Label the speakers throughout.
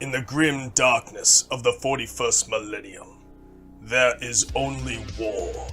Speaker 1: In the grim darkness of the 41st millennium, there is only war.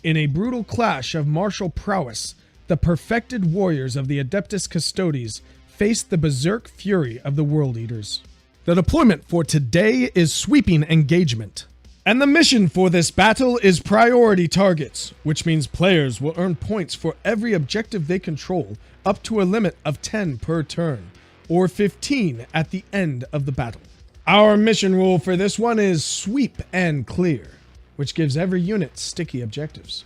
Speaker 2: In a brutal clash of martial prowess, the perfected warriors of the Adeptus Custodes faced the berserk fury of the World Eaters. The deployment for today is sweeping engagement. And the mission for this battle is priority targets, which means players will earn points for every objective they control, up to a limit of 10 per turn, or 15 at the end of the battle. Our mission rule for this one is sweep and clear, which gives every unit sticky objectives.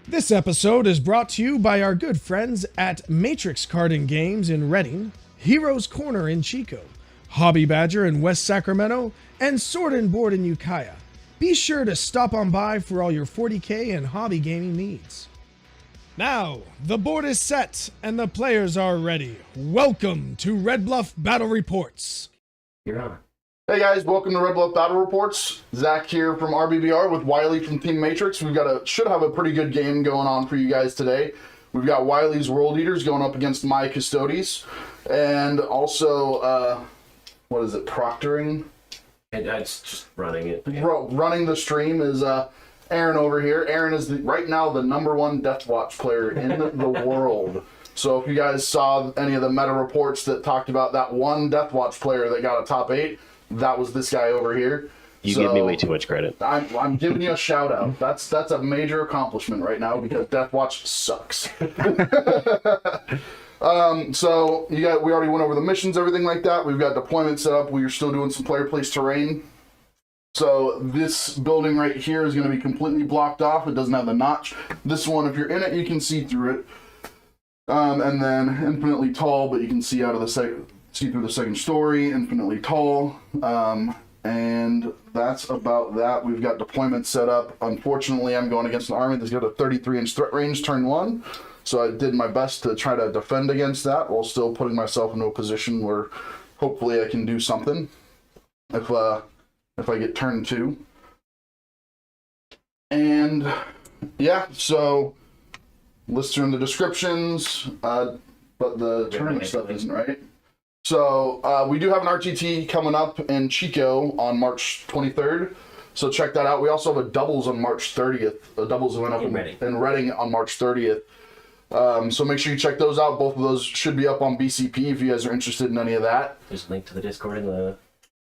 Speaker 2: This episode is brought to you by our good friends at Matirx Carding Games in Reading, Heroes Corner in Chico, Hobby Badger in West Sacramento, and Sword and Board in Ukiah. Be sure to stop on by for all your 40k and hobby gaming needs. Now, the board is set and the players are ready. Welcome to Red Bluff Battle Reports.
Speaker 3: You're on.
Speaker 4: Hey guys, welcome to Red Bluff Battle Reports. Zack here from RBBR with Wiley from Team Matirx. Should have a pretty good game going on for you guys today. We've got Wiley's World Eaters going up against my Custodes, and also what is it, proctoring?
Speaker 3: And it's just running it. Yeah.
Speaker 4: Running the stream is Aaron over here. Aaron is right now the #1 Death Watch player in the world. So if you guys saw any of the meta reports that talked about that one Death Watch player that got a top 8, that was this guy over here.
Speaker 5: You give me way too much credit.
Speaker 4: I'm giving you a shout out. That's a major accomplishment right now because Death Watch sucks. So we already went over the missions, everything like that. We've got deployment set up. We're still doing some player place terrain. So this building right here is going to be completely blocked off. It doesn't have the notch. This one, if you're in it, you can see through it. And then infinitely tall, but you can see out of the see through the second story. Infinitely tall. And that's about that. We've got deployment set up. Unfortunately, I'm going against an army that's got a 33-inch threat range turn 1. So I did my best to try to defend against that while still putting myself into a position where hopefully I can do something if I get turn 2. And yeah, so lists are in the descriptions, but the tournament stuff isn't right. So we do have an RTT coming up in Chico on March 23rd. So check that out. We also have a doubles on March 30th. A doubles went up in Reading on March 30th. So make sure you check those out. Both of those should be up on BCP if you guys are interested in any of that.
Speaker 3: There's a link to the Discord in the...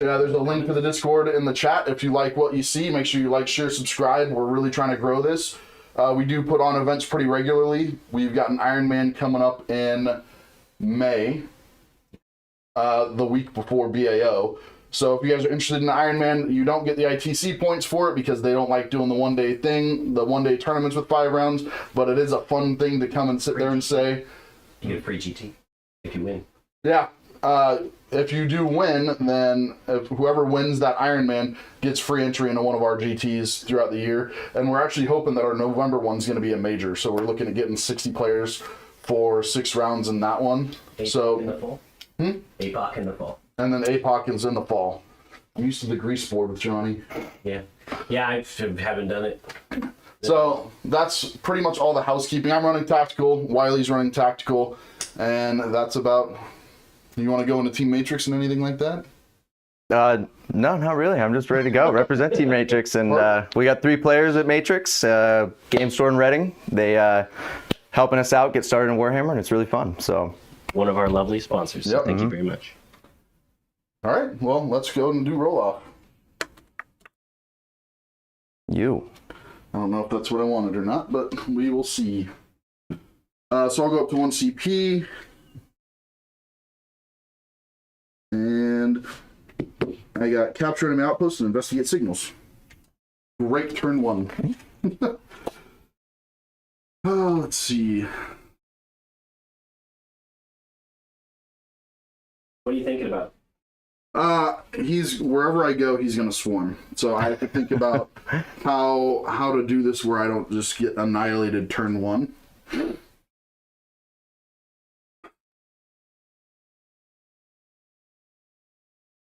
Speaker 4: Yeah, there's a link to the Discord in the chat. If you like what you see, make sure you like, share, subscribe. We're really trying to grow this. We do put on events pretty regularly. We've got an Iron Man coming up in May, the week before BAO. So if you guys are interested in Iron Man, you don't get the ITC points for it because they don't like doing the one-day thing, the one-day tournaments with 5 rounds, but it is a fun thing to come and sit there and say...
Speaker 3: You get a free GT if you win.
Speaker 4: Yeah. If you do win, then whoever wins that Iron Man gets free entry into one of our GTs throughout the year. And we're actually hoping that our November one's going to be a major. So we're looking at getting 60 players for 6 rounds in that one.
Speaker 3: APOC in the fall. APOC in the fall. And
Speaker 4: then APOC is in the fall. I'm used to the grease board with Johnny.
Speaker 3: Yeah. Yeah, I haven't done it.
Speaker 4: So that's pretty much all the housekeeping. I'm running tactical. Wiley's running tactical. And that's about... You want to go into Team Matirx and anything like that?
Speaker 5: No, not really. I'm just ready to go. Represent Team Matirx. And we got 3 players at Matirx. Game Store in Reading. They helping us out, get started in Warhammer, and it's really fun. So
Speaker 3: one of our lovely sponsors. So thank you very much.
Speaker 4: All right. Well, let's go and do roll-off. I don't know if that's what I wanted or not, but we will see. So I'll go up to 1 CP. And I got capture enemy outposts and investigate signals. Great turn 1. Let's see.
Speaker 3: What are you thinking about?
Speaker 4: He's wherever I go, he's gonna swarm. So I have to think about how to do this where I don't just get annihilated turn 1.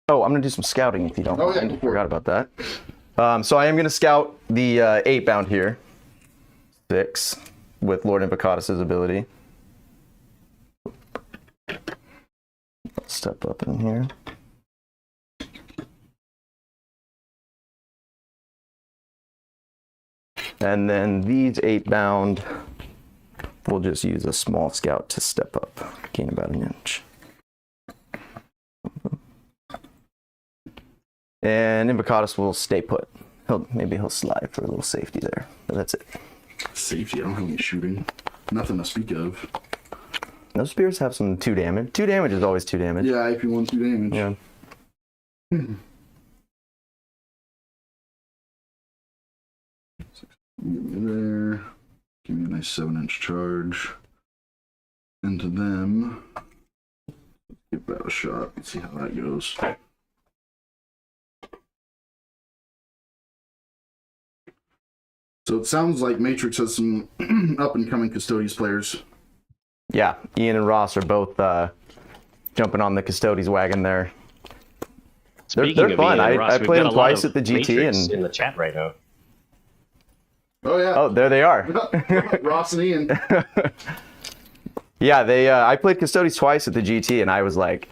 Speaker 5: Oh, I'm going to do some scouting if you don't mind.
Speaker 4: Yeah,
Speaker 5: forgot about that. So I am going to scout the 8 bound here. 6 with Lord Invocatus's ability. step up in here. And then these 8 bound, we'll just use a small scout to step up, gain about an inch. And Invocatus will stay put. Maybe he'll slide for a little safety there, but that's it.
Speaker 4: Safety? I don't have any shooting. Nothing to speak of.
Speaker 5: Those spears have some 2 damage. 2 damage is always 2 damage.
Speaker 4: Yeah, if you want 2 damage.
Speaker 5: Yeah.
Speaker 4: Get me there. Give me a nice 7-inch charge into them. Give that a shot. Let's see how that goes. So it sounds like Matrix has some up-and-coming Custodes players.
Speaker 5: Yeah, Ian and Ross are both jumping on the Custodes wagon there. They're fun. I played them twice at the GT and
Speaker 3: in the chat right now.
Speaker 4: Oh yeah.
Speaker 5: Oh, there they are.
Speaker 4: Ross and Ian.
Speaker 5: Yeah, they. I played Custodes twice at the GT, and I was like,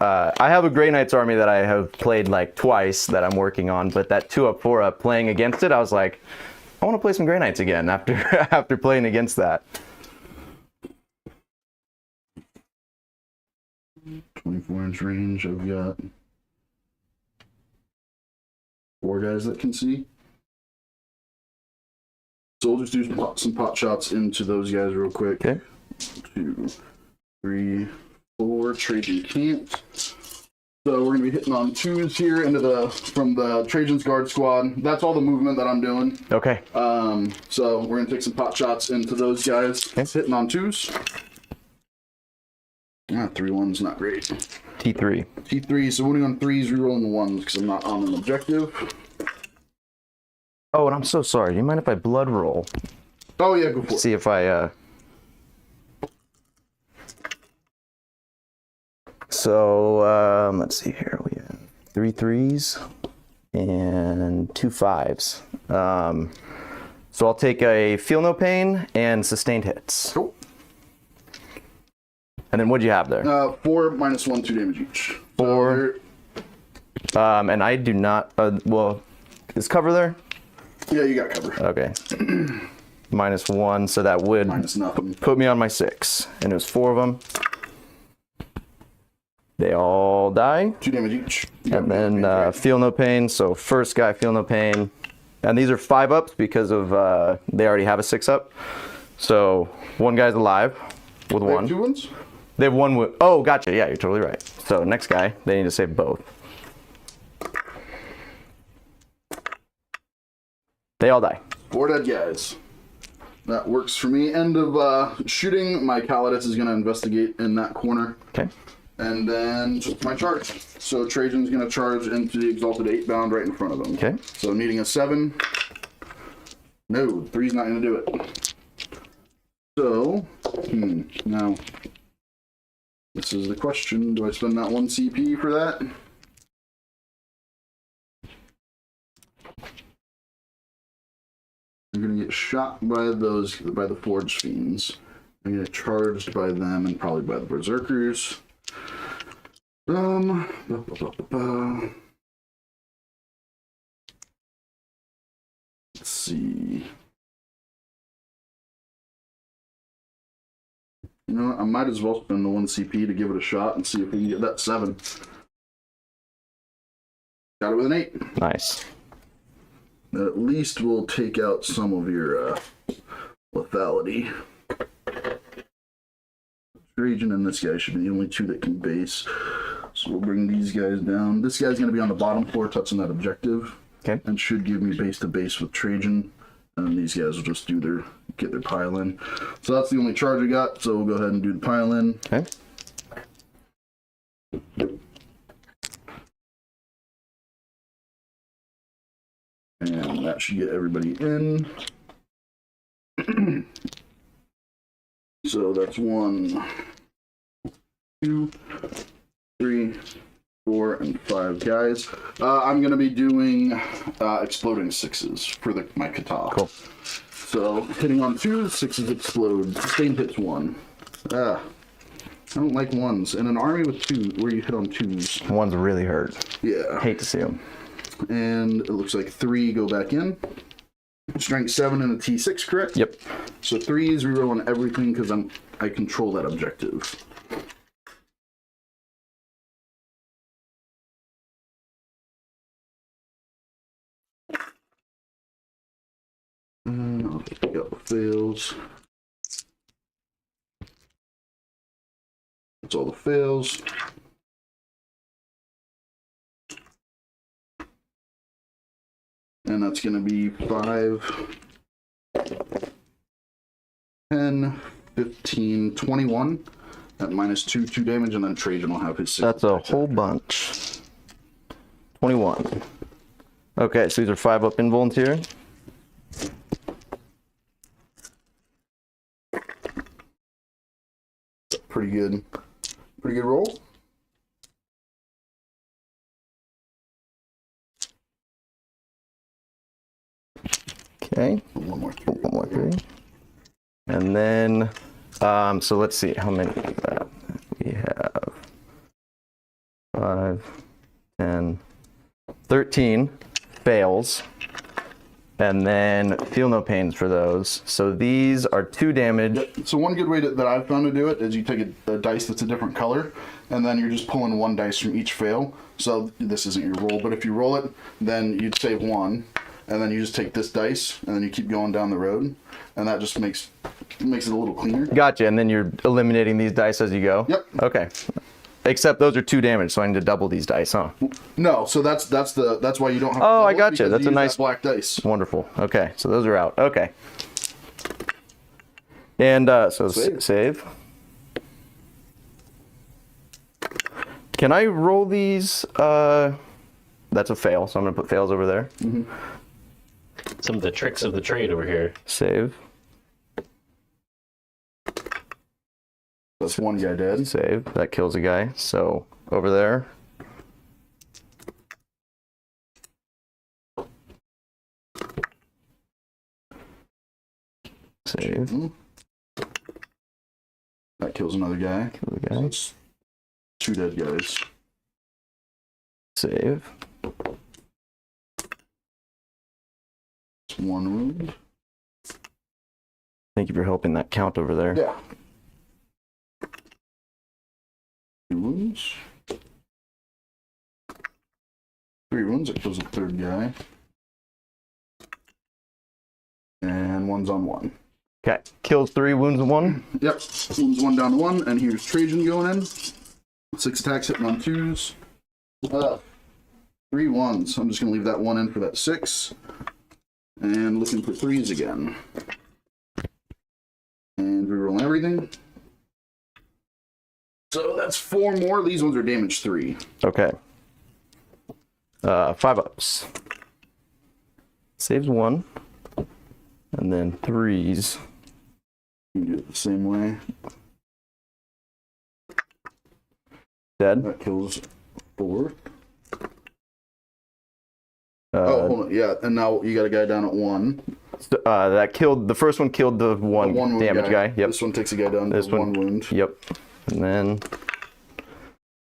Speaker 5: I have a Grey Knights army that I have played like twice that I'm working on, but that 2-up, 4-up playing against it, I was like, I want to play some Grey Knights again after playing against that.
Speaker 4: 24-inch range. I've got 4 guys that can see. So we'll just do some pot shots into those guys real quick.
Speaker 5: Okay.
Speaker 4: 2, 3, 4. Trajan can't. So we're gonna be hitting on 2s here into from the Trajan's Guard squad. That's all the movement that I'm doing.
Speaker 5: Okay.
Speaker 4: So we're gonna take some pot shots into those guys.
Speaker 5: Okay.
Speaker 4: Hitting on 2s. 3-1's not great.
Speaker 5: T3.
Speaker 4: T3. So winning on 3s, rerolling the 1s because I'm not on an objective.
Speaker 5: Oh, and I'm so sorry. Do you mind if I blood roll?
Speaker 4: Oh yeah, go for it.
Speaker 5: See if I. So let's see here. We have 3 3s and 2 5s. So I'll take a feel no pain and sustained hits.
Speaker 4: Cool.
Speaker 5: And then what'd you have there?
Speaker 4: 4 minus 1, 2 damage each.
Speaker 5: 4. And I do not. Well, is cover there?
Speaker 4: Yeah, you got cover.
Speaker 5: Okay. Minus 1, so that would
Speaker 4: Minus nothing.
Speaker 5: put me on my 6. And it was 4 of them. They all die.
Speaker 4: 2 damage each.
Speaker 5: And then feel no pain. So first guy, feel no pain. And these are 5-ups because of they already have a 6-up. So 1 guy's alive with
Speaker 4: They
Speaker 5: 1.
Speaker 4: have 2 ones?
Speaker 5: They have 1. Oh, gotcha. Yeah, you're totally right. So next guy, they need to save both. They all die.
Speaker 4: 4 dead guys. That works for me. End of shooting. My Calidus is going to investigate in that corner.
Speaker 5: Okay.
Speaker 4: And then just my charge. So Trajan's going to charge into the Exalted 8 bound right in front of him.
Speaker 5: Okay.
Speaker 4: So needing a 7. No, 3's not going to do it. So, now, this is the question. Do I spend that 1 CP for that? I'm going to get shot by the Forge Fiends. I'm going to get charged by them and probably by the Berserkers. Let's see. You know what? I might as well spend the 1 CP to give it a shot and see if we can get that 7. Got it with an 8.
Speaker 5: Nice.
Speaker 4: That at least will take out some of your lethality. Trajan and this guy should be the only 2 that can base. So we'll bring these guys down. This guy's going to be on the bottom floor touching that objective.
Speaker 5: Okay.
Speaker 4: And should give me base to base with Trajan. And these guys will just get their pile in. So that's the only charge I got. So we'll go ahead and do the pile in.
Speaker 5: Okay.
Speaker 4: And that should get everybody in. So that's 1, 2, 3, 4, and 5 guys. I'm going to be doing exploding 6s for my kata.
Speaker 5: Cool.
Speaker 4: So hitting on 2, 6s explode. Sustained hits 1. I don't like ones. And an army with two, where you hit on twos.
Speaker 5: Ones really hurt.
Speaker 4: Yeah.
Speaker 5: Hate to see them.
Speaker 4: And it looks like 3 go back in. Strength 7 and a T6, correct?
Speaker 5: Yep.
Speaker 4: So 3s reroll on everything because I control that objective. I'll pick up the fails. That's all the fails. And that's going to be 5, 10, 15, 21 at -2, 2 damage, and then Trajan will have his 6.
Speaker 5: That's a whole bunch. 21. Okay, so these are 5 up involunteer.
Speaker 4: Pretty good. Pretty good roll.
Speaker 5: Okay.
Speaker 4: One more 3.
Speaker 5: One more 3. And then, so let's see, how many of that? We have 5, 10, 13 fails. And then feel no pains for those. So these are 2 damage.
Speaker 4: Yep. So one good way that I've found to do it is you take a dice that's a different color, and then you're just pulling 1 dice from each fail. So this isn't your roll, but if you roll it, then you'd save 1, and then you just take this dice, and then you keep going down the road, and that just makes it a little cleaner.
Speaker 5: Gotcha, and then you're eliminating these dice as you go?
Speaker 4: Yep.
Speaker 5: Okay. Except those are 2 damage, so I need to double these dice, huh?
Speaker 4: No, so that's why you don't have.
Speaker 5: Oh,
Speaker 4: to
Speaker 5: I
Speaker 4: double it,
Speaker 5: gotcha.
Speaker 4: because
Speaker 5: That's
Speaker 4: you
Speaker 5: a
Speaker 4: use
Speaker 5: nice
Speaker 4: that black dice.
Speaker 5: Wonderful. Okay, so those are out. Okay. And so save. Can I roll these? That's a fail, so I'm gonna put fails over there.
Speaker 4: Mm-hmm.
Speaker 3: Some of the tricks of the trade over here.
Speaker 5: Save.
Speaker 4: That's 1 guy dead.
Speaker 5: Save. That kills a guy. So over there. Save.
Speaker 4: That kills another guy.
Speaker 5: Kill the guy.
Speaker 4: So it's 2 dead guys.
Speaker 5: Save.
Speaker 4: It's 1 wound.
Speaker 5: Thank you for helping that count over there.
Speaker 4: Yeah. 2 wounds. 3 wounds. It kills a 3rd guy. And 1's on 1.
Speaker 5: Okay. Kills 3, wounds 1.
Speaker 4: Yep. Wounds 1 down to 1. And here's Trajan going in. 6 attacks hitting on 2s. 3 1s. I'm just going to leave that 1 in for that 6. And looking for 3s again. And reroll everything. So that's 4 more. These ones are damage 3.
Speaker 5: Okay. 5 ups. Saves 1. And then 3s.
Speaker 4: You can do it the same way.
Speaker 5: Dead.
Speaker 4: That kills 4.
Speaker 5: Oh,
Speaker 4: hold on. Yeah, and now you got a guy down at 1.
Speaker 5: That killed, the first one killed the 1
Speaker 4: wound
Speaker 5: damage guy. Yep.
Speaker 4: This one takes a guy down
Speaker 5: This
Speaker 4: to 1 wound.
Speaker 5: Yep. And then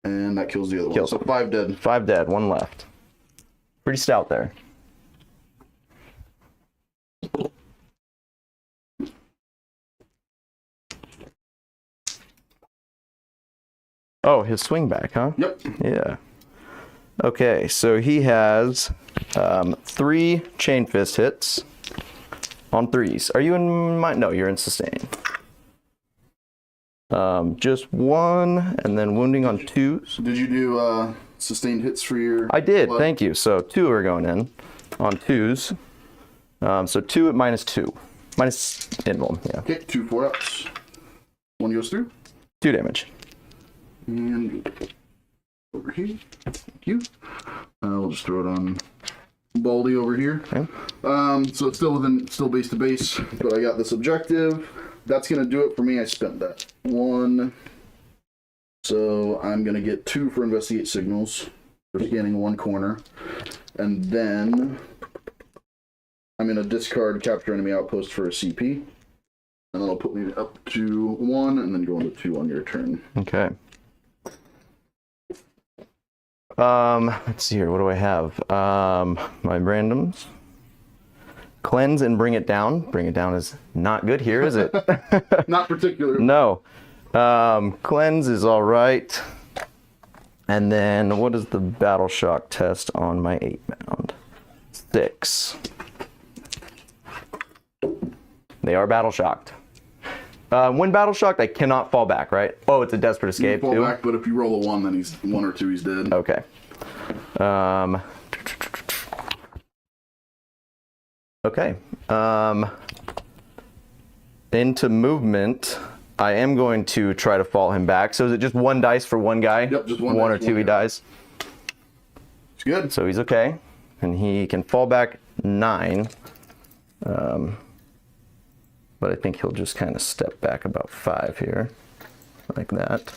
Speaker 4: And that kills the other
Speaker 5: Kills
Speaker 4: one. So 5 dead.
Speaker 5: 5 dead, 1 left. Pretty stout there. Oh, his swing back, huh?
Speaker 4: Yep.
Speaker 5: Yeah. Okay, so he has 3 chain fist hits on 3s. Are you in my? No, you're in sustain. Just 1, and then wounding on 2s.
Speaker 4: Did you do sustained hits for your...
Speaker 5: I did,
Speaker 4: blood?
Speaker 5: thank you. So 2 are going in on 2s. So 2 at -2. Minus invuln, yeah.
Speaker 4: Okay, 2 4-ups. 1 goes through.
Speaker 5: 2 damage.
Speaker 4: And over here. Thank you. We'll just throw it on Baldy over here.
Speaker 5: Okay.
Speaker 4: So it's still base to base, but I got this objective. That's gonna do it for me. I spent that 1. So I'm gonna get 2 for investigate signals for scanning 1 corner. And then I'm gonna discard capture enemy outpost for a CP. And that'll put me up to 1 and then go into 2 on your turn.
Speaker 5: Okay. Let's see here. What do I have? My randoms. Cleanse and bring it down. Bring it down is not good here, is it?
Speaker 4: Not particular.
Speaker 5: No. Cleanse is all right. And then what is the battle shock test on my 8-bound? 6. They are battle shocked. When battle shocked, I cannot fall back, right? Oh, it's a desperate escape
Speaker 4: fall
Speaker 5: too.
Speaker 4: back, but if you roll a 1, then he's 1 or 2, he's dead.
Speaker 5: Okay. Okay. Into movement, I am going to try to fall him back. So is it just 1 dice for 1 guy?
Speaker 4: Yep, just 1
Speaker 5: 1
Speaker 4: dice
Speaker 5: or
Speaker 4: for
Speaker 5: 2
Speaker 4: 1
Speaker 5: he
Speaker 4: guy.
Speaker 5: dies.
Speaker 4: It's good.
Speaker 5: So he's okay. And he can fall back 9. But I think he'll just kind of step back about 5 here. Like that.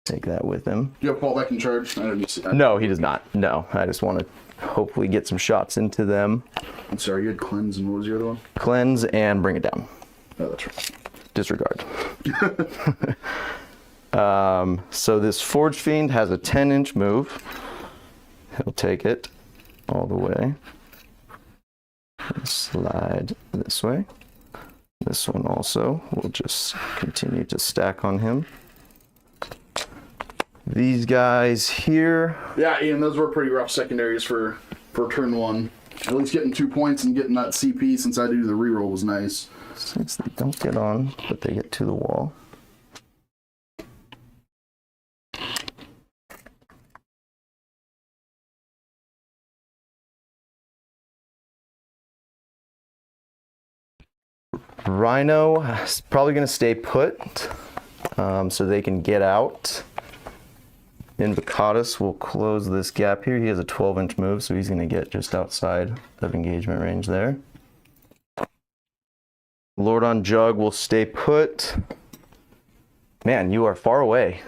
Speaker 5: Take that with him.
Speaker 4: Do you have fallback and charge? I didn't see that.
Speaker 5: No, he does not. No, I just want to hopefully get some shots into them.
Speaker 4: I'm sorry, you had cleanse and what was your other one?
Speaker 5: Cleanse and bring it down.
Speaker 4: Oh, that's right.
Speaker 5: Disregard. So this Forge Fiend has a 10-inch move. He'll take it all the way. Slide this way. This one also will just continue to stack on him. These guys here.
Speaker 4: Yeah, Ian, those were pretty rough secondaries for turn 1. At least getting 2 points and getting that CP since I do the reroll was nice.
Speaker 5: Since they don't get on, but they get to the wall. Rhino is probably going to stay put so they can get out. Invocatus will close this gap here. He has a 12-inch move, so he's going to get just outside of engagement range there. Lord on Jug will stay put. Man, you are far away.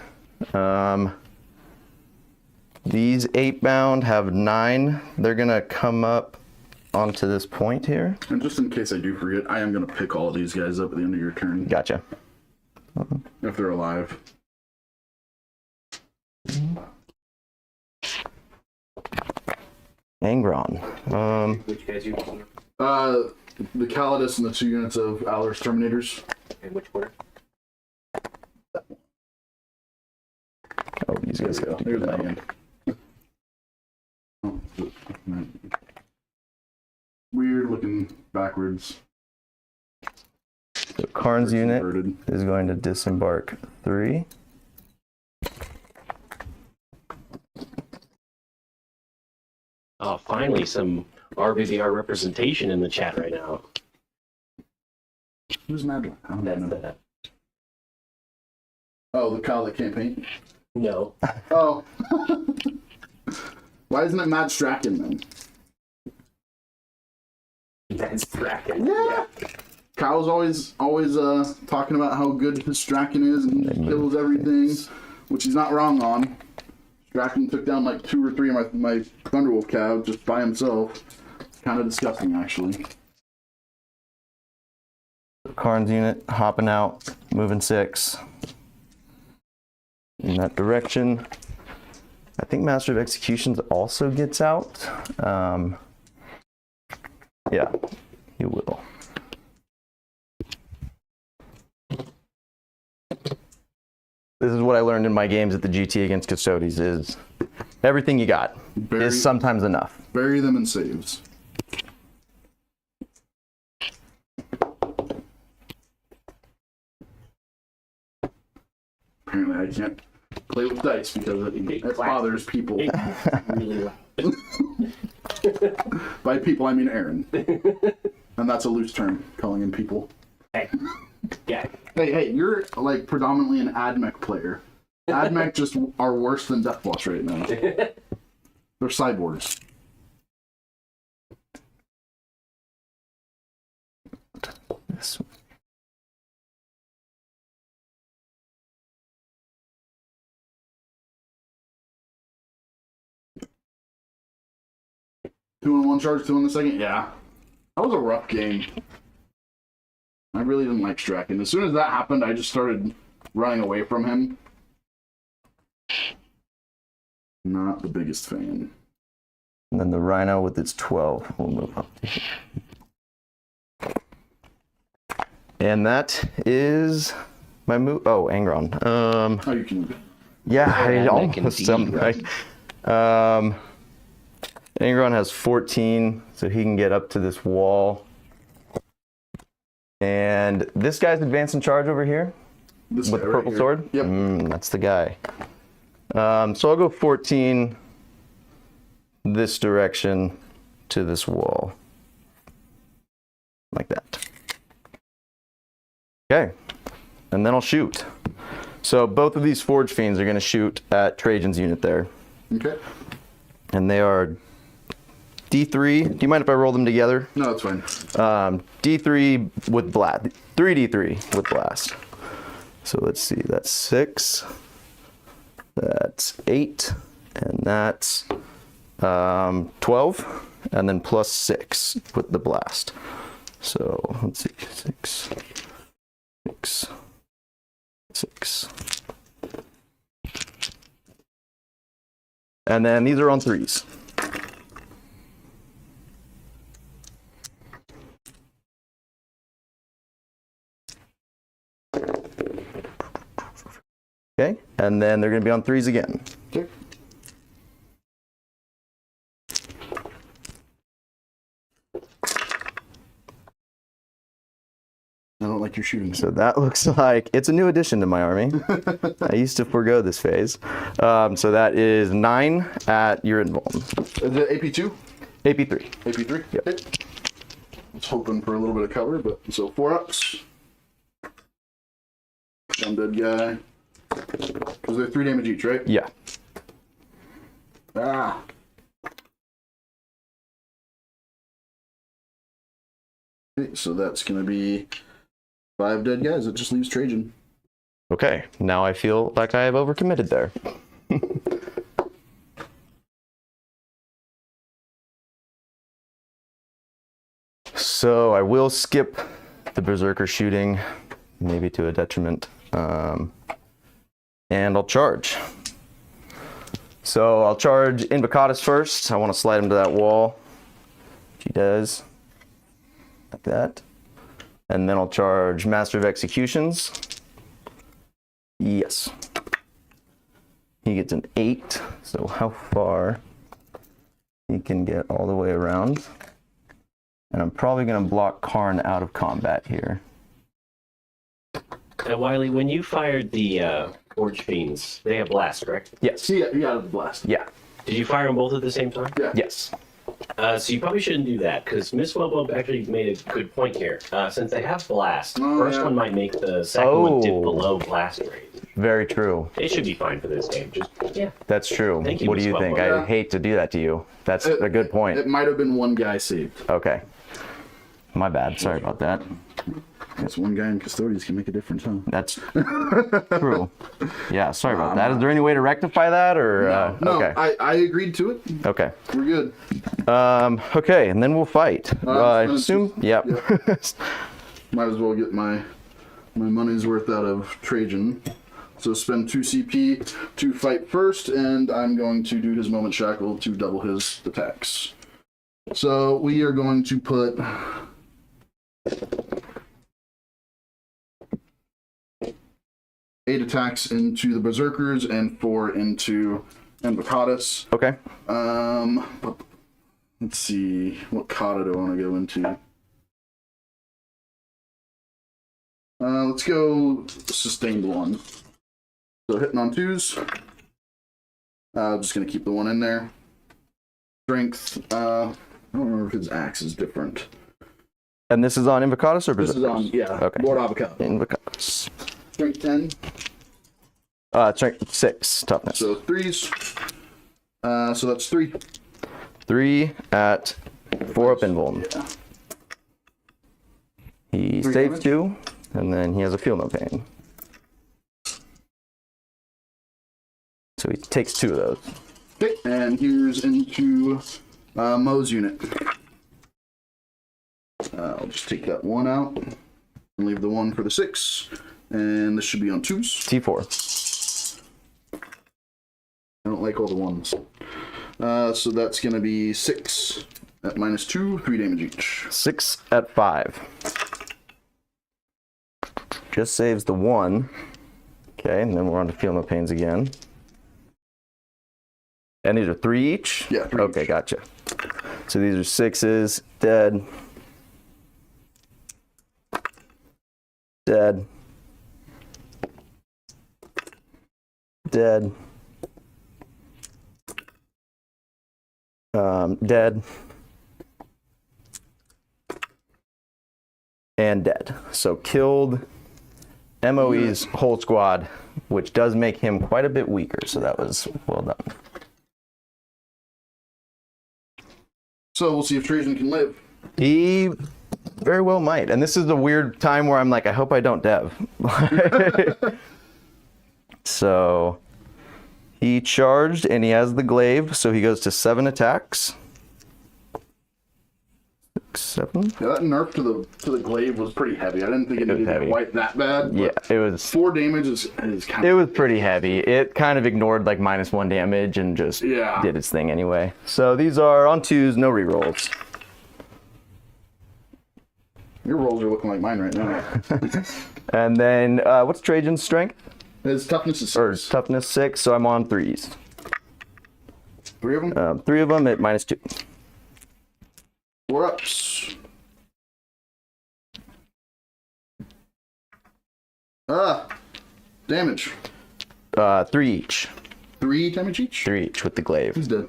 Speaker 5: These 8-bound have 9. They're going to come up onto this point here.
Speaker 4: And just in case I do forget, I am going to pick all of these guys up at the end of your turn.
Speaker 5: Gotcha.
Speaker 4: If they're alive.
Speaker 5: Angron.
Speaker 3: Which guys you
Speaker 4: The Calidus and the 2 units of Allers Terminators.
Speaker 3: in which order?
Speaker 5: Oh, these guys got to do
Speaker 4: Here's that
Speaker 5: that.
Speaker 4: again. Weird looking backwards.
Speaker 5: So Karn's unit
Speaker 4: Inverted.
Speaker 5: is going to disembark 3.
Speaker 3: Oh, finally some RBBR representation in the chat right now.
Speaker 4: Who's Mad? I don't
Speaker 3: That's
Speaker 4: know.
Speaker 3: the
Speaker 4: Oh, the Cal that can't paint?
Speaker 3: no.
Speaker 4: Oh. Why isn't it Mad Strachan then?
Speaker 3: That's Bracken. Yeah.
Speaker 4: Kyle's always talking about how good his Strachan is and he kills everything, which he's not wrong on. Strachan took down like 2 or 3 of my Thunderwolf calves just by himself. Kind of disgusting, actually.
Speaker 5: Karn's unit hopping out, moving 6 in that direction. I think Master of Executions also gets out. Yeah, he will. This is what I learned in my games at the GT against Custodes is everything you got is sometimes enough.
Speaker 4: Bury them in saves. Apparently I can't play with dice because it bothers people.
Speaker 3: Really loud.
Speaker 4: By people, I mean Aaron. And that's a loose term, calling in people.
Speaker 3: Hey. Yeah.
Speaker 4: Hey, you're like predominantly an AdMech player. AdMech just are worse than Death Boss right now. They're cyborgs.
Speaker 5: This one.
Speaker 4: Two in one charge, 2 in the second? Yeah. That was a rough game. I really didn't like Strachan. As soon as that happened, I just started running away from him. Not the biggest fan.
Speaker 5: And then the Rhino with its 12 will move up to here. And that is my move. Oh, Angron.
Speaker 4: Oh, you can.
Speaker 5: Yeah, I
Speaker 3: can
Speaker 5: almost
Speaker 3: see,
Speaker 5: some right. Angron has 14, so he can get up to this wall. And this guy's advancing charge over here
Speaker 4: This
Speaker 5: with
Speaker 4: guy
Speaker 5: the
Speaker 4: right
Speaker 5: purple
Speaker 4: here.
Speaker 5: sword.
Speaker 4: Yep.
Speaker 5: That's the guy. So I'll go 14 this direction to this wall. Like that. Okay. And then I'll shoot. So both of these Forge Fiends are going to shoot at Trajan's unit there.
Speaker 4: Okay.
Speaker 5: And they are D3. Do you mind if I roll them together?
Speaker 4: No, that's fine.
Speaker 5: D3 with blast. 3D3 with blast. So let's see. That's 6. That's 8. And that's 12. And then plus 6 with the blast. So let's see. 6. 6. 6. And then these are on 3s. Okay, and then they're going to be on 3s again.
Speaker 4: Okay. I don't like your shooting.
Speaker 5: So that looks like it's a new addition to my army. I used to forego this phase. So that is 9 at your invuln.
Speaker 4: Is it AP2?
Speaker 5: AP3.
Speaker 4: AP3?
Speaker 5: Yep.
Speaker 4: Okay. I was hoping for a little bit of cover, but so 4 ups. One dead guy. Because they're 3 damage each, right?
Speaker 5: Yeah.
Speaker 4: Ah. Okay, so that's going to be 5 dead guys. It just leaves Trajan.
Speaker 5: Okay, now I feel like I have overcommitted there. So I will skip the Berserker shooting, maybe to a detriment. And I'll charge. So I'll charge Invocatus first. I want to slide him to that wall. He does. Like that. And then I'll charge Master of Executions. Yes. He gets an 8. So how far he can get all the way around. And I'm probably going to block Karn out of combat here.
Speaker 3: Now, Wiley, when you fired the Forge Fiends, they have blast, correct?
Speaker 5: Yes.
Speaker 4: Yeah, you got the blast.
Speaker 5: Yeah.
Speaker 3: Did you fire them both at the same time?
Speaker 4: Yeah.
Speaker 5: Yes.
Speaker 3: So you probably shouldn't do that, because Miss Webweb actually made a good point here. Since they have blast, the first one might make the second one dip below blast rate.
Speaker 5: Very true.
Speaker 3: It should be fine for this game. Just yeah.
Speaker 5: That's true.
Speaker 3: Thank you,
Speaker 5: What do
Speaker 3: Miss
Speaker 5: you think?
Speaker 3: Webweb.
Speaker 5: I hate to do that to you. That's a good point.
Speaker 4: It might have been one guy saved.
Speaker 5: Okay. My bad. Sorry about that.
Speaker 4: Yes, one guy in Custodes can make a difference, huh?
Speaker 5: That's true. Yeah, sorry about that. Is there any way to rectify that, or
Speaker 4: No,
Speaker 5: okay?
Speaker 4: I agreed to it.
Speaker 5: Okay.
Speaker 4: We're good.
Speaker 5: Okay, and then we'll fight. I assume. Yep.
Speaker 4: Might as well get my money's worth out of Trajan. So spend 2 CP to fight first, and I'm going to do his Moment Shackle to double his attacks. So we are going to put 8 attacks into the Berserkers and 4 into Invocatus.
Speaker 5: Okay.
Speaker 4: Let's see, what kata do I want to go into? Let's go sustained 1. So hitting on 2s. I'm just gonna keep the 1 in there. Strength. I don't remember if his axe is different.
Speaker 5: And this is on Invocatus or
Speaker 4: This
Speaker 5: Berserkers?
Speaker 4: is on, yeah,
Speaker 5: Okay.
Speaker 4: Lord Avocado.
Speaker 5: Invocatus.
Speaker 4: Strength 10.
Speaker 5: Strength 6 toughness.
Speaker 4: So 3s. So that's 3.
Speaker 5: 3 at 4 up invuln.
Speaker 4: Yeah.
Speaker 5: He
Speaker 4: 3
Speaker 5: saves
Speaker 4: damage.
Speaker 5: 2, and then he has a feel no pain. So he takes 2 of those.
Speaker 4: Okay, and here's into Mo's unit. I'll just take that 1 out. And leave the 1 for the 6. And this should be on 2s.
Speaker 5: T4.
Speaker 4: I don't like all the 1s. So that's going to be 6 at -2, 3 damage each.
Speaker 5: 6 at 5. Just saves the 1. Okay, and then we're on to Feel No Pains again. And these are 3 each?
Speaker 4: Yeah, 3
Speaker 5: okay,
Speaker 4: each.
Speaker 5: gotcha. So these are 6s, dead. Dead. Dead. Dead. And dead. So killed MOE's whole squad, which does make him quite a bit weaker, so that was well done.
Speaker 4: So we'll see if Trajan can live.
Speaker 5: He very well might. And this is the weird time where I'm like, I hope I don't dev. So he charged and he has the glaive, so he goes to 7 attacks. 6, 7.
Speaker 4: Yeah, that nerf to the glaive was pretty heavy. I didn't think it
Speaker 5: was
Speaker 4: needed
Speaker 5: heavy.
Speaker 4: quite that bad.
Speaker 5: Yeah, it was
Speaker 4: 4 damage is kind
Speaker 5: it
Speaker 4: of...
Speaker 5: was pretty heavy. It kind of ignored like -1 damage and just
Speaker 4: Yeah.
Speaker 5: did its thing anyway. So these are on 2s, no rerolls.
Speaker 4: Your rolls are looking like mine right now.
Speaker 5: And then what's Trajan's strength?
Speaker 4: His toughness is
Speaker 5: Or
Speaker 4: 6.
Speaker 5: toughness 6, so I'm on 3s.
Speaker 4: 3 of them?
Speaker 5: 3 of them at -2.
Speaker 4: 4 ups. Damage.
Speaker 5: 3 each.
Speaker 4: 3 damage each?
Speaker 5: 3 each with the glaive.
Speaker 4: He's dead.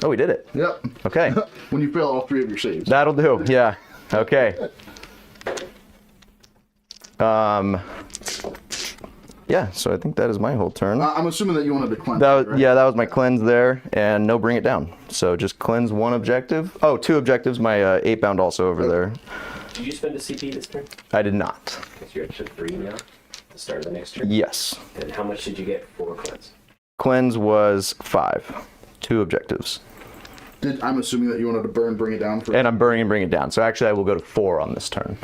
Speaker 5: Oh, we did it.
Speaker 4: Yep.
Speaker 5: Okay.
Speaker 4: When you fail all 3 of your saves.
Speaker 5: That'll do. Yeah. Okay. Yeah, so I think that is my whole turn.
Speaker 4: I'm assuming that you wanted to cleanse.
Speaker 5: That was,
Speaker 4: right?
Speaker 5: yeah, that was my cleanse there, and no bring it down. So just cleanse 1 objective. Oh, 2 objectives. My 8 bound also over there.
Speaker 3: Did you spend a CP this turn?
Speaker 5: I did not.
Speaker 3: Because you're at 3 now. The start of the next turn.
Speaker 5: Yes.
Speaker 3: And how much did you get for cleanse?
Speaker 5: Cleanse was 5. 2 objectives.
Speaker 4: I'm assuming that you wanted to bring it down for.
Speaker 5: And I'm burning and bring it down. So actually I will go to 4 on this turn.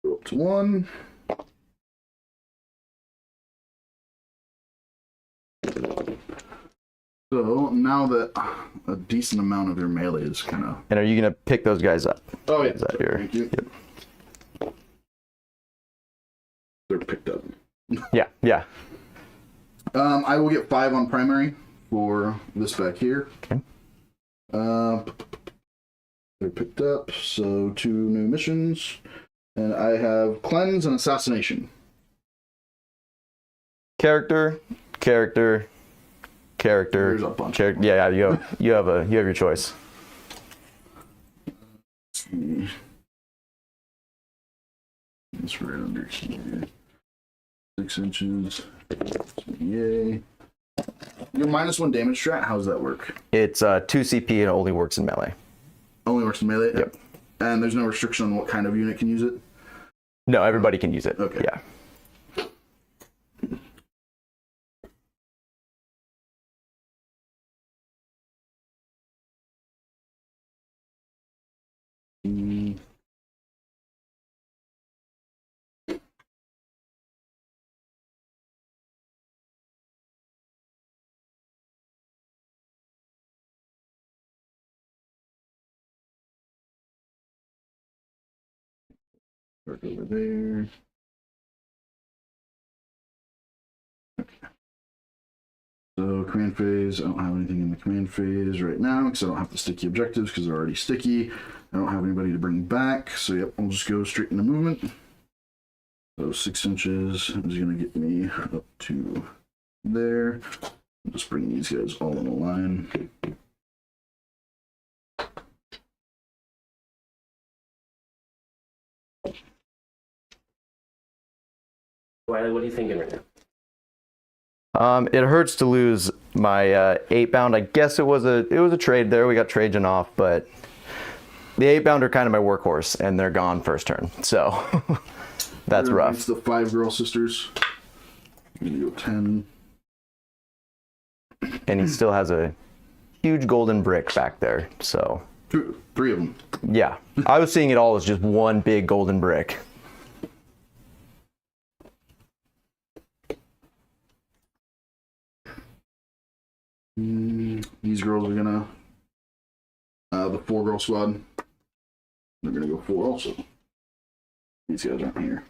Speaker 4: Go up to 1. So now that a decent amount of your melee is kind of.
Speaker 5: And are you going to pick those guys up?
Speaker 4: Oh yeah.
Speaker 5: Is that your...
Speaker 4: Thank you.
Speaker 5: Yep.
Speaker 4: They're picked up.
Speaker 5: Yeah, yeah.
Speaker 4: I will get 5 on primary for this back here.
Speaker 5: Okay.
Speaker 4: They're picked up, so 2 new missions. And I have Cleanse and Assassination.
Speaker 5: Character.
Speaker 4: There's a bunch.
Speaker 5: Yeah, you have your choice.
Speaker 4: It's right under here. 6 inches. Yay. Your -1 damage strat, how does that work?
Speaker 5: It's 2 CP and it only works in melee.
Speaker 4: Only works in melee?
Speaker 5: Yep.
Speaker 4: And there's no restriction on what kind of unit can use it?
Speaker 5: No, everybody can use it.
Speaker 4: Okay.
Speaker 5: Yeah.
Speaker 4: Work over there. Okay. So command phase, I don't have anything in the command phase right now because I don't have the sticky objectives because they're already sticky. I don't have anybody to bring back, so yep, I'll just go straight into movement. So 6 inches is going to get me up to there. I'll just bring these guys all in a line.
Speaker 3: Wiley, what are you thinking right now?
Speaker 5: It hurts to lose my 8 bound. I guess it was a trade there. We got Trajan off, but the 8 bound are kind of my workhorse, and they're gone first turn. So that's rough.
Speaker 4: It's the 5 girl sisters. I'm gonna go 10.
Speaker 5: And he still has a huge golden brick back there. So
Speaker 4: Three of them.
Speaker 5: Yeah, I was seeing it all as just one big golden brick.
Speaker 4: These girls are gonna, the 4-girl squad, they're gonna go 4 also. These guys aren't here.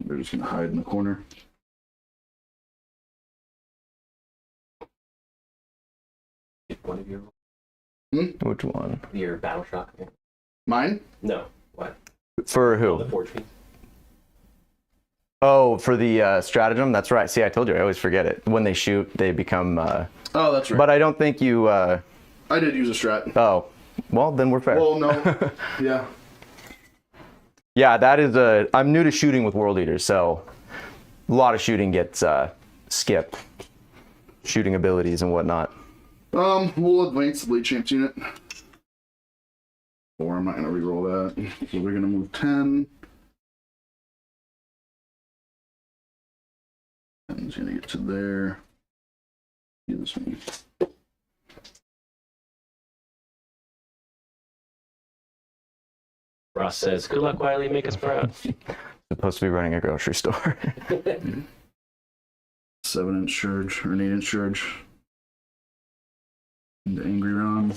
Speaker 4: They're just gonna hide in the corner.
Speaker 3: One of your
Speaker 5: Which one?
Speaker 3: your battle shock.
Speaker 4: Mine?
Speaker 3: No. What?
Speaker 5: For
Speaker 3: The
Speaker 5: who?
Speaker 3: forge piece.
Speaker 5: Oh, for the stratagem? That's right. See, I told you, I always forget it. When they shoot, they become...
Speaker 4: Oh, that's right.
Speaker 5: But I don't think you...
Speaker 4: I did use a strat.
Speaker 5: Oh, well, then we're fair.
Speaker 4: Well, no. Yeah.
Speaker 5: Yeah, that is a... I'm new to shooting with World Eaters, so a lot of shooting gets skipped. Shooting abilities and whatnot.
Speaker 4: We'll advance the Blade Champs unit. Or I'm not gonna reroll that. So we're gonna move 10. And it's gonna get to there. Do this one.
Speaker 3: Ross says, "Good luck, Wiley. Make us proud."
Speaker 5: Supposed to be running a grocery store.
Speaker 4: 7-inch surge or an 8-inch surge. The angry Ron.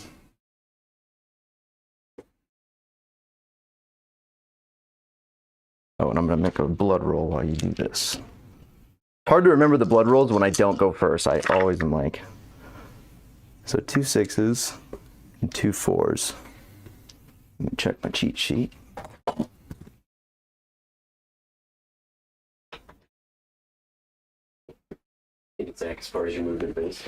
Speaker 5: Oh, and I'm gonna make a blood roll while you do this. Hard to remember the blood rolls when I don't go first. I always am like... So 2 6s and 2 4s. Let me check my cheat sheet.
Speaker 3: Zack, as far as your movement base.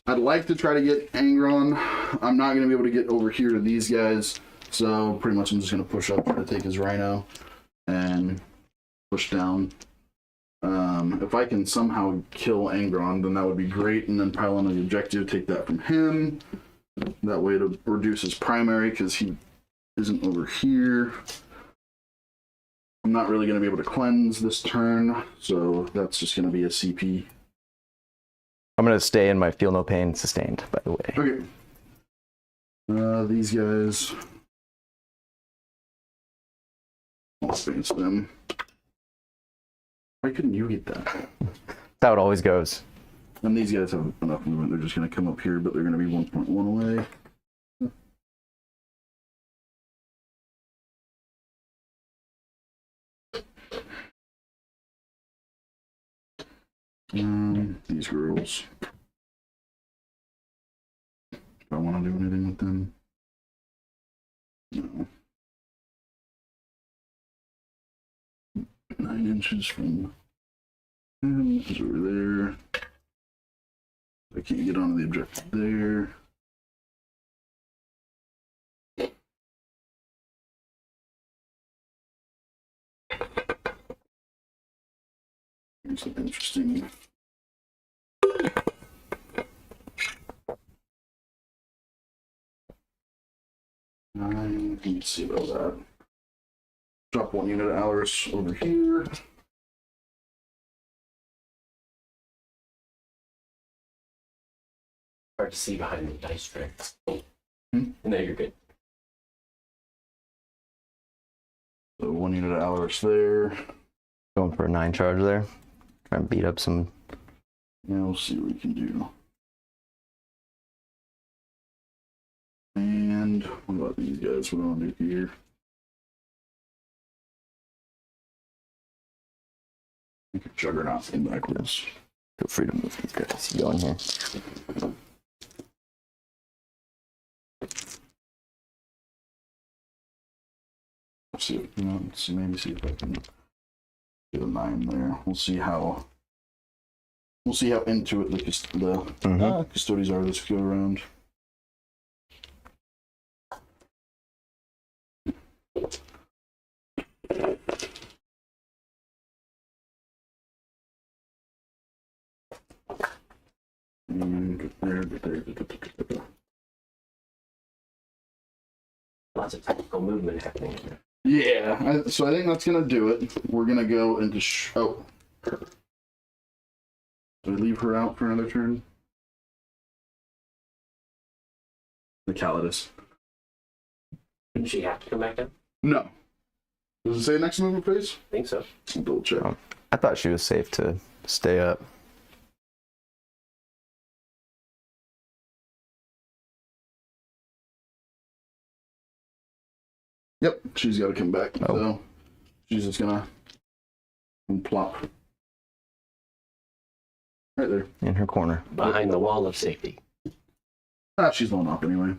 Speaker 4: I'd like to try to get Angron. I'm not going to be able to get over here to these guys. So pretty much I'm just going to push up, try to take his Rhino, and push down. If I can somehow kill Angron, then that would be great. And then pile on the objective, take that from him. That way to reduce his primary because he isn't over here. I'm not really going to be able to cleanse this turn, so that's just going to be a CP.
Speaker 5: I'm gonna stay in my feel no pain sustained, by the way.
Speaker 4: Okay. These guys. I'll advance them. Why couldn't you get that?
Speaker 5: That's how it always goes.
Speaker 4: And these guys have enough movement. They're just going to come up here, but they're going to be 1.1 away. These girls. Do I want to do anything with them? No. 9 inches from him is over there. I can't get onto the objective there. Here's some interesting. Let's see about that. Drop 1 unit of Alaris over here.
Speaker 3: Hard to see behind the dice tray. No, you're good.
Speaker 4: So 1 unit of Alaris there.
Speaker 5: Going for a 9 charge there. Try and beat up some.
Speaker 4: Now we'll see what we can do. And what about these guys? What do I want to do here? I could Juggernaut them backwards.
Speaker 5: Feel free to move these guys. You go in here.
Speaker 4: Let's see, let's see, maybe see if I can get a 9 there. We'll see how into it the Custodes are this go around.
Speaker 3: Lots of technical movement happening.
Speaker 4: Yeah, so I think that's gonna do it. We're gonna go into Do I leave her out for another turn? The Calidus.
Speaker 3: Didn't she have to come back down?
Speaker 4: No. Does it say next movement phase?
Speaker 3: I think so.
Speaker 4: I'll double check.
Speaker 5: Oh, I thought she was safe to stay up.
Speaker 4: Yep, she's got to come back.
Speaker 5: Oh.
Speaker 4: So she's just gonna plop right there.
Speaker 5: In her corner.
Speaker 3: Behind the wall of safety.
Speaker 4: She's going off anyway.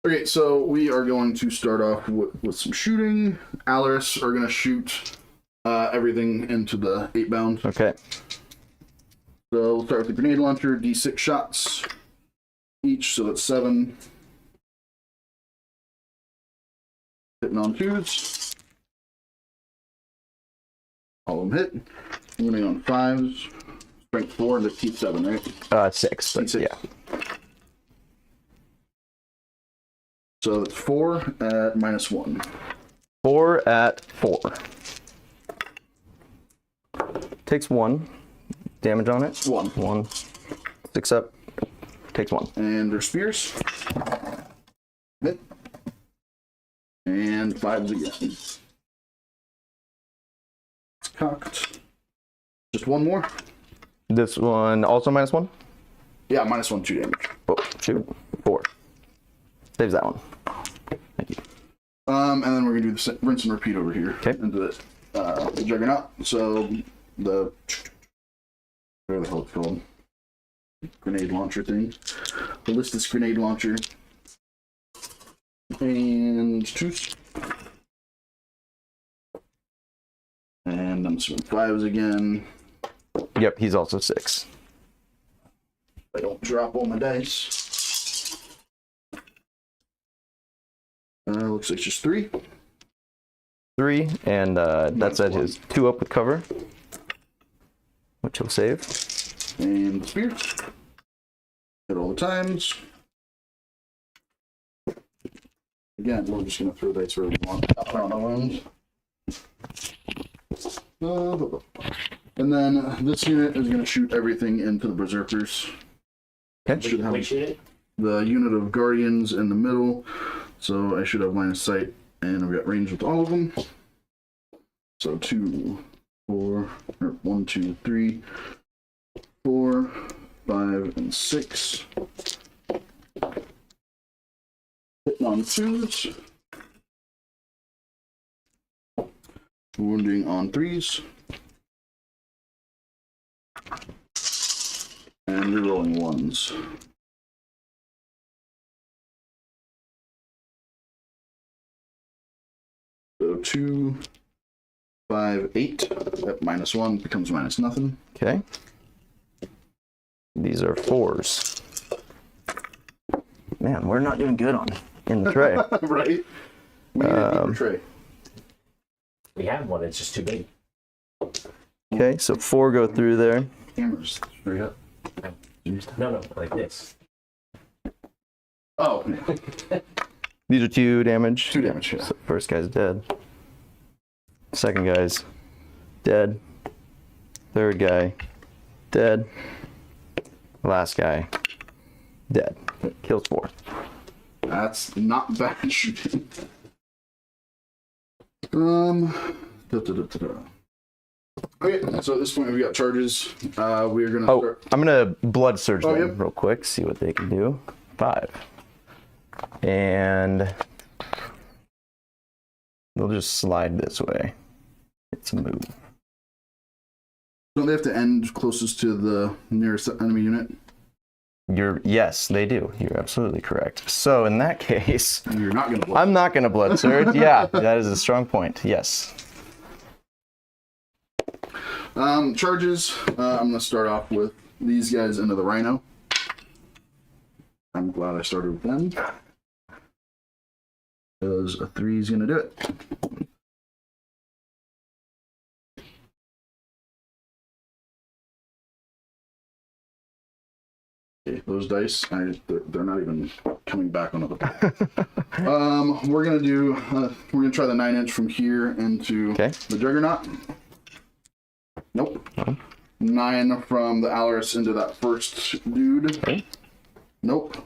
Speaker 4: Okay, so we are going to start off with some shooting. Alaris are going to shoot everything into the 8-bound.
Speaker 5: Okay.
Speaker 4: So we'll start with the grenade launcher, D6 shots each, so that's 7. Hitting on 2s. All of them hit. Moving on 5s. Strength 4 and the T7, right?
Speaker 5: 6, but
Speaker 4: T6.
Speaker 5: yeah.
Speaker 4: So it's 4 at -1.
Speaker 5: 4 at 4. Takes 1 damage on it. 1. 6 up. Takes 1.
Speaker 4: And their spears. Hit. And 5s again. It's cocked. Just 1 more.
Speaker 5: This one also -1?
Speaker 4: Yeah, -1, 2 damage.
Speaker 5: Oh, shoot. 4. Saves that one. Thank you.
Speaker 4: And then we're gonna do the rinse and repeat over here.
Speaker 5: Okay.
Speaker 4: Into the Juggernaut. So the whatever the hell it's called, grenade launcher thing. Ballistic grenade launcher. And 2. And I'm assuming 5s again.
Speaker 5: Yep, he's also 6.
Speaker 4: I don't drop all my dice. Looks like just 3.
Speaker 5: 3, and that's at his 2 up with cover, which he'll save.
Speaker 4: And spear. Hit all the times. Again, we're just going to throw dice wherever we want. Up on the wounds. And then this unit is going to shoot everything into the berserkers.
Speaker 5: Okay.
Speaker 4: Should have
Speaker 3: Which unit?
Speaker 4: the unit of guardians in the middle. So I should have line of sight, and I've got range with all of them. So 2, 4, or 1, 2, 3, 4, 5, and 6. Hitting on 2s. Wounding on 3s. And rerolling 1s. So 2, 5, 8 at -1 becomes -0.
Speaker 5: Okay. These are 4s. Man, we're not doing good in the tray.
Speaker 4: Right? We need a deeper tray.
Speaker 3: We have one, it's just too big.
Speaker 5: Okay, so 4 go through there.
Speaker 4: Cameras straight up.
Speaker 3: No, like this.
Speaker 4: Oh, yeah.
Speaker 5: These are 2 damage.
Speaker 4: 2 damage, yeah.
Speaker 5: So first guy's dead. Second guy's dead. Third guy dead. Last guy dead. Kills 4.
Speaker 4: That's not bad shooting. Okay, so at this point we got charges. We're gonna
Speaker 5: Oh,
Speaker 4: start.
Speaker 5: I'm gonna blood surge them
Speaker 4: yep.
Speaker 5: real quick, see what they can do. 5. And they'll just slide this way. It's a move.
Speaker 4: Don't they have to end closest to the nearest enemy unit?
Speaker 5: Yes, they do. You're absolutely correct. So in that case,
Speaker 4: You're not gonna blow.
Speaker 5: I'm not gonna blood surge. Yeah, that is a strong point. Yes.
Speaker 4: Charges. I'm gonna start off with these guys into the Rhino. I'm glad I started with them. Because a 3 is gonna do it. Okay, those dice, they're not even coming back onto the top. We're gonna try the 9-inch from here into
Speaker 5: Okay.
Speaker 4: the Juggernaut. Nope.
Speaker 5: Oh.
Speaker 4: 9 from the Alaris into that first dude.
Speaker 5: Okay.
Speaker 4: Nope.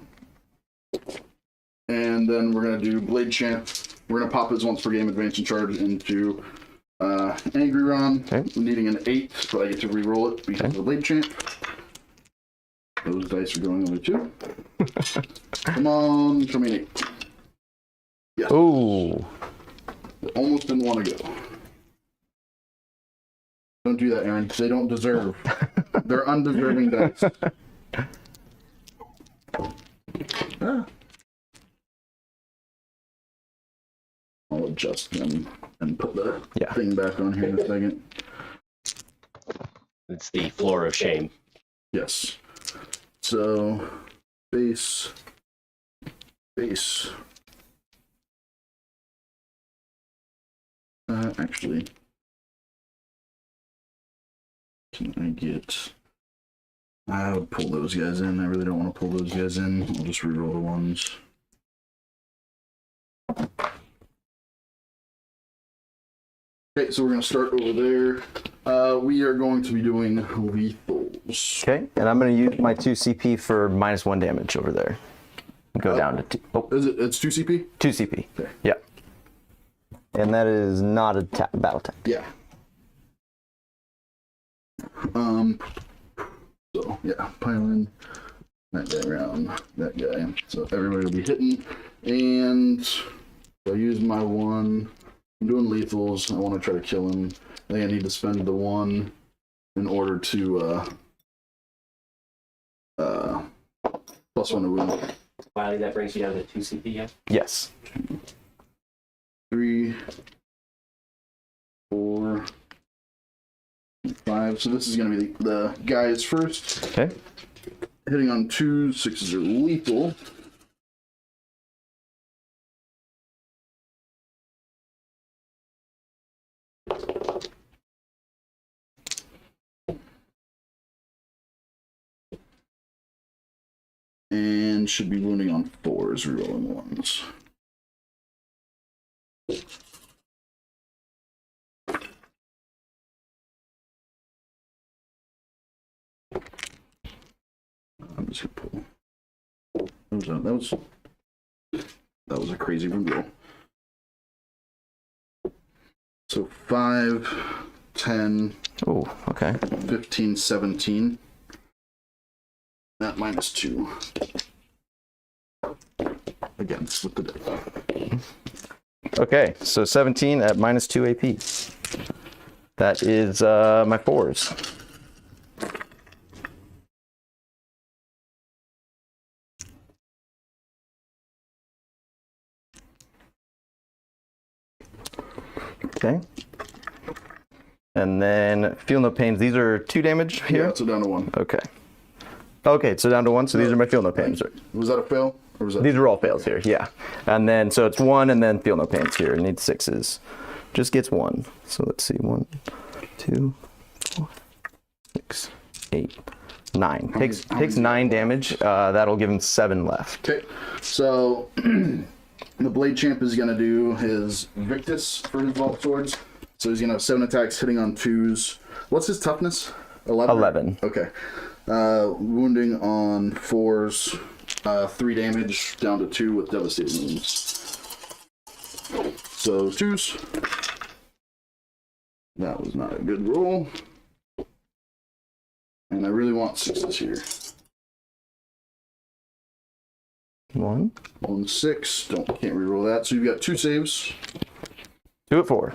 Speaker 4: And then we're going to do Blade Champ. We're going to pop his once per game advance and charge into Angry Ron.
Speaker 5: Okay.
Speaker 4: Needing an 8, but I get to re-roll it because of the Blade Champ. Those dice are going over 2. Come on, show me an 8. Yes.
Speaker 5: Ooh.
Speaker 4: Almost didn't want to go. Don't do that, Aaron, because they don't deserve. They're undeserving dice. Ah. I'll adjust them and put the thing back on here in a second.
Speaker 3: It's the floor of shame.
Speaker 4: Yes. So, base. Actually, can I get... I would pull those guys in. I really don't want to pull those guys in. I'll just reroll the ones. Okay, so we're going to start over there. We are going to be doing lethals.
Speaker 5: Okay, and I'm going to use my 2 CP for -1 damage over there. Go down to 2. Oh,
Speaker 4: It's 2 CP?
Speaker 5: 2 CP.
Speaker 4: Okay.
Speaker 5: Yeah. And that is not a battle tap.
Speaker 4: Yeah. So, yeah, pile in that guy around that guy. So everybody will be hitting. And I use my 1. I'm doing lethals. I want to try to kill him. I think I need to spend the 1 in order to +1 to wound.
Speaker 3: Wiley, that brings you down to 2 CP, yeah?
Speaker 5: Yes.
Speaker 4: 3, 4, 5. So this is going to be the guys first.
Speaker 5: Okay.
Speaker 4: Hitting on 2s, 6s are lethal. And should be wounding on 4s, rerolling 1s. I'm just gonna pull. That was a crazy reroll. So 5, 10,
Speaker 5: Oh, okay.
Speaker 4: 15, 17. That -2. Again, with the deck.
Speaker 5: Okay, so 17 at -2 AP. That is my 4s. Okay. And then feel no pains. These are 2 damage here?
Speaker 4: Yeah, so down to 1.
Speaker 5: Okay. Okay, so down to 1. So these are my feel no pains.
Speaker 4: Was that a fail? Or was that
Speaker 5: These are all fails here, yeah. And then, so it's 1 and then feel no pains here. It needs 6s. Just gets 1. So let's see. 1, 2, 4, 6, 8, 9. Takes 9 damage. That'll give him 7 left.
Speaker 4: Okay, so the Blade Champ is going to do his Victus for his Vault Swords. So he's going to have 7 attacks hitting on 2s. What's his toughness? 11?
Speaker 5: 11.
Speaker 4: Okay. Wounding on 4s. 3 damage down to 2 with devastating wounds. So 2s. That was not a good roll. And I really want 6s here.
Speaker 5: 1.
Speaker 4: 1, 6. Can't reroll that. So you've got 2 saves.
Speaker 5: 2 at 4.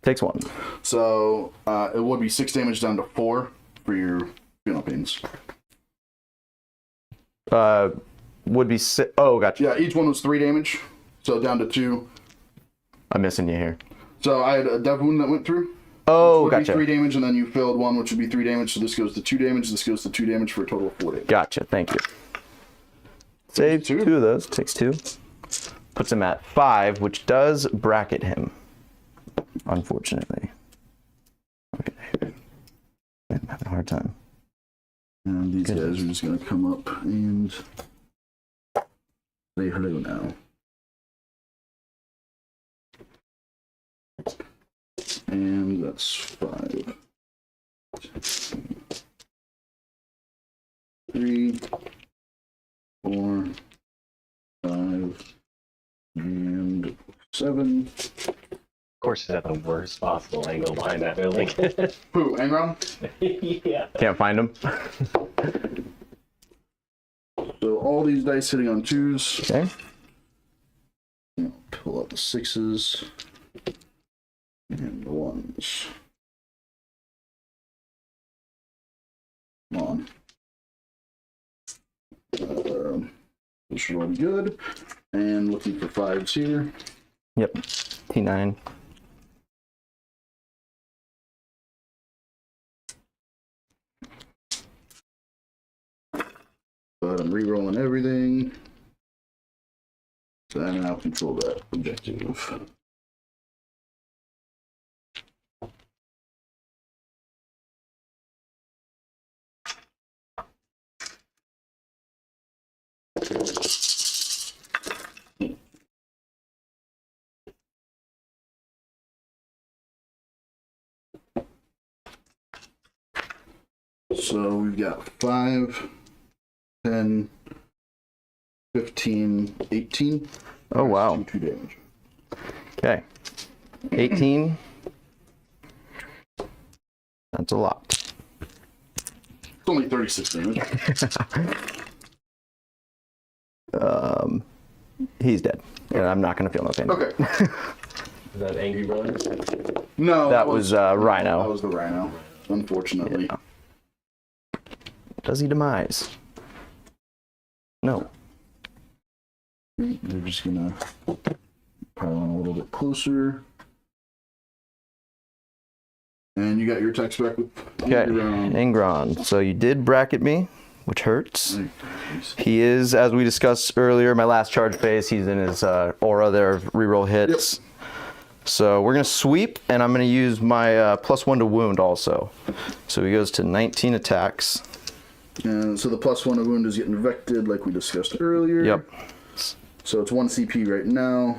Speaker 5: Takes 1.
Speaker 4: So it would be 6 damage down to 4 for your pains.
Speaker 5: Would be oh, gotcha.
Speaker 4: Yeah, each one was 3 damage. So down to 2.
Speaker 5: I'm missing you here.
Speaker 4: So I had a dev wound that went through.
Speaker 5: Oh,
Speaker 4: which would
Speaker 5: gotcha.
Speaker 4: be 3 damage, and then you filled 1, which would be 3 damage. So this goes to 2 damage. This goes to 2 damage for a total of 4 damage.
Speaker 5: Gotcha. Thank you. Save 2 of those. Takes 2. Puts him at 5, which does bracket him. Unfortunately. Okay. I'm having a hard time.
Speaker 4: And these guys are just going to come up and say hello now. And that's 5. 3, 4, 5, and 7.
Speaker 3: Of course, it's at the worst possible angle behind that building.
Speaker 4: Who, Angron?
Speaker 3: Yeah.
Speaker 5: Can't find him.
Speaker 4: So all these dice hitting on 2s.
Speaker 5: Okay.
Speaker 4: Pull out the 6s and the 1s. Come on. This should all be good. And looking for 5s here.
Speaker 5: Yep. T9.
Speaker 4: But I'm re-rolling everything. So I now control that objective. So we've got 5, 10, 15, 18.
Speaker 5: Oh, wow.
Speaker 4: 2 damage.
Speaker 5: Okay. 18. That's a lot.
Speaker 4: It's only 36 damage.
Speaker 5: He's dead. And I'm not going to feel no pain.
Speaker 4: Okay.
Speaker 3: Is that Angry Brothers?
Speaker 4: No,
Speaker 5: That was Rhino.
Speaker 4: That was the Rhino, unfortunately.
Speaker 5: Yeah. Does he demise? No.
Speaker 4: We're just gonna pile on a little bit closer. And you got your text back with
Speaker 5: Okay. Ingron. So you did bracket me, which hurts. He is, as we discussed earlier, my last charge phase. He's in his aura there of reroll hits.
Speaker 4: Yep.
Speaker 5: So we're going to sweep, and I'm going to use my +1 to wound also. So he goes to 19 attacks.
Speaker 4: And so the +1 to wound is getting vected like we discussed earlier.
Speaker 5: Yep.
Speaker 4: So it's 1 CP right now.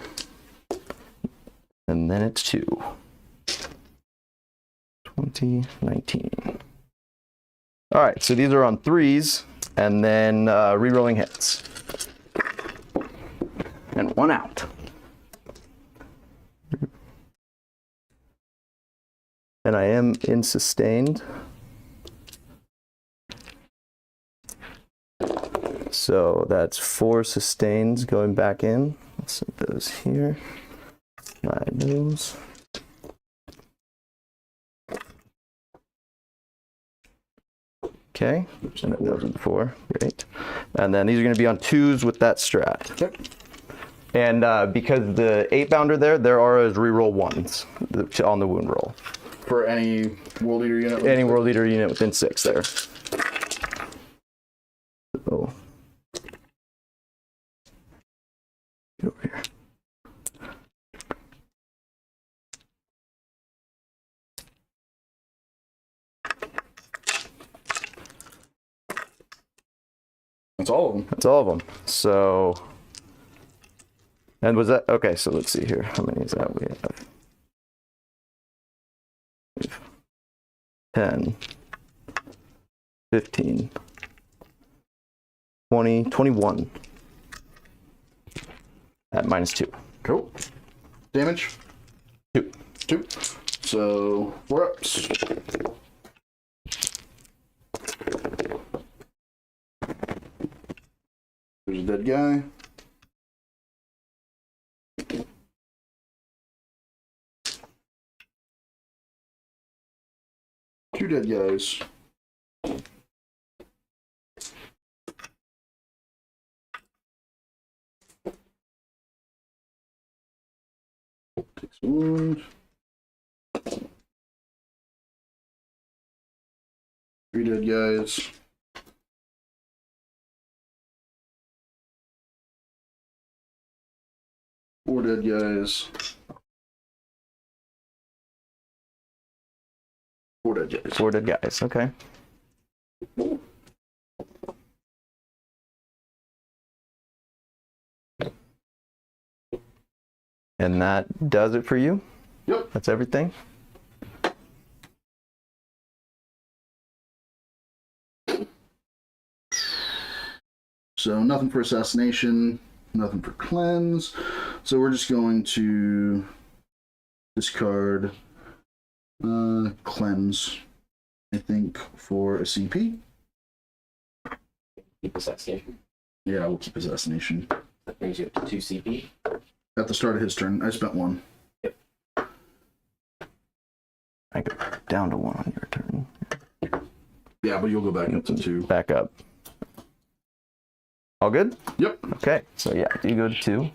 Speaker 5: And then it's 2. 20, 19. All right, so these are on 3s, and then re-rolling hits. And 1 out. And I am in sustained. So that's 4 sustains going back in. Let's set those here. Slide those. Okay, and then those are 4. Great. And then these are going to be on 2s with that strat.
Speaker 4: Okay.
Speaker 5: And because the 8-bounder there are as reroll 1s on the wound roll.
Speaker 4: For any World Eater unit?
Speaker 5: Any World Eater unit within 6 there. So, get over here.
Speaker 4: That's all of them.
Speaker 5: That's all of them. So, and was that, okay, so let's see here. How many is that we have? 10, 15, 20, 21 at -2.
Speaker 4: Cool. Damage?
Speaker 5: 2.
Speaker 4: 2. So 4 ups. There's a dead guy. Two dead guys. Takes a wound. 3 dead guys. Four dead guys. 4 dead guys.
Speaker 5: 4 dead guys, okay. And that does it for you?
Speaker 4: Yep.
Speaker 5: That's everything?
Speaker 4: So nothing for assassination, nothing for cleanse. So we're just going to discard cleanse, I think, for a CP.
Speaker 3: Keep assassination.
Speaker 4: Yeah, we'll keep assassination.
Speaker 3: That brings you up to 2 CP.
Speaker 4: At the start of his turn, I spent 1.
Speaker 3: Yep.
Speaker 5: I go down to 1 on your turn.
Speaker 4: Yeah, but you'll go back up to 2.
Speaker 5: Back up. All good?
Speaker 4: Yep.
Speaker 5: Okay, so yeah, you go to 2.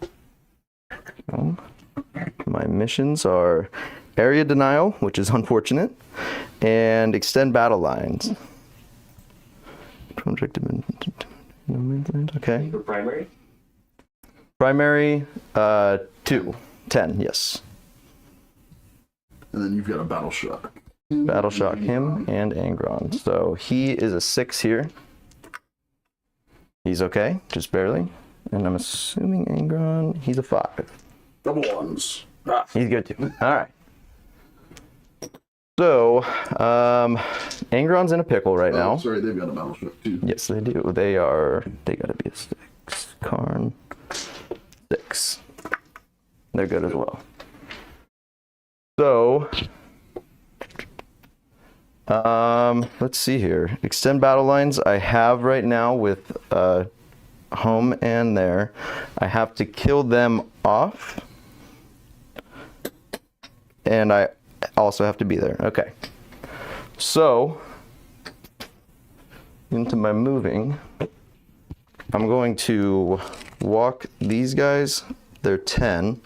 Speaker 5: My missions are area denial, which is unfortunate, and extend battle lines. Okay.
Speaker 3: For primary?
Speaker 5: Primary, 2. 10, yes.
Speaker 4: And then you've got a battle shock.
Speaker 5: Battle shock him and Angron. So he is a 6 here. He's okay, just barely. And I'm assuming Angron, he's a 5.
Speaker 4: Double 1s.
Speaker 5: He's good too. All right. So, Angron's in a pickle right now.
Speaker 4: Sorry, they've got a battle shock too.
Speaker 5: Yes, they do. They gotta be a 6. Karn, 6. They're good as well. So, let's see here. Extend battle lines I have right now with home and there. I have to kill them off. And I also have to be there. Okay. So, into my moving, I'm going to walk these guys. They're 10.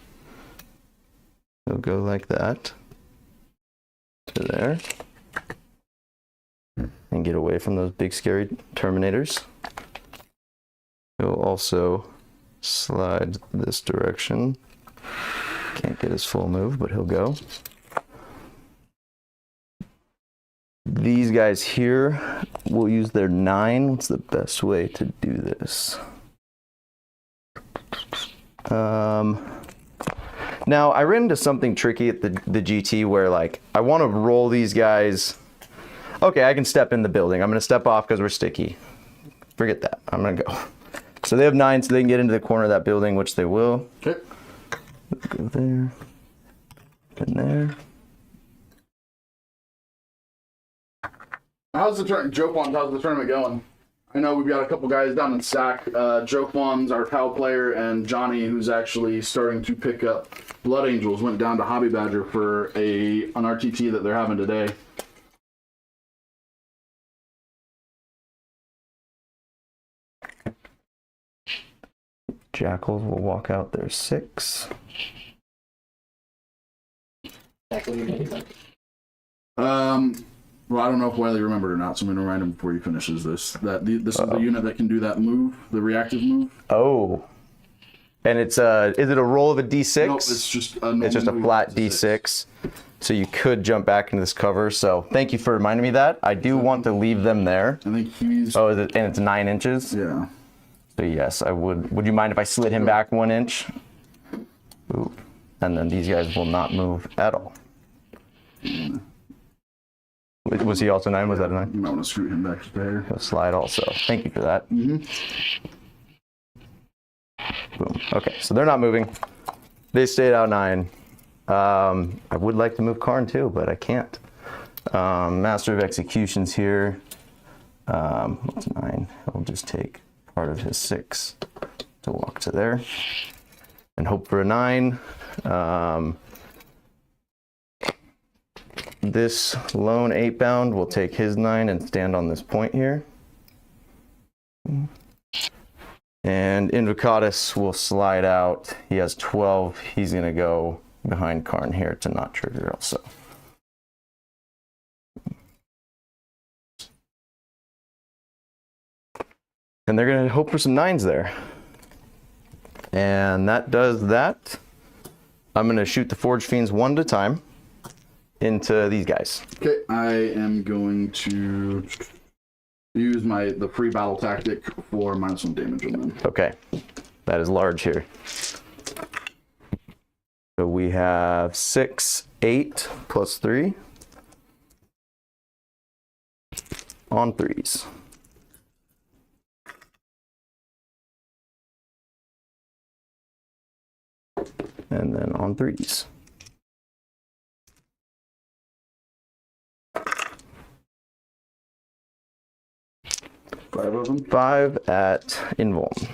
Speaker 5: They'll go like that to there. And get away from those big scary Terminators. He'll also slide this direction. Can't get his full move, but he'll go. These guys here will use their 9. What's the best way to do this? Now, I ran into something tricky at the GT where, like, I want to roll these guys. Okay, I can step in the building. I'm going to step off because we're sticky. Forget that. I'm going to go. So they have 9, so they can get into the corner of that building, which they will.
Speaker 4: Okay.
Speaker 5: Go there. And there.
Speaker 4: How's the tournament going? I know we've got a couple guys down in Zack. Joquan's our PAL player, and Johnny, who's actually starting to pick up Blood Angels, went down to Hobby Badger for an RTT that they're having today.
Speaker 5: Jackals will walk out their 6.
Speaker 4: Well, I don't know if Wiley remembered or not, so I'm going to remind him before he finishes this. This is the unit that can do that move, the reactive move.
Speaker 5: Oh. And it's is it a roll of a D6?
Speaker 4: Nope, it's just
Speaker 5: a flat D6. So you could jump back into this cover. So thank you for reminding me that. I do want to leave them there.
Speaker 4: I think he's...
Speaker 5: Oh, and it's 9 inches?
Speaker 4: Yeah.
Speaker 5: So yes, I would. Would you mind if I slid him back 1 inch? Ooh. And then these guys will not move at all. Was he also 9? Was that a 9?
Speaker 4: You might want to scoot him back there.
Speaker 5: He'll slide also. Thank you for that. Boom. Okay, so they're not moving. They stayed out 9. I would like to move Karn too, but I can't. Master of Executions here. What's 9? He'll just take part of his 6 to walk to there. And hope for a 9. This lone 8-bound will take his 9 and stand on this point here. And Invocatus will slide out. He has 12. He's going to go behind Karn here to not trigger also. And they're going to hope for some 9s there. And that does that. I'm going to shoot the Forge Fiends 1 at a time into these guys.
Speaker 4: Okay, I am going to use the free battle tactic for -1 damage on them.
Speaker 5: Okay, that is large here. So we have 6, 8 plus 3 on 3s. and then on 3s.
Speaker 4: Five of them.
Speaker 5: 5 at invuln.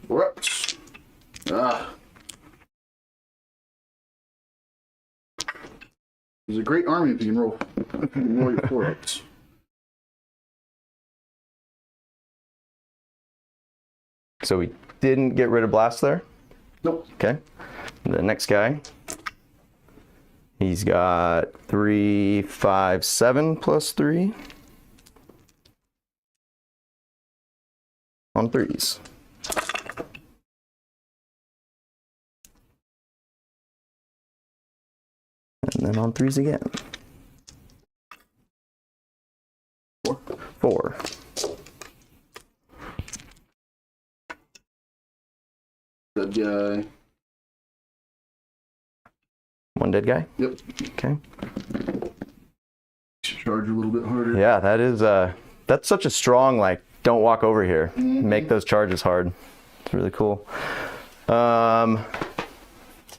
Speaker 4: Whoops. Ah. It's a great army if you can roll, your 4-ups.
Speaker 5: So we didn't get rid of blast there?
Speaker 4: Nope.
Speaker 5: Okay. The next guy, he's got 3, 5, 7 plus 3 on 3s. And then on 3s again. 4.
Speaker 4: Dead guy.
Speaker 5: 1 dead guy?
Speaker 4: Yep.
Speaker 5: Okay.
Speaker 4: Charge a little bit harder.
Speaker 5: Yeah, that is that's such a strong, like, don't walk over here. Make those charges hard. It's really cool.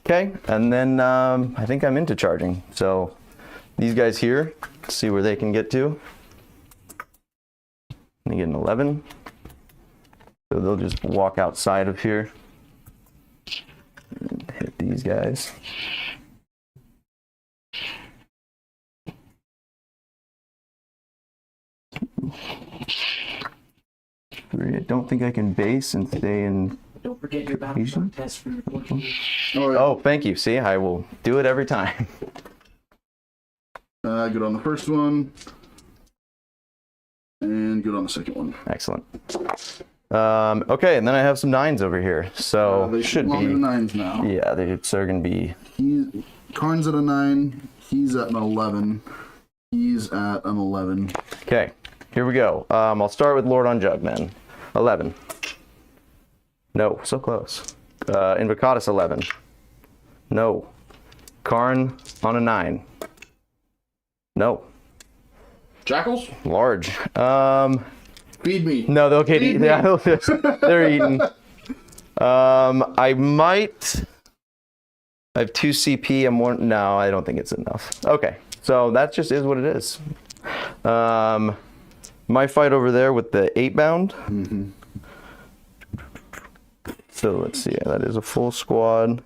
Speaker 5: Okay, and then I think I'm into charging. So these guys here, let's see where they can get to. They get an 11. So they'll just walk outside of here and hit these guys. I don't think I can base and stay in.
Speaker 3: Don't forget your battlefront test for your 14.
Speaker 4: Oh, yeah.
Speaker 5: Oh, thank you. See, I will do it every time.
Speaker 4: Good on the first one. And good on the second one.
Speaker 5: Excellent. Okay, and then I have some 9s over here. So
Speaker 4: They
Speaker 5: should
Speaker 4: belong
Speaker 5: be.
Speaker 4: to 9s now.
Speaker 5: Yeah, they're going to be.
Speaker 4: Karn's at a 9. He's at an 11. He's at an 11.
Speaker 5: Okay, here we go. I'll start with Lord on Jug then. 11. No, so close. Invocatus 11. No. Karn on a 9. No.
Speaker 4: Jackals?
Speaker 5: Large.
Speaker 4: Feed me.
Speaker 5: No, they'll get eaten. Yeah, they're eaten. I might. I have 2 CP. I'm one. No, I don't think it's enough. Okay, so that just is what it is. My fight over there with the 8-bound.
Speaker 4: Mm-hmm.
Speaker 5: So let's see. That is a full squad.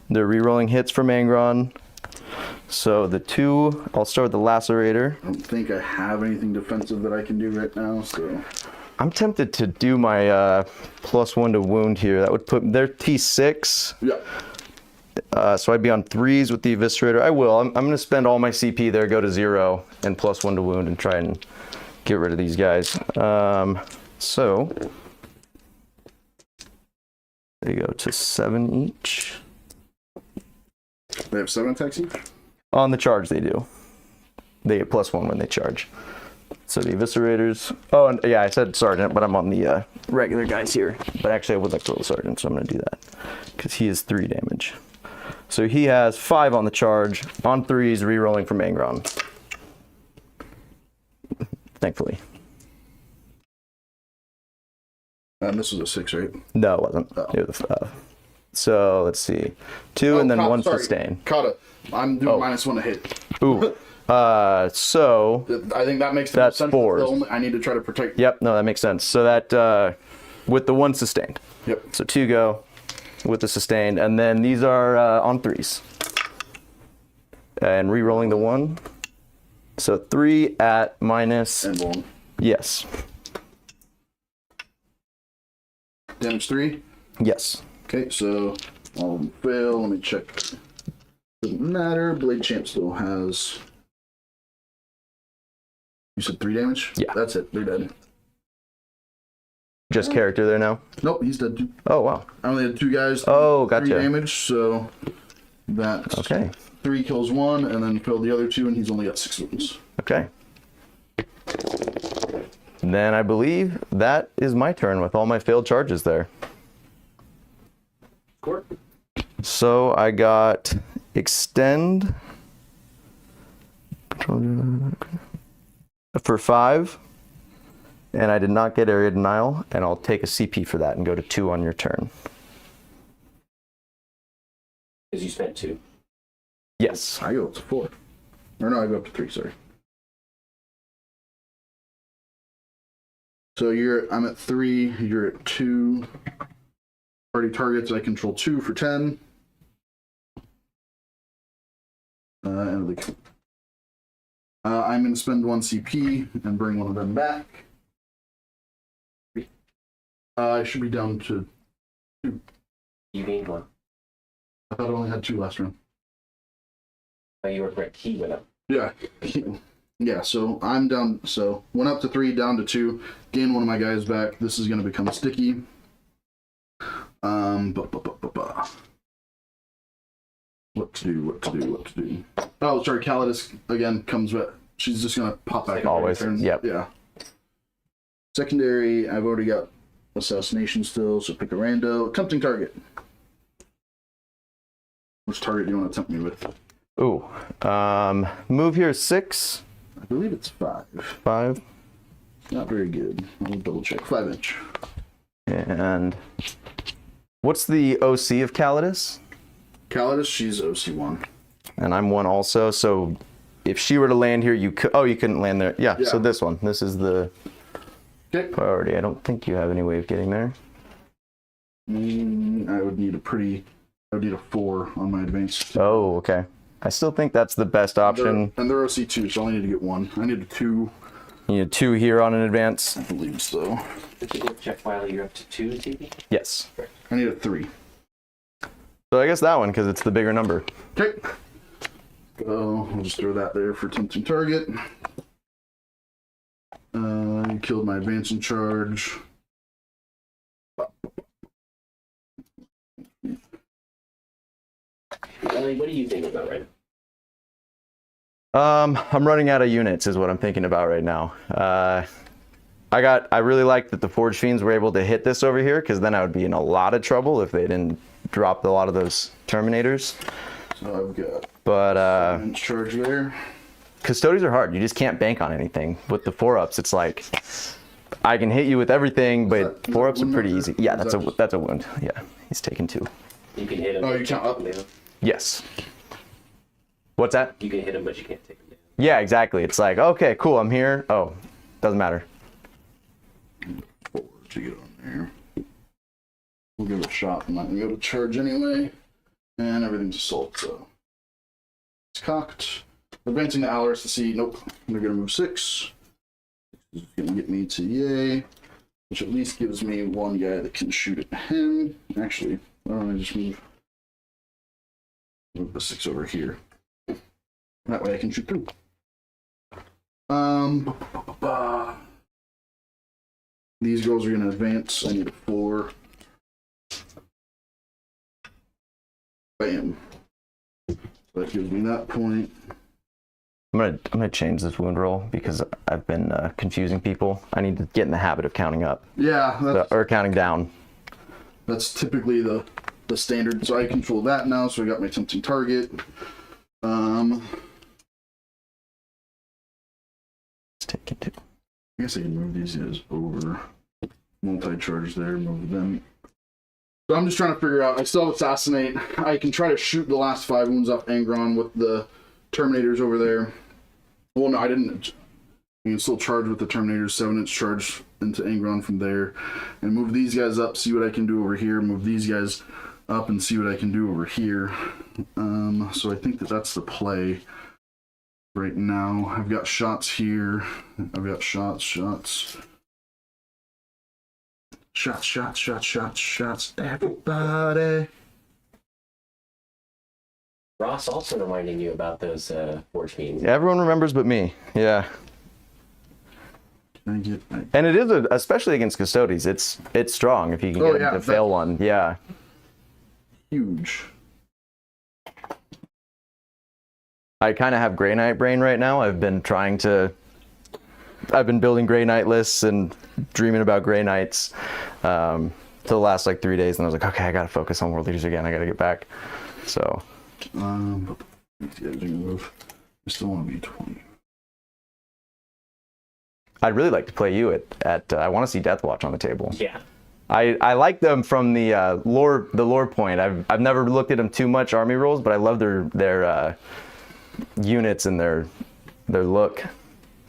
Speaker 5: They're rerolling hits from Angron. So the 2. I'll start with the Lacerator.
Speaker 4: I don't think I have anything defensive that I can do right now, so.
Speaker 5: I'm tempted to do my +1 to wound here. That would put their T6.
Speaker 4: Yeah.
Speaker 5: So I'd be on 3s with the Eviscerator. I will. I'm going to spend all my CP there, go to 0, and +1 to wound, and try and get rid of these guys. So they go to 7 each.
Speaker 4: They have 7 attacks each?
Speaker 5: On the charge, they do. They get +1 when they charge. So the Eviscerators. Oh, and yeah, I said Sergeant, but I'm on the regular guys here. But actually, I would like to roll Sergeant, so I'm going to do that. Because he is 3 damage. So he has 5 on the charge, on 3s, re-rolling from Angron. Thankfully.
Speaker 4: And this was a 6, right?
Speaker 5: No, it wasn't.
Speaker 4: Oh.
Speaker 5: It was so let's see. 2 and then 1 sustain.
Speaker 4: Kata. I'm doing -1 to hit.
Speaker 5: Ooh. So
Speaker 4: I think that makes the
Speaker 5: That's
Speaker 4: sense.
Speaker 5: 4s.
Speaker 4: I need to try to protect.
Speaker 5: yep, no, that makes sense. So that with the 1 sustained.
Speaker 4: Yep.
Speaker 5: So 2 go with the sustained, and then these are on 3s. And re-rolling the 1. So 3 at minus.
Speaker 4: And one.
Speaker 5: Yes.
Speaker 4: Damage 3.
Speaker 5: Yes.
Speaker 4: Okay, so all of them fail. Let me check. Doesn't matter. Blade Champ still has. You said 3 damage?
Speaker 5: Yeah.
Speaker 4: That's it. They're dead.
Speaker 5: Just character there now.
Speaker 4: Nope, he's dead too.
Speaker 5: Oh wow.
Speaker 4: I only had 2 guys.
Speaker 5: Oh,
Speaker 4: 3
Speaker 5: gotcha.
Speaker 4: damage, so that's
Speaker 5: Okay.
Speaker 4: 3 kills 1, and then killed the other 2, and he's only got 6 wounds.
Speaker 5: Okay. Then I believe that is my turn with all my failed charges there.
Speaker 3: Court.
Speaker 5: So I got extend for 5, and I did not get area denial, and I'll take a CP for that and go to 2 on your turn.
Speaker 3: Because you spent 2.
Speaker 5: Yes.
Speaker 4: I go up to 4. Or no, I go up to 3, sorry. So I'm at 3, you're at 2. Party targets, I control 2 for 10. I'm going to spend 1 CP and bring one of them back. I should be down to 2.
Speaker 3: You gained 1.
Speaker 4: I thought I only had 2 last round.
Speaker 3: Oh, you were correct. He went up.
Speaker 4: Yeah. Yeah, so I'm down. So went up to 3, down to 2. Gain one of my guys back. This is going to become sticky. What to do? Oh, sorry. Custodes again comes back. She's just going to pop back.
Speaker 5: Always. Yep.
Speaker 4: Yeah. Secondary, I've already got assassination still, so pick a rando. Tempting target. Which target do you want to tempt me with?
Speaker 5: Ooh. Move here 6.
Speaker 4: I believe it's 5.
Speaker 5: 5.
Speaker 4: Not very good. I'll double check. 5 inch.
Speaker 5: And what's the OC of Custodes?
Speaker 4: Custodes, she's OC1.
Speaker 5: And I'm 1 also, so if she were to land here, you could. Oh, you couldn't land there. Yeah. So this one. This is the priority. I don't think you have any way of getting there.
Speaker 4: I would need a 4 on my advance.
Speaker 5: Oh, okay. I still think that's the best option.
Speaker 4: And they're OC2, so I only need to get 1. I need a 2.
Speaker 5: You need 2 here on an advance.
Speaker 4: I believe so.
Speaker 3: Did you check Wiley? You're up to 2 TP?
Speaker 5: Yes.
Speaker 4: I need a 3.
Speaker 5: So I guess that one, because it's the bigger number.
Speaker 4: Okay. So I'll just throw that there for tempting target. You killed my advancing charge.
Speaker 3: Wiley, what do you think about right now?
Speaker 5: I'm running out of units is what I'm thinking about right now. I really like that the Forge Fiends were able to hit this over here, because then I would be in a lot of trouble if they didn't drop a lot of those Terminators.
Speaker 4: So I've got inch charge there.
Speaker 5: Custodes are hard. You just can't bank on anything. With the 4-ups, it's like I can hit you with everything, but 4-ups are pretty easy. Yeah, that's a wound. Yeah, he's taken 2.
Speaker 3: You can hit him.
Speaker 4: Oh, you count up?
Speaker 5: Yes. What's that?
Speaker 3: You can hit him, but you can't take him down.
Speaker 5: Yeah, exactly. It's like, okay, cool, I'm here. Oh, doesn't matter.
Speaker 4: 4 to get on there. We'll give it a shot. I'm not going to go to charge anyway. And everything's assault, so. It's cocked. Advancing to Alaris to see. Nope. They're going to move 6. This is going to get me to yay. Which at least gives me 1 guy that can shoot at him. Actually, why don't I just move the 6 over here. That way I can shoot through. These girls are going to advance. I need a 4. Bam. So that gives me that point.
Speaker 5: I'm gonna change this wound roll because I've been confusing people. I need to get in the habit of counting up.
Speaker 4: Yeah,
Speaker 5: or counting down.
Speaker 4: That's typically the standard. So I control that now. So I got my tempting target.
Speaker 5: Let's take it.
Speaker 4: I guess I can move these guys over. Multi-charge there, move them. So I'm just trying to figure out, I still have Assassinate. I can try to shoot the last 5 wounds off Angron with the Terminators over there. Well, no, I didn't. You can still charge with the Terminators, 7-inch charge into Angron from there. And move these guys up, see what I can do over here. Move these guys up and see what I can do over here. So I think that's the play right now. I've got shots here. I've got shots. Shots, everybody.
Speaker 3: Ross also reminding you about those Forge Fiends.
Speaker 5: Yeah, everyone remembers but me. Yeah. And it is, especially against Custodes, it's strong if you can get him to fail one. Yeah.
Speaker 4: Huge.
Speaker 5: I kind of have Grey Knight brain right now. I've been building Grey Knight lists and dreaming about Grey Knights till the last like 3 days, and I was like, okay, I gotta focus on World Leaders again. I gotta get back. So.
Speaker 4: These guys are gonna move. I still want to be 20.
Speaker 5: I'd really like to play you at I want to see Death Watch on the table.
Speaker 3: Yeah.
Speaker 5: I like them from the lore point. I've never looked at them too much army rules, but I love their units and their look.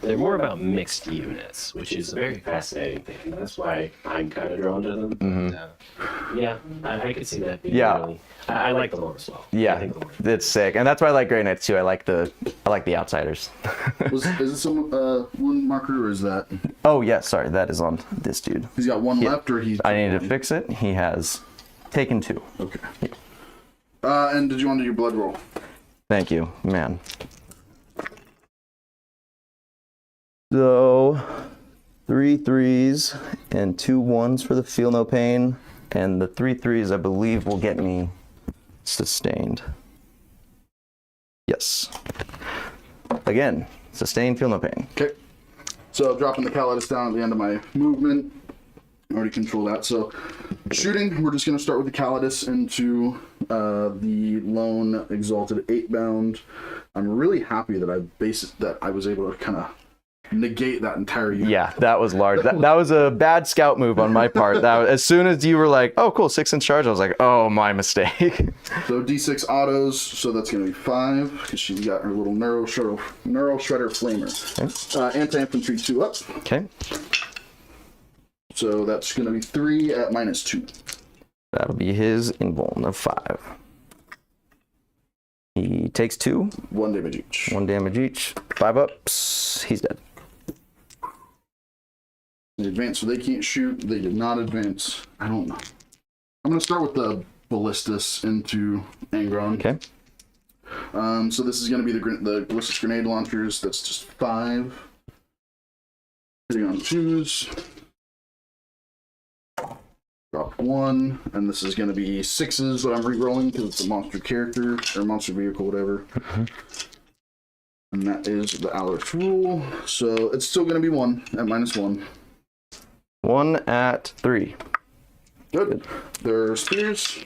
Speaker 3: They're more about mixed units, which is a very fascinating thing. That's why I'm kind of drawn to them.
Speaker 5: Mm-hmm.
Speaker 3: Yeah, I could see that being really... I like the lore as well.
Speaker 5: Yeah,
Speaker 3: I think the lore.
Speaker 5: it's sick, and that's why I like Grey Knights too. I like the outsiders.
Speaker 4: Is it some wound marker, or is that?
Speaker 5: Oh yeah, sorry, that is on this dude.
Speaker 4: He's got one left, or he's.
Speaker 5: I need to fix it. He has taken 2.
Speaker 4: Okay. And did you want to do your blood roll?
Speaker 5: Thank you, man. So 3 3s and 2 1s for the feel no pain, and the 3 3s I believe will get me sustained. Yes. Again, sustained, feel no pain.
Speaker 4: Okay. So dropping the Custodes down at the end of my movement. I already control that. So shooting, we're just going to start with the Custodes into the lone exalted 8-bound. I'm really happy that I was able to kind of negate that entire unit.
Speaker 5: Yeah, that was large. That was a bad scout move on my part. As soon as you were like, oh cool, 6-inch charge, I was like, oh, my mistake.
Speaker 4: So D6 autos, so that's going to be 5, because she's got her little neural shredder flamer.
Speaker 5: Okay.
Speaker 4: Anti-infantry 2 up.
Speaker 5: Okay.
Speaker 4: So that's going to be 3 at -2.
Speaker 5: That'll be his invuln of 5. He takes 2.
Speaker 4: 1 damage each.
Speaker 5: 1 damage each. 5 ups. He's dead.
Speaker 4: They advance, so they can't shoot. They did not advance. I don't know. I'm going to start with the ballistas into Angron.
Speaker 5: Okay.
Speaker 4: So this is going to be the ballistic grenade launchers. That's just 5. Hitting on 2s. Drop 1, and this is going to be 6s that I'm re-rolling because it's a monster character or monster vehicle, whatever.
Speaker 5: Mm-hmm.
Speaker 4: And that is the Alarth rule. So it's still going to be 1 at -1.
Speaker 5: 1 at 3.
Speaker 4: Good. There are spears.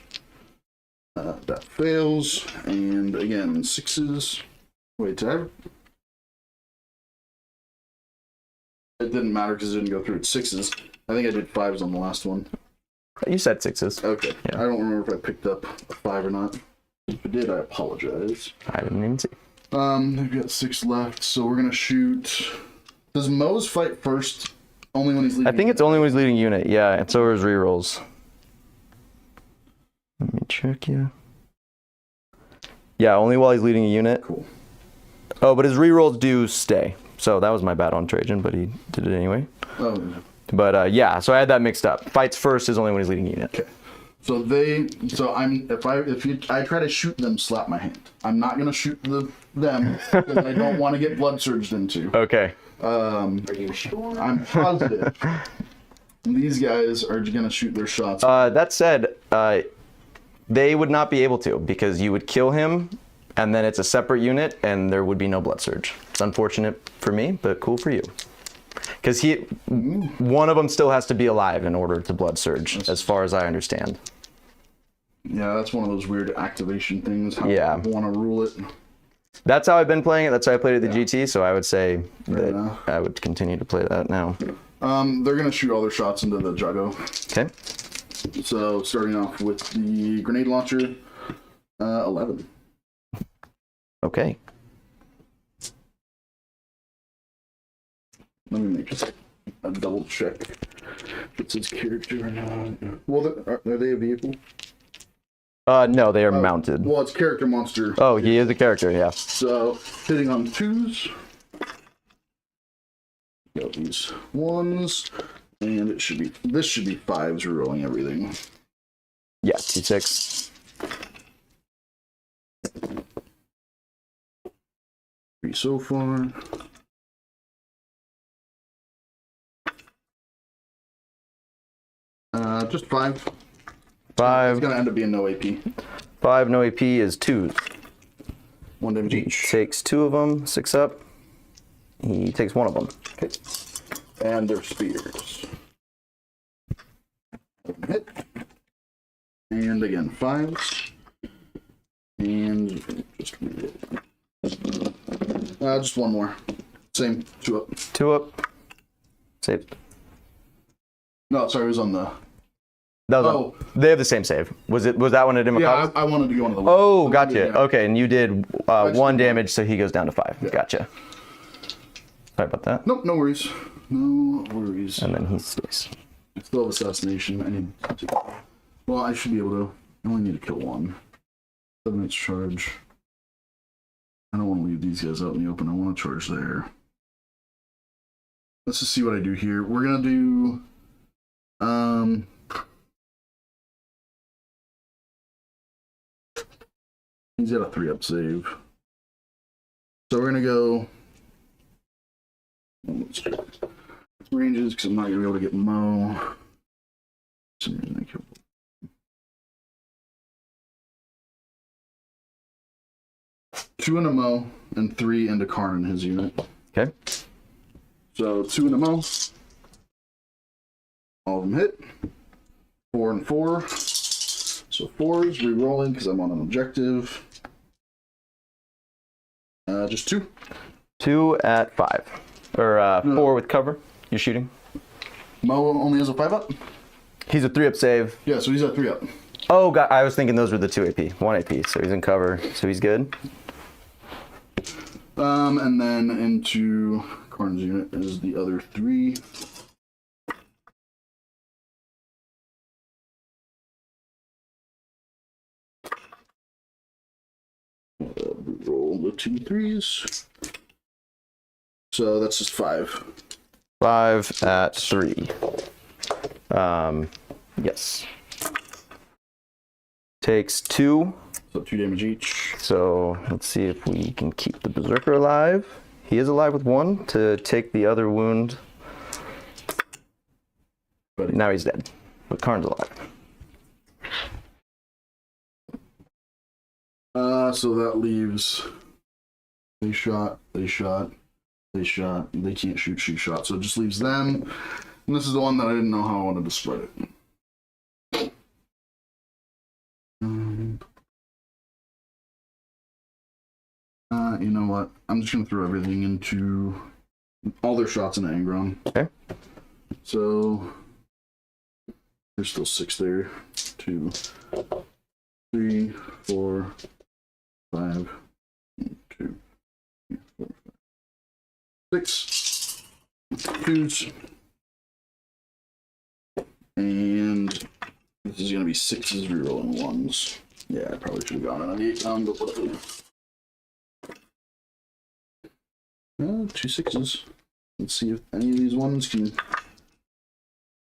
Speaker 4: That fails. And again, 6s. Wait, it didn't matter because it didn't go through. It's 6s. I think I did 5s on the last one.
Speaker 5: You said 6s.
Speaker 4: Okay.
Speaker 5: Yeah.
Speaker 4: I don't remember if I picked up a 5 or not. If I did, I apologize.
Speaker 5: I didn't even see.
Speaker 4: We've got 6 left, so we're gonna shoot. Does Mose fight first? Only when he's leading?
Speaker 5: I think it's only when he's leading unit, yeah, and so are his rerolls. Let me check, yeah. Yeah, only while he's leading a unit.
Speaker 4: Cool.
Speaker 5: Oh, but his rerolls do stay. So that was my bad on Trajan, but he did it anyway.
Speaker 4: Oh, yeah.
Speaker 5: But yeah, so I had that mixed up. Fights first is only when he's leading a unit.
Speaker 4: Okay. So if I try to shoot them, slap my hand. I'm not gonna shoot them because I don't want to get blood surged into.
Speaker 5: Okay.
Speaker 3: Are you sure?
Speaker 4: I'm positive. These guys are gonna shoot their shots.
Speaker 5: That said, they would not be able to because you would kill him, and then it's a separate unit, and there would be no blood surge. It's unfortunate for me, but cool for you. Because one of them still has to be alive in order to blood surge, as far as I understand.
Speaker 4: Yeah, that's one of those weird activation things. How
Speaker 5: Yeah.
Speaker 4: I want to rule it.
Speaker 5: That's how I've been playing it. That's how I played it at the GT, so I would say that I would continue to play that now.
Speaker 4: They're gonna shoot all their shots into the Jago.
Speaker 5: Okay.
Speaker 4: So starting off with the grenade launcher, 11.
Speaker 5: Okay.
Speaker 4: Let me make just a double check if it's his character or not. Well, are they a vehicle?
Speaker 5: No, they are mounted.
Speaker 4: Well, it's character monster.
Speaker 5: Oh, he is a character, yeah.
Speaker 4: So hitting on 2s. Got these 1s, and this should be 5s rerolling everything.
Speaker 5: Yeah, T6.
Speaker 4: 3 so far. Just 5.
Speaker 5: 5.
Speaker 4: It's gonna end up being no AP.
Speaker 5: 5, no AP is 2s.
Speaker 4: 1 damage
Speaker 5: He
Speaker 4: each.
Speaker 5: takes 2 of them, 6 up. He takes 1 of them.
Speaker 4: Okay. And their spears. Hit. And again, 5s. And just 1 more. Same, 2 up.
Speaker 5: 2 up. Saved.
Speaker 4: No, sorry, it was on the
Speaker 5: That was they have the same save. Was that one a different
Speaker 4: Yeah,
Speaker 5: cost?
Speaker 4: I wanted to go into the
Speaker 5: Oh, gotcha. Okay, and you did 1 damage, so he goes down to 5.
Speaker 4: Yeah.
Speaker 5: Gotcha. Sorry about that.
Speaker 4: Nope, no worries. No worries.
Speaker 5: And then he stays.
Speaker 4: Still have assassination. I need to... Well, I should be able to... I only need to kill 1. 7 minutes charge. I don't want to leave these guys out in the open. I want to charge there. Let's just see what I do here. We're going to do... He's got a 3-up save. So we're going to go... ranges, because I'm not going to be able to get Mo. For some reason I killed... Two into Mo and 3 into Karn in his unit.
Speaker 5: Okay.
Speaker 4: So 2 into Mo. All of them hit. 4 and 4. So 4s, re-rolling because I'm on an objective. Just 2.
Speaker 5: 2 at 5. Or 4 with cover. You're shooting.
Speaker 4: Mo only has a 5-up?
Speaker 5: He's a 3-up save.
Speaker 4: Yeah, so he's at 3-up.
Speaker 5: Oh, God, I was thinking those were the 2 AP. 1 AP, so he's in cover, so he's good.
Speaker 4: And then into Karn's unit is the other 3. Roll the 2 3s. So that's just 5.
Speaker 5: 5 at 3. Yes. Takes 2.
Speaker 4: So 2 damage each.
Speaker 5: So let's see if we can keep the Berserker alive. He is alive with 1 to take the other wound.
Speaker 4: But
Speaker 5: now he's dead. But Karn's alive.
Speaker 4: So that leaves... They shot. They can't shoot shot. So it just leaves them. And this is the one that I didn't know how I wanted to spread it. You know what? I'm just going to throw everything into... all their shots into Angron.
Speaker 5: Okay.
Speaker 4: So... There's still 6 there. 2, 3, 4, 5, 2, 3, 4, 5, 6. 2s. And this is going to be 6s rerolling 1s. Yeah, I probably should have gone on an 8 pound, but whatever. 2 6s. Let's see if any of these ones can...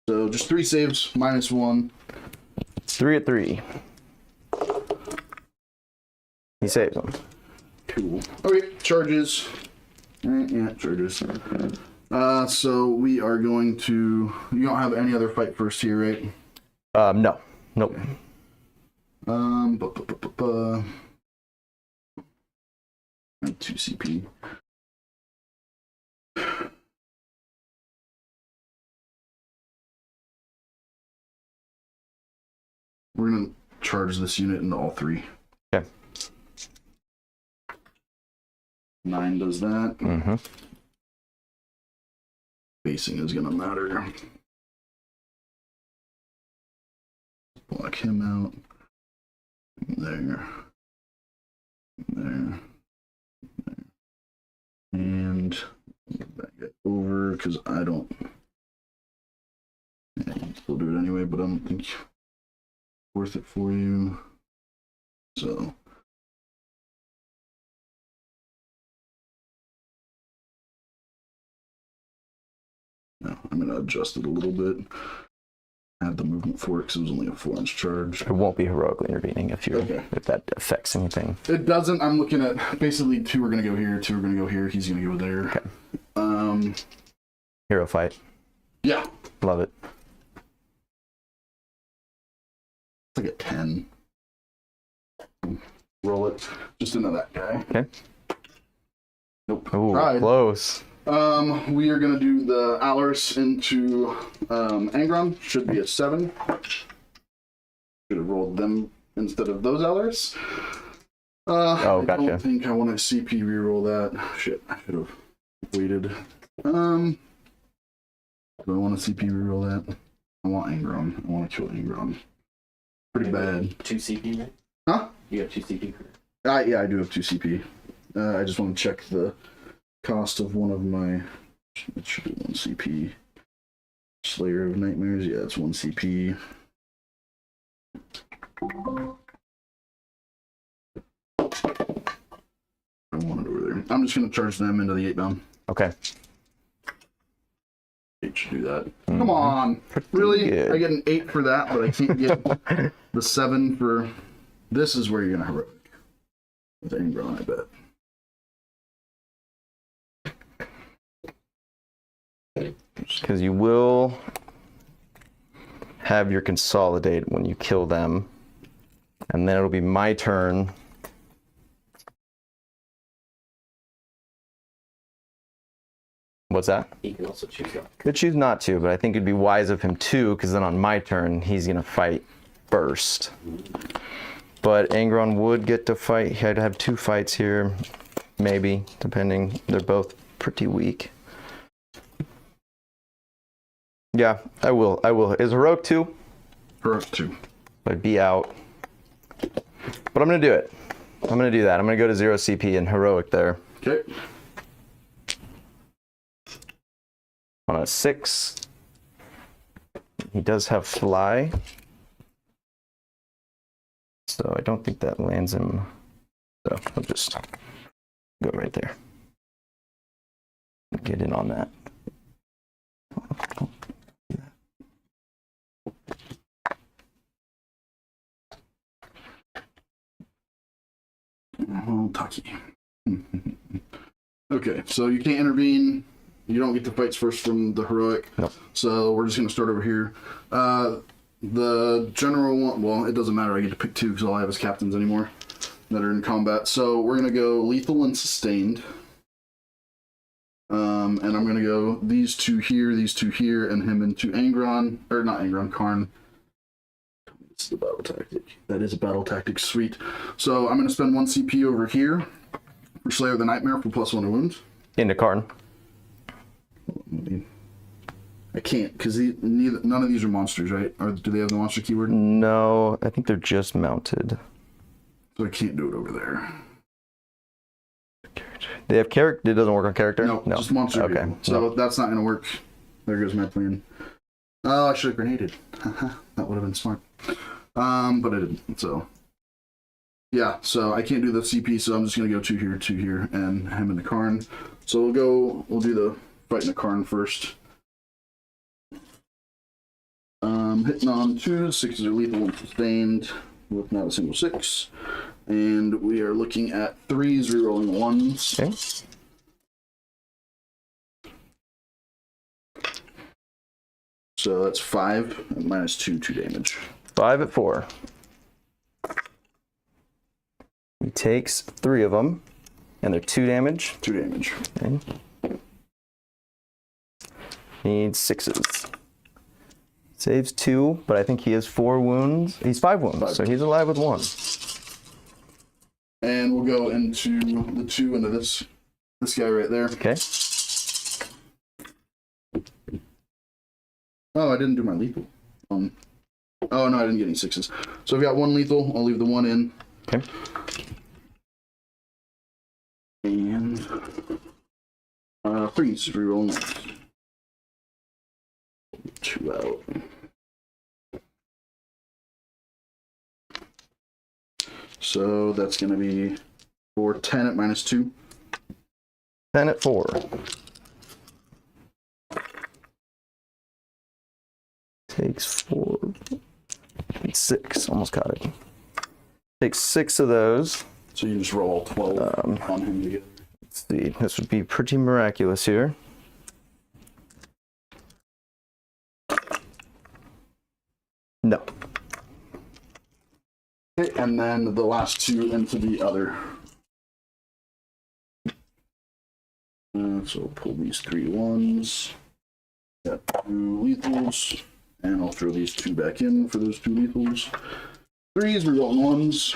Speaker 4: So just 3 saves, -1.
Speaker 5: 3 at 3. He saves them.
Speaker 4: Cool. Okay, charges. Yeah, charges. So we are going to... You don't have any other fight first here, right?
Speaker 5: No. Nope.
Speaker 4: And 2 CP. We're going to charge this unit into all 3.
Speaker 5: Okay.
Speaker 4: 9 does that.
Speaker 5: Mm-hmm.
Speaker 4: Spacing is going to matter. Block him out. There. There. There. And move that guy over, because I don't... Yeah, you can still do it anyway, but I don't think it's worth it for you. So... No, I'm going to adjust it a little bit. Add the movement for it because it was only a 4-inch charge.
Speaker 5: It won't be heroically intervening if you if that affects anything.
Speaker 4: It doesn't. I'm looking at basically 2 are going to go here, 2 are going to go here. He's going to go there.
Speaker 5: Okay. Hero fight.
Speaker 4: Yeah.
Speaker 5: Love it.
Speaker 4: It's like a 10. Roll it. Just into that guy.
Speaker 5: Okay.
Speaker 4: Nope.
Speaker 5: Ooh,
Speaker 4: Tried.
Speaker 5: close.
Speaker 4: We are going to do the Alars into Angron. Should be a 7. Should have rolled them instead of those Alars.
Speaker 5: Oh, gotcha.
Speaker 4: I don't think I want to CP reroll that. Shit, I should have waited. Do I want to CP reroll that? I want Angron. I want to kill Angron. Pretty bad.
Speaker 3: 2 CP, right?
Speaker 4: Huh?
Speaker 3: You have 2 CP?
Speaker 4: Yeah, I do have 2 CP. I just want to check the cost of one of my... It should be 1 CP. Slayer of Nightmares. Yeah, it's 1 CP. I want it over there. I'm just going to charge them into the 8-bound.
Speaker 5: Okay.
Speaker 4: It should do that. Come on. Really?
Speaker 5: good.
Speaker 4: I get an 8 for that, but I can't get the 7 for... This is where you're going to heroic. With Angron, I bet.
Speaker 5: Because you will have your consolidate when you kill them. And then it'll be my turn. What's that?
Speaker 3: He can also choose that.
Speaker 5: Could choose not to, but I think it'd be wise of him too, because then on my turn, he's going to fight first. But Angron would get to fight. He'd have 2 fights here, maybe, depending. They're both pretty weak. Yeah, I will. Is Heroic 2?
Speaker 4: Heroic 2.
Speaker 5: I'd be out. But I'm going to do it. I'm going to do that. I'm going to go to 0 CP and Heroic there.
Speaker 4: Okay.
Speaker 5: On a 6. He does have Fly. So I don't think that lands him. So I'll just go right there. Get in on that.
Speaker 4: Oh, Taki. Okay, so you can't intervene. You don't get the fights first from the heroic.
Speaker 5: Nope.
Speaker 4: So we're just going to start over here. The general one, well, it doesn't matter. I get to pick 2 because all I have is captains anymore that are in combat. So we're going to go lethal and sustained. And I'm going to go these 2 here, and him into Angron, or not Angron, Karn. This is the battle tactic. That is a battle tactic, sweet. So I'm going to spend 1 CP over here for Slayer of the Nightmare for +1 to wounds.
Speaker 5: Into Karn.
Speaker 4: I can't, because none of these are monsters, right? Or do they have the monster keyword?
Speaker 5: No, I think they're just mounted.
Speaker 4: So I can't do it over there.
Speaker 5: They have character. It doesn't work on character?
Speaker 4: No, just monster
Speaker 5: Okay.
Speaker 4: people. So that's not going to work. There goes my plan. Oh, I should have grenaded. That would have been smart. But I didn't, so. Yeah, so I can't do the CP, so I'm just going to go 2 here, and him in the Karn. So we'll do the fight in the Karn first. Hitting on 2, 6s are lethal and sustained with not a single 6. And we are looking at 3s, rerolling 1s.
Speaker 5: Okay.
Speaker 4: So that's 5 and -2 damage.
Speaker 5: 5 at 4. He takes 3 of them, and they're 2 damage.
Speaker 4: 2 damage.
Speaker 5: Okay. Needs 6s. Saves 2, but I think he has 4 wounds. He's 5 wounds, so he's alive with 1.
Speaker 4: And we'll go into the 2 into this guy right there.
Speaker 5: Okay.
Speaker 4: Oh, I didn't do my lethal. Oh no, I didn't get any 6s. So I've got 1 lethal. I'll leave the 1 in.
Speaker 5: Okay.
Speaker 4: And 3s, reroll 9s. 2 out. So that's going to be for 10 at -2.
Speaker 5: 10 at 4. Takes 4. 6. Almost got it. Takes 6 of those.
Speaker 4: So you just roll all 12 on him together.
Speaker 5: Let's see. This would be pretty miraculous here. No.
Speaker 4: Okay, and then the last 2 into the other. So we'll pull these 3 1s. Got 2 lethals. And I'll throw these 2 back in for those 2 lethals. 3s, we're rolling 1s.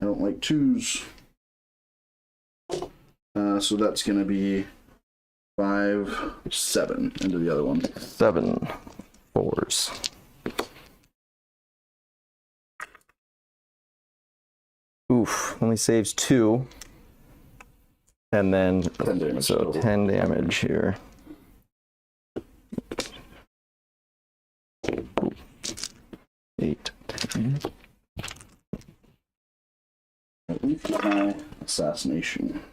Speaker 4: I don't like 2s. So that's going to be 5, 7 into the other one.
Speaker 5: 7 fours. Oof, only saves 2. And then
Speaker 4: 10 damage.
Speaker 5: so
Speaker 4: total.
Speaker 5: 10 damage here. 8, 10.
Speaker 4: My assassination.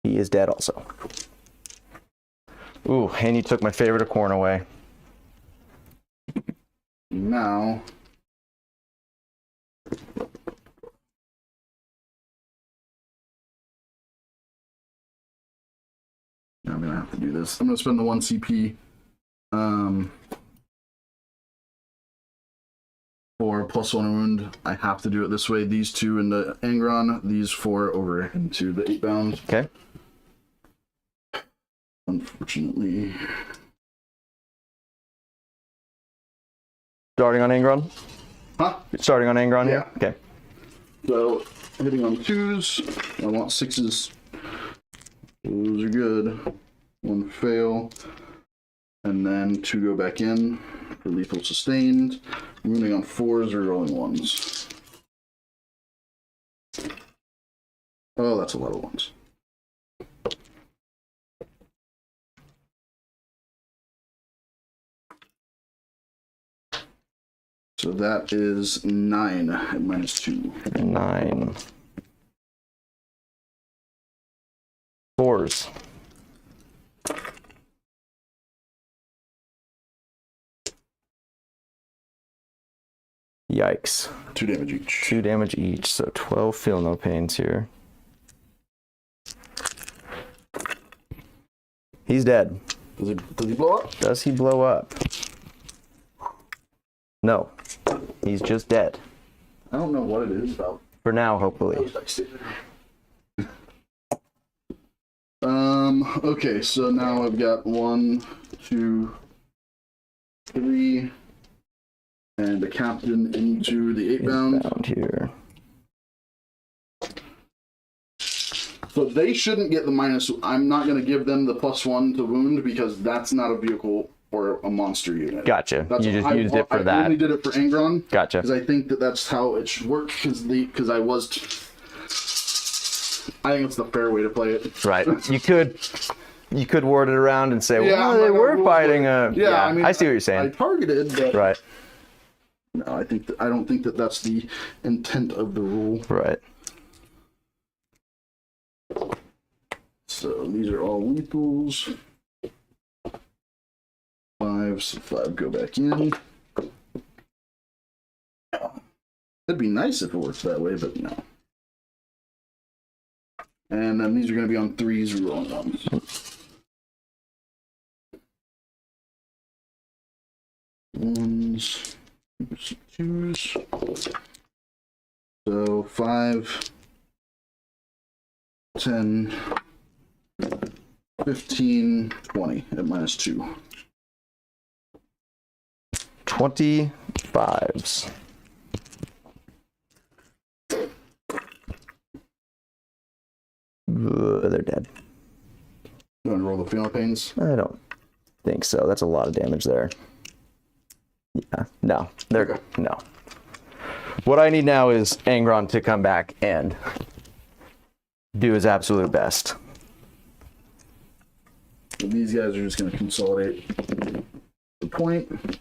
Speaker 5: He is dead also. Ooh, and you took my favorite acorn away.
Speaker 4: Now, I'm gonna have to do this. I'm gonna spend the 1 CP for +1 wound. I have to do it this way. These 2 into Angron, these 4 over into the 8 bound.
Speaker 5: Okay.
Speaker 4: Unfortunately.
Speaker 5: Starting on Angron?
Speaker 4: Huh?
Speaker 5: Starting on Angron
Speaker 4: Yeah.
Speaker 5: here? Okay.
Speaker 4: So, hitting on 2s. I want 6s. Those are good. 1 fail. And then 2 go back in for lethal sustained. Moving on 4s or rolling 1s. Oh, that's a lot of 1s. So that is 9 at -2.
Speaker 5: 9. Fours. Yikes.
Speaker 4: 2 damage each.
Speaker 5: 2 damage each, so 12 feel no pains here. He's dead.
Speaker 4: Does he blow up?
Speaker 5: Does he blow up? No. He's just dead.
Speaker 4: I don't know what it is about.
Speaker 5: For now, hopefully.
Speaker 4: Okay, so now I've got 1, 2, 3, and the captain into the 8 bound.
Speaker 5: Bound here.
Speaker 4: So they shouldn't get the minus. I'm not going to give them the +1 to wound because that's not a vehicle or a monster unit.
Speaker 5: Gotcha.
Speaker 4: That's
Speaker 5: You just
Speaker 4: I,
Speaker 5: used it for
Speaker 4: I
Speaker 5: that.
Speaker 4: only did it for Angron.
Speaker 5: Gotcha.
Speaker 4: Because I think that's how it should work. Because I was. I think it's the fair way to play it.
Speaker 5: Right. You could word it around and say,
Speaker 4: Yeah,
Speaker 5: well,
Speaker 4: I'm
Speaker 5: they
Speaker 4: not gonna
Speaker 5: were
Speaker 4: rule
Speaker 5: fighting a.
Speaker 4: Yeah, I mean,
Speaker 5: I see what you're
Speaker 4: I
Speaker 5: saying.
Speaker 4: targeted, but
Speaker 5: Right.
Speaker 4: no, I don't think that that's the intent of the rule.
Speaker 5: Right.
Speaker 4: So these are all lethals. 5, so 5 go back in. It'd be nice if it works that way, but no. And then these are going to be on 3s, rolling 1s. 1s, 2s. So 5, 10, 15, 20 at -2.
Speaker 5: 25s. They're dead.
Speaker 4: You want to roll the Feel No Pains?
Speaker 5: I don't think so. That's a lot of damage there. Yeah. No. They're
Speaker 4: Okay.
Speaker 5: no. What I need now is Angron to come back and do his absolute best.
Speaker 4: And these guys are just going to consolidate the point.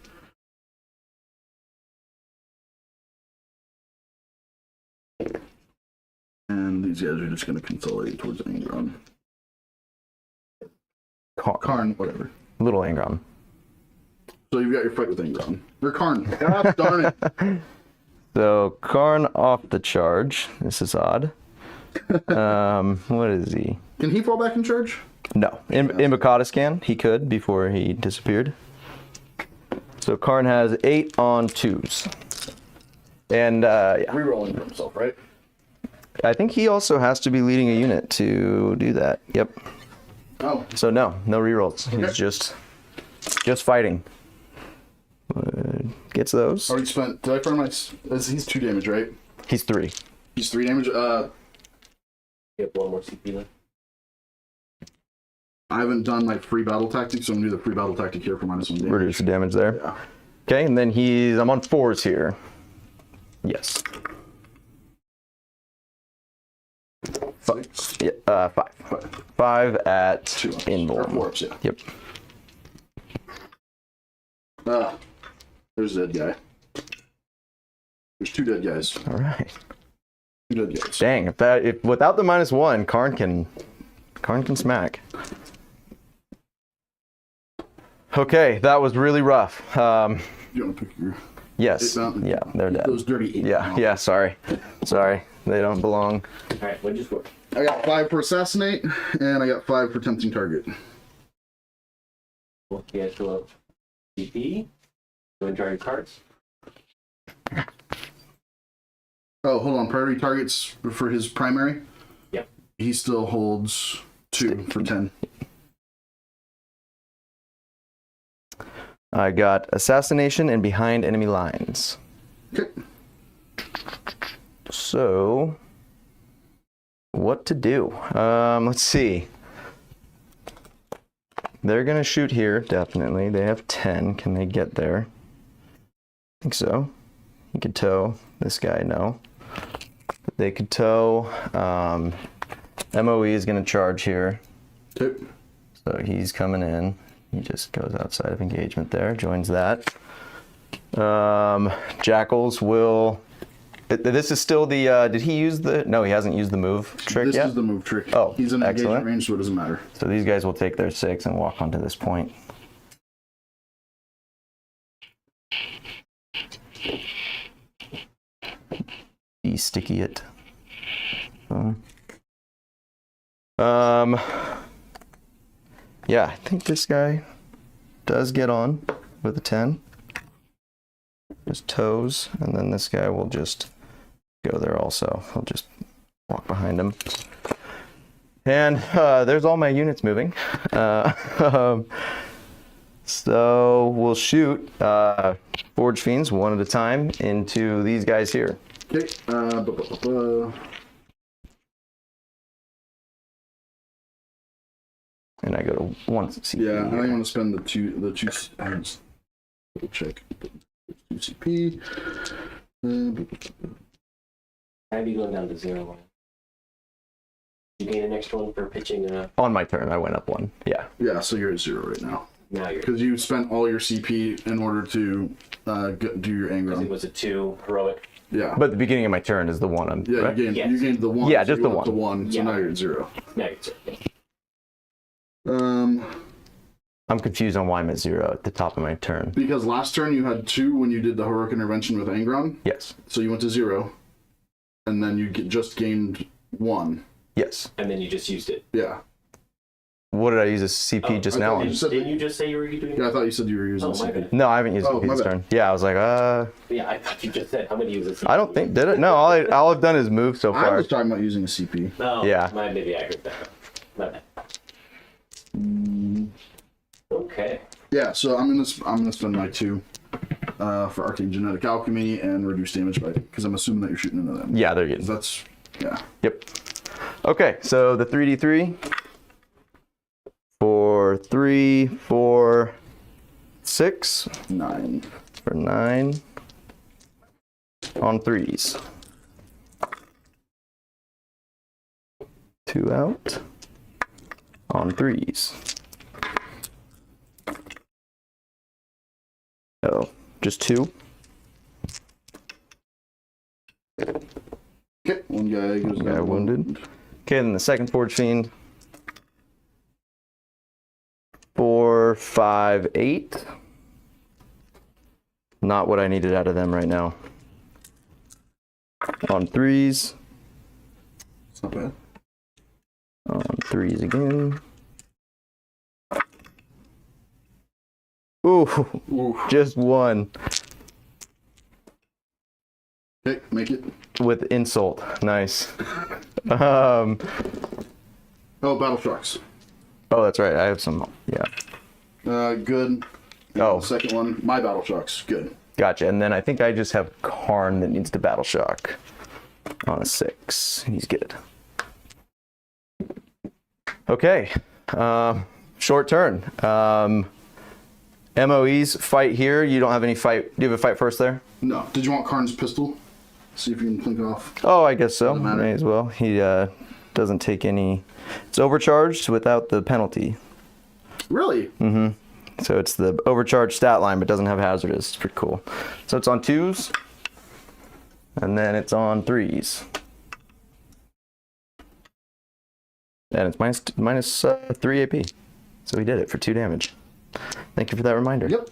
Speaker 4: And these guys are just going to consolidate towards Angron. Karn, whatever.
Speaker 5: Little Angron.
Speaker 4: So you've got your fight with Angron. Or Karn. God darn it.
Speaker 5: So Karn off the charge. This is odd. What is he?
Speaker 4: Can he fall back in charge?
Speaker 5: No. Imbocata can. He could before he disappeared. So Karn has 8 on 2s. And yeah.
Speaker 4: Rerolling for himself, right?
Speaker 5: I think he also has to be leading a unit to do that. Yep.
Speaker 4: Oh.
Speaker 5: So no rerolls. He's just fighting. Gets those.
Speaker 4: Already spent. Did I find my. He's 2 damage, right?
Speaker 5: He's 3.
Speaker 4: He's 3 damage.
Speaker 3: You have 1 more CP left.
Speaker 4: I haven't done my free battle tactic, so I'm gonna do the free battle tactic here for -1 damage.
Speaker 5: Reduce the damage there.
Speaker 4: Yeah.
Speaker 5: Okay, and then I'm on 4s here. Yes.
Speaker 4: Six.
Speaker 5: Yeah, 5. 5 at
Speaker 4: 2 ups.
Speaker 5: invuln.
Speaker 4: Or 4 ups, yeah.
Speaker 5: Yep.
Speaker 4: There's a dead guy. There's 2 dead guys.
Speaker 5: All right.
Speaker 4: 2 dead guys.
Speaker 5: Dang, if without the -1, Karn can smack. Okay, that was really rough.
Speaker 4: You want to pick your...
Speaker 5: Yes. Yeah, they're dead.
Speaker 4: Those dirty 8.
Speaker 5: Yeah, sorry. Sorry, they don't belong.
Speaker 3: All right, what'd you score?
Speaker 4: I got 5 for assassinate, and I got 5 for tempting target.
Speaker 3: We'll get to a CP. Go and draw your cards.
Speaker 4: Oh, hold on. Priority targets for his primary?
Speaker 3: Yep.
Speaker 4: He still holds 2 for 10.
Speaker 5: I got assassination and behind enemy lines.
Speaker 4: Okay.
Speaker 5: So, what to do? Let's see. They're gonna shoot here, definitely. They have 10. Can they get there? I think so. He could tow. This guy, no. They could tow. MOE is gonna charge here.
Speaker 4: Okay.
Speaker 5: So he's coming in. He just goes outside of engagement there, joins that. Jackals will... This is still the... did he use the... No, he hasn't used the move trick
Speaker 4: This
Speaker 5: yet?
Speaker 4: is the move trick.
Speaker 5: Oh,
Speaker 4: he's in
Speaker 5: excellent.
Speaker 4: engagement range, so it doesn't matter.
Speaker 5: So these guys will take their 6 and walk onto this point. Sticky it. Yeah, I think this guy does get on with a 10. Just toes, and then this guy will just go there also. He'll just walk behind him. And there's all my units moving. So we'll shoot Forge Fiends one at a time into these guys here.
Speaker 4: Okay.
Speaker 5: And I go to 1 CP.
Speaker 4: Yeah, I don't want to spend the two. Check. 2 CP.
Speaker 3: I'd be going down to 0. You gain an extra 1 for pitching.
Speaker 5: On my turn, I went up 1. Yeah.
Speaker 4: Yeah, so you're at 0 right now.
Speaker 3: Now you're.
Speaker 4: Because you spent all your CP in order to do your
Speaker 3: I think it
Speaker 4: Angron.
Speaker 3: was a 2 heroic.
Speaker 4: Yeah.
Speaker 5: But the beginning of my turn is the 1 I'm...
Speaker 4: Yeah,
Speaker 5: right?
Speaker 4: you
Speaker 3: Yes.
Speaker 4: gained the 1.
Speaker 5: Yeah,
Speaker 4: so
Speaker 5: just
Speaker 4: you
Speaker 5: the
Speaker 4: went up to
Speaker 5: 1.
Speaker 4: 1, so
Speaker 3: Yeah.
Speaker 4: now you're at 0.
Speaker 3: Now you're at 0.
Speaker 5: I'm confused on why I'm at 0 at the top of my turn.
Speaker 4: Because last turn you had 2 when you did the heroic intervention with Angron,
Speaker 5: Yes.
Speaker 4: so you went to 0, and then you just gained 1.
Speaker 5: Yes.
Speaker 3: And then you just used it.
Speaker 4: Yeah.
Speaker 5: What did I use as CP just
Speaker 4: I
Speaker 5: now?
Speaker 4: thought you said-
Speaker 3: Didn't you just say you were doing
Speaker 4: Yeah, I thought you said you were using
Speaker 3: Oh, my
Speaker 4: CP.
Speaker 3: bad.
Speaker 5: No, I haven't used
Speaker 4: Oh,
Speaker 5: CP
Speaker 4: my
Speaker 5: this
Speaker 4: bad.
Speaker 5: turn. Yeah, I was like,
Speaker 3: Yeah, I thought you just said how many uses.
Speaker 5: I don't think, did it? No, all I've done is move so
Speaker 4: I
Speaker 5: far.
Speaker 4: was talking about using a CP.
Speaker 3: No.
Speaker 5: Yeah.
Speaker 3: Maybe I heard that. My bad. Okay.
Speaker 4: Yeah, so I'm gonna spend my 2 for Arcane Genetic Alchemy and reduce damage by, because I'm assuming that you're shooting into them.
Speaker 5: Yeah, they're good.
Speaker 4: That's
Speaker 5: Yep. Okay, so the 3d3 for 3, 4, 6
Speaker 4: 9.
Speaker 5: for 9 on 3s. 2 out on 3s. Oh, just 2.
Speaker 4: Okay, one guy goes
Speaker 5: Guy
Speaker 4: down.
Speaker 5: wounded. Okay, then the second Forge Fiend. 4, 5, 8. Not what I needed out of them right now. On 3s.
Speaker 4: It's not bad.
Speaker 5: On 3s again. Ooh,
Speaker 4: Ooh.
Speaker 5: just 1
Speaker 4: Okay, make it.
Speaker 5: with insult. Nice.
Speaker 4: Oh, battle trucks.
Speaker 5: Oh, that's right. I have some. Yeah.
Speaker 4: Good.
Speaker 5: Oh.
Speaker 4: Second one, my battle trucks. Good.
Speaker 5: Gotcha. And then I think I just have Karn that needs to battle shock on a 6. He's good. Okay. short turn. MOEs, fight here. You don't have any fight. Do you have a fight first there?
Speaker 4: No. Did you want Karn's pistol? See if you can think off.
Speaker 5: Oh, I guess so.
Speaker 4: Doesn't matter.
Speaker 5: May as well. He doesn't take any. It's overcharged without the penalty.
Speaker 4: Really?
Speaker 5: Mm-hmm. So it's the overcharged stat line, but doesn't have hazardous. It's pretty cool. So it's on 2s, and then it's on 3s. And it's minus 3 AP. So he did it for 2 damage. Thank you for that reminder.
Speaker 4: Yep.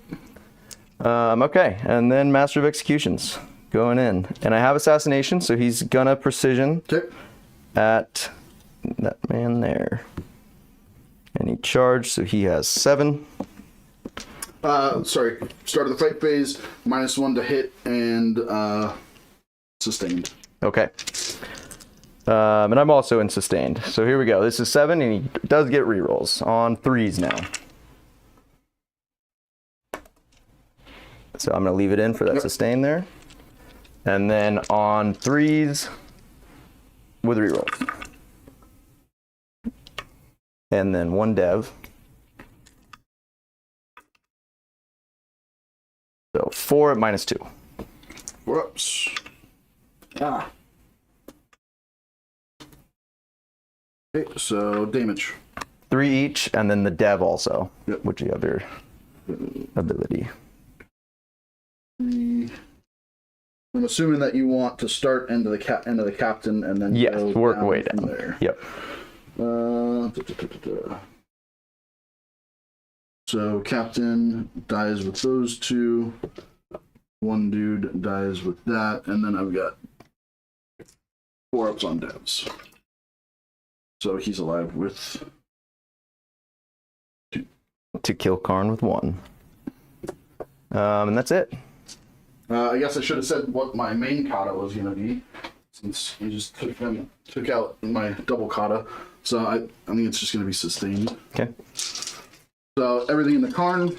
Speaker 5: Okay, and then Master of Executions going in. And I have Assassination, so he's gonna precision
Speaker 4: Okay.
Speaker 5: at that man there. And he charged, so he has 7.
Speaker 4: Sorry. Start of the fight phase, -1 to hit and sustained.
Speaker 5: Okay. And I'm also in sustained. So here we go. This is 7, and he does get rerolls on 3s now. So I'm going to leave it in for that sustain there. And then on 3s with rerolls. And then 1 dev. So 4 at -2.
Speaker 4: Whoops. Ah. Okay, so damage.
Speaker 5: 3 each, and then the dev also,
Speaker 4: Yep.
Speaker 5: which the other ability.
Speaker 4: I'm assuming that you want to start end of the captain and then
Speaker 5: Yes,
Speaker 4: go
Speaker 5: work
Speaker 4: down
Speaker 5: way
Speaker 4: from
Speaker 5: down.
Speaker 4: there.
Speaker 5: Yep.
Speaker 4: So captain dies with those 2. 1 dude dies with that, and then I've got 4 ups on devs. So he's alive with
Speaker 5: To kill Karn with 1. And that's it.
Speaker 4: I guess I should have said what my main kata was going to be, since you just took out my double kata. So I think it's just going to be sustained.
Speaker 5: Okay.
Speaker 4: So everything in the Karn,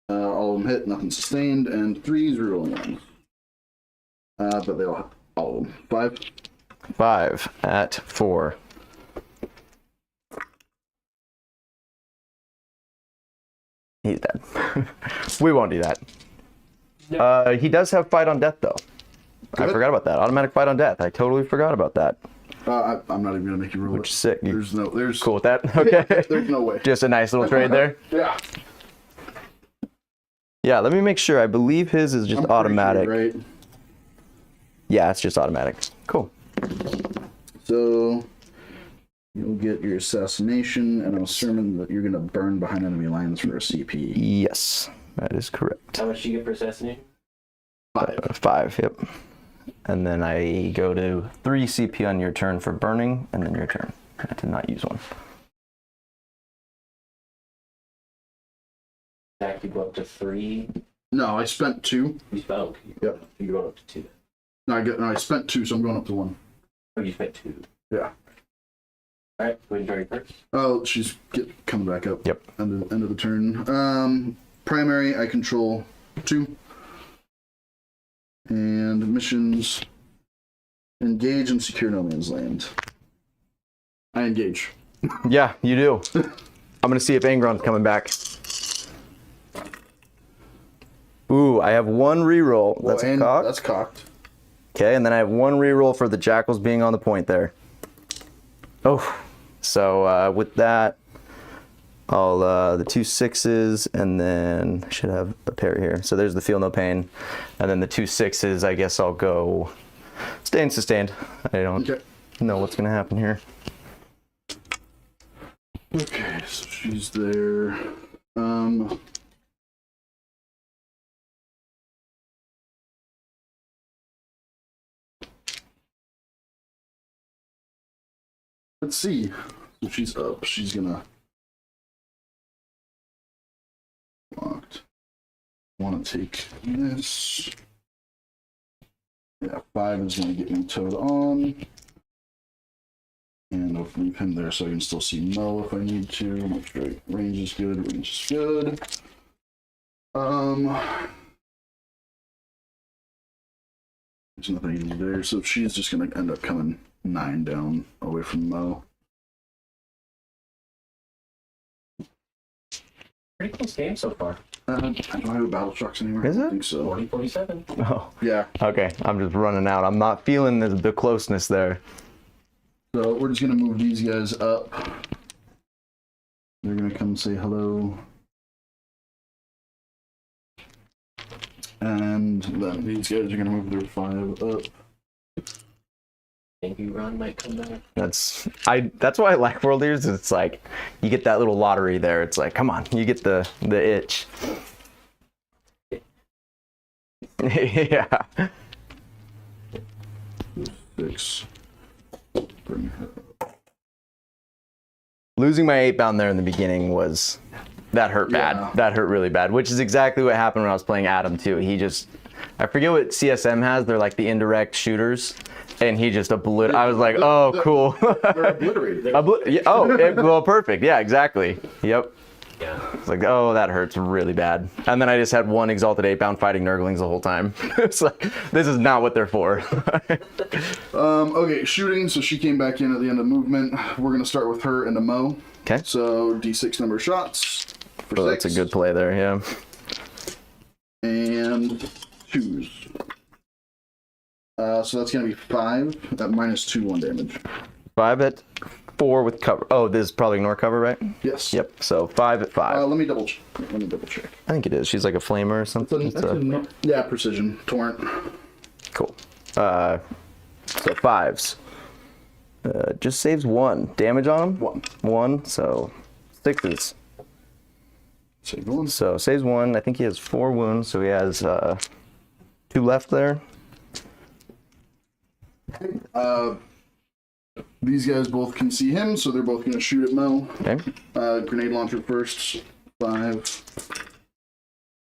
Speaker 4: all of them hit, nothing sustained, and 3s rerolling ones. But they all of them. 5.
Speaker 5: 5 at 4. He's dead. We won't do that. He does have fight on death, though. I
Speaker 4: Good.
Speaker 5: forgot about that. Automatic fight on death. I totally forgot about that.
Speaker 4: I'm not even going to make you roll
Speaker 5: Which
Speaker 4: it.
Speaker 5: is sick.
Speaker 4: There's
Speaker 5: Cool with that? Okay.
Speaker 4: There's no way.
Speaker 5: Just a nice little trade there.
Speaker 4: Yeah.
Speaker 5: Yeah, let me make sure. I believe his is just
Speaker 4: I'm pretty
Speaker 5: automatic.
Speaker 4: sure, right?
Speaker 5: Yeah, it's just automatic. Cool.
Speaker 4: So you'll get your assassination, and I'm assuming that you're going to burn behind enemy lines for a CP.
Speaker 5: Yes, that is correct.
Speaker 3: How much do you get for assassination?
Speaker 4: 5.
Speaker 5: 5, yep. And then I go to 3 CP on your turn for burning, and then your turn. I did not use 1.
Speaker 3: Zack, you go up to 3.
Speaker 4: No, I spent 2.
Speaker 3: You spent.
Speaker 4: Yep.
Speaker 3: You're going up to 2.
Speaker 4: No, I spent 2, so I'm going up to 1.
Speaker 3: Oh, you spent 2.
Speaker 4: Yeah.
Speaker 3: All right, go ahead and draw your first.
Speaker 4: Oh, she's coming back up.
Speaker 5: Yep.
Speaker 4: End of the turn. Primary, I control 2. And missions, engage and secure no man's land. I engage.
Speaker 5: Yeah, you do. I'm gonna see if Angron's coming back. Ooh, I have 1 reroll. That's
Speaker 4: and
Speaker 5: cocked.
Speaker 4: That's cocked.
Speaker 5: Okay, and then I have 1 reroll for the Jackals being on the point there. Oh, so with that, I'll the 2 6s, and then I should have a pair here. So there's the feel no pain, and then the 2 6s. I guess I'll go stay and sustained. I don't know what's gonna happen here.
Speaker 4: Okay, so she's there. Let's see. So she's up. She's gonna locked. Want to take this. Yeah, 5 is gonna get me towed on. And I'll leave him there so I can still see Mo if I need to. Make sure range is good. Range is good. There's nothing easy there, so she's just gonna end up coming 9 down away from Mo.
Speaker 3: Pretty close game so far.
Speaker 4: I don't have a battle trucks anymore.
Speaker 5: Is
Speaker 4: I don't
Speaker 5: it?
Speaker 4: think so.
Speaker 3: 40-47.
Speaker 5: Oh,
Speaker 4: Yeah.
Speaker 5: okay. I'm just running out. I'm not feeling the closeness there.
Speaker 4: So we're just gonna move these guys up. They're gonna come say hello. And then these guys are gonna move their 5 up.
Speaker 3: Thank you, Ron might come back.
Speaker 5: That's why I like World Eaters. It's like you get that little lottery there. It's like, come on, you get the itch. Yeah.
Speaker 4: 6. Bring her up.
Speaker 5: Losing my 8-bound there in the beginning that hurt bad.
Speaker 4: Yeah.
Speaker 5: That hurt really bad, which is exactly what happened when I was playing Adam too. I forget what CSM has. They're like the indirect shooters. And he just obliterated. I was like, oh, cool.
Speaker 4: They're obliterated.
Speaker 5: Well, perfect. Yeah, exactly. Yep.
Speaker 3: Yeah.
Speaker 5: It's like, oh, that hurts really bad. And then I just had one Exalted 8-bound fighting Nurglings the whole time. It's like, this is not what they're for.
Speaker 4: Okay, shooting. So she came back in at the end of movement. We're gonna start with her and a Mo.
Speaker 5: Okay.
Speaker 4: So D6 number of shots. For
Speaker 5: Oh,
Speaker 4: 6.
Speaker 5: that's a good play there, yeah.
Speaker 4: And 2s. So that's going to be 5 at -2, 1 damage.
Speaker 5: 5 at 4 with cover. Oh, this is probably ignore cover, right?
Speaker 4: Yes.
Speaker 5: Yep. So 5 at 5.
Speaker 4: Let me double check.
Speaker 5: I think it is. She's like a flamer or something.
Speaker 4: Yeah, precision. Torrent.
Speaker 5: Cool. So 5s. Just saves 1. Damage on him?
Speaker 4: 1.
Speaker 5: 1. So 6s.
Speaker 4: Save 1.
Speaker 5: So saves 1. I think he has 4 wounds. So he has 2 left there.
Speaker 4: These guys both can see him, so they're both going to shoot at Mo.
Speaker 5: Okay.
Speaker 4: Grenade launcher first. 5.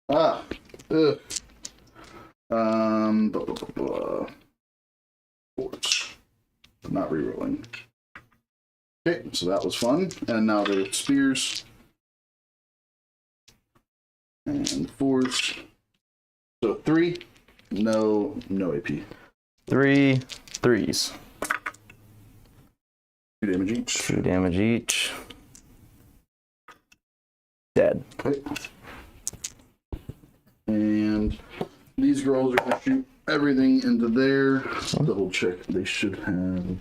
Speaker 4: Ah. Ugh. Blah, blah, blah, blah. 4s. Not rerolling. Okay, so that was fun. And now the spears. And 4s. So 3. No AP.
Speaker 5: 3 3s.
Speaker 4: 2 damage each.
Speaker 5: 2 damage each. Dead.
Speaker 4: Okay. And these girls are going to shoot everything into there. Double check. They should have.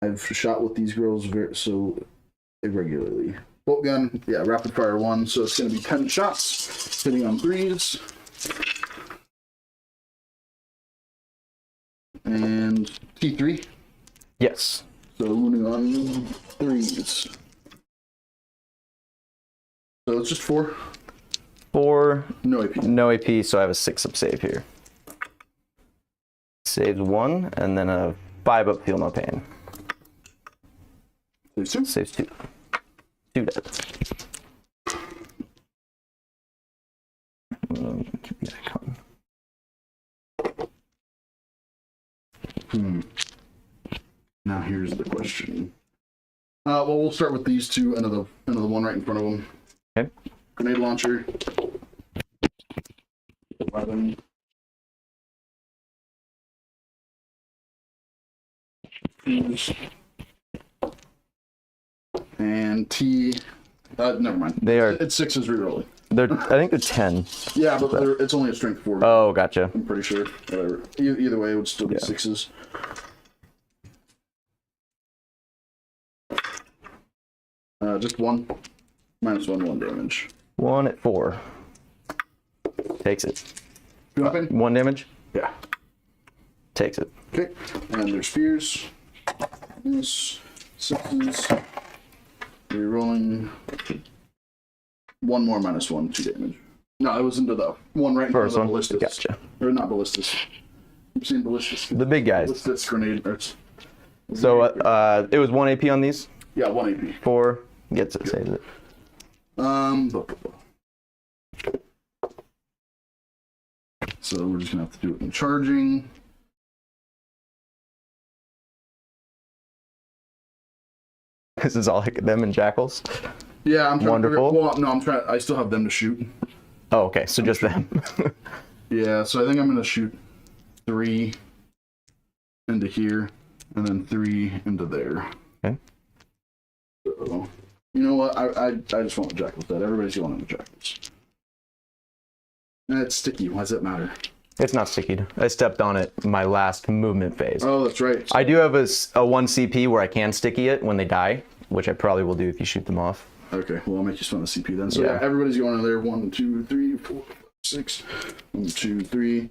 Speaker 4: I've shot with these girls so irregularly. Bolt gun, yeah, rapid fire 1. So it's going to be 10 shots, hitting on 3s. And T3.
Speaker 5: Yes.
Speaker 4: So wounding on 3s. So it's just 4.
Speaker 5: 4.
Speaker 4: No AP.
Speaker 5: No AP, so I have a 6 up save here. Saves 1, and then a 5 up feel no pain.
Speaker 4: There's 2.
Speaker 5: Saves 2. 2 dead. Keep the icon.
Speaker 4: Now here's the question. Well, we'll start with these two, another one right in front of them.
Speaker 5: Okay.
Speaker 4: Grenade launcher. 11. And T. Never mind.
Speaker 5: They are.
Speaker 4: It's 6s rerolling.
Speaker 5: I think they're 10.
Speaker 4: Yeah, but it's only a strength 4.
Speaker 5: Oh, gotcha.
Speaker 4: I'm pretty sure. Whatever. Either way, it would still be 6s. Just 1. -1, 1 damage.
Speaker 5: 1 at 4. Takes it.
Speaker 4: Weapon?
Speaker 5: 1 damage.
Speaker 4: Yeah.
Speaker 5: Takes it.
Speaker 4: Okay. And their spears. This. 6s. Rerolling. 1 more -1, 2 damage. No, it was into the one right in front of
Speaker 5: First
Speaker 4: the
Speaker 5: one.
Speaker 4: ballistas.
Speaker 5: Gotcha.
Speaker 4: Or not ballistas. I'm saying ballistas.
Speaker 5: The big guys.
Speaker 4: Ballistas grenade.
Speaker 5: So it was 1 AP on these.
Speaker 4: Yeah, 1 AP.
Speaker 5: 4 gets it, saves it.
Speaker 4: So we're just gonna have to do it in charging.
Speaker 5: This is all like them and jackals.
Speaker 4: Yeah, I'm trying
Speaker 5: Wonderful.
Speaker 4: I still have them to shoot.
Speaker 5: Oh, okay. So just them.
Speaker 4: Yeah, so I think I'm gonna shoot 3 into here, and then 3 into there.
Speaker 5: Okay.
Speaker 4: So You know what? I just want the jackals dead. Everybody's going on the jackals. It's sticky. Why does that matter?
Speaker 5: It's not sticky. I stepped on it my last movement phase.
Speaker 4: Oh, that's right.
Speaker 5: I do have a 1 CP where I can sticky it when they die, which I probably will do if you shoot them off.
Speaker 4: Okay, well, I'll make you spend the CP then. So
Speaker 5: Yeah.
Speaker 4: yeah, everybody's going on there. 1, 2, 3, 4, 5, 6. 1, 2, 3,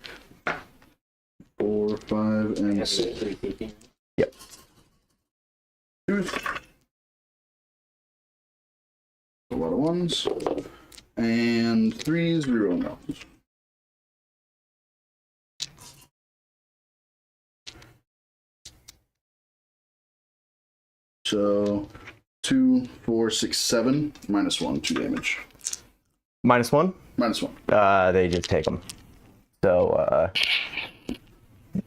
Speaker 4: 4, 5, and 6.
Speaker 5: Yep.
Speaker 4: A lot of 1s. And 3s, reroll now. So 2, 4, 6, 7, -1, 2 damage.
Speaker 5: -1?
Speaker 4: -1.
Speaker 5: They just take them. So,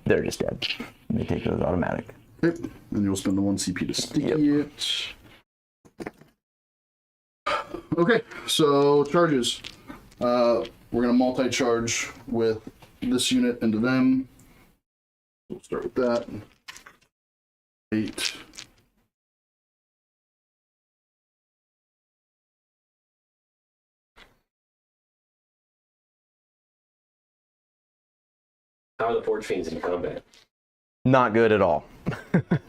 Speaker 5: they're just dead. They take those automatic.
Speaker 4: Yep. And you'll spend the 1 CP to sticky it. Okay, so charges. We're gonna multi-charge with this unit into them. We'll start with that. 8.
Speaker 3: How are the Forge Fiends in combat?
Speaker 5: Not good at all.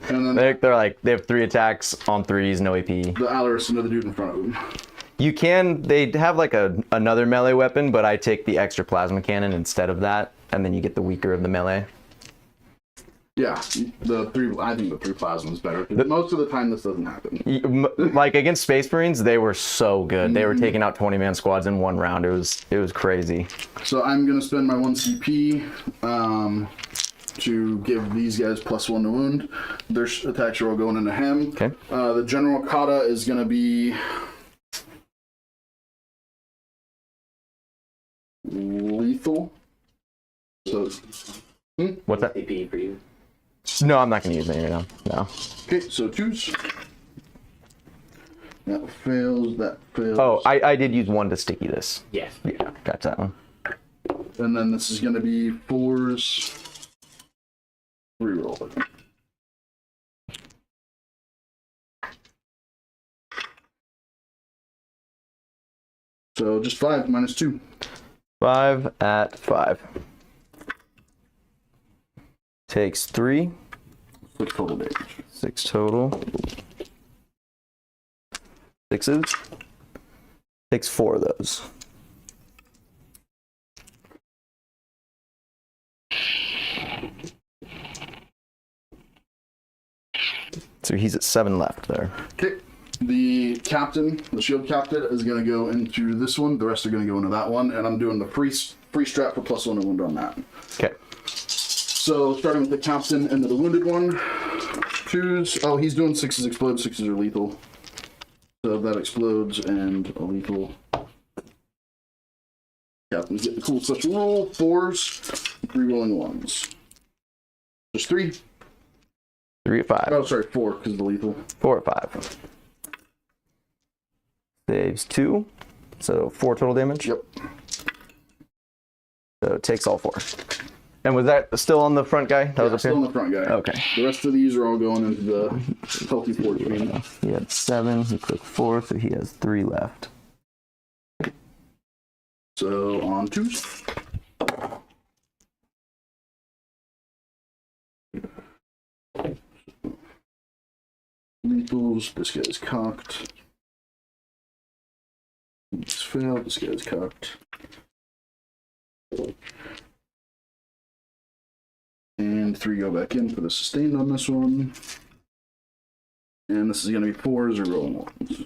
Speaker 4: And then
Speaker 5: They're like, they have 3 attacks on 3s, no AP.
Speaker 4: the Alaris, another dude in front of him.
Speaker 5: They have like another melee weapon, but I take the extra plasma cannon instead of that, and then you get the weaker of the melee.
Speaker 4: Yeah, I think the 3 plasma is better. Most of the time, this doesn't happen.
Speaker 5: Like against Space Marines, they were so good. They were taking out 20-man squads in 1 round. It was crazy.
Speaker 4: So I'm gonna spend my 1 CP to give these guys +1 to wound. Their attacks are all going into him.
Speaker 5: Okay.
Speaker 4: The General Kata is gonna be lethal. So
Speaker 5: What's that?
Speaker 3: AP for you.
Speaker 5: No, I'm not gonna use any right now. No.
Speaker 4: okay, so 2s. That fails. That fails.
Speaker 5: Oh, I did use 1 to sticky this.
Speaker 3: Yes.
Speaker 5: Yeah, got that one.
Speaker 4: And then this is gonna be 4s. Reroll it. So just 5 -2.
Speaker 5: 5 at 5. Takes 3.
Speaker 4: 6 total damage.
Speaker 5: 6 total. 6s. Takes 4 of those. So he's at 7 left there.
Speaker 4: Okay. The captain, the shield captain, is going to go into this one. The rest are going to go into that one. And I'm doing the free strap for +1 to wound on that.
Speaker 5: Okay.
Speaker 4: So starting with the captain into the wounded one. 2s. Oh, he's doing 6s explode. 6s are lethal. So that explodes and a lethal. Captains get the cool special roll. 4s. 3 rolling 1s. Just 3.
Speaker 5: 3 at 5.
Speaker 4: Oh, sorry, 4 because of the lethal.
Speaker 5: 4 at 5. Saves 2. So 4 total damage.
Speaker 4: Yep.
Speaker 5: So it takes all 4. And was that still on the front guy? That was up
Speaker 4: Still
Speaker 5: here?
Speaker 4: in the front guy.
Speaker 5: Okay.
Speaker 4: The rest of these are all going into the healthy Forge Fiend.
Speaker 5: He had 7. He clicked 4, so he has 3 left.
Speaker 4: So on 2s. Lethals. This guy's cocked. He's failed. This guy's cocked. And 3 go back in for the sustained on this one. And this is going to be 4s or rolling 1s.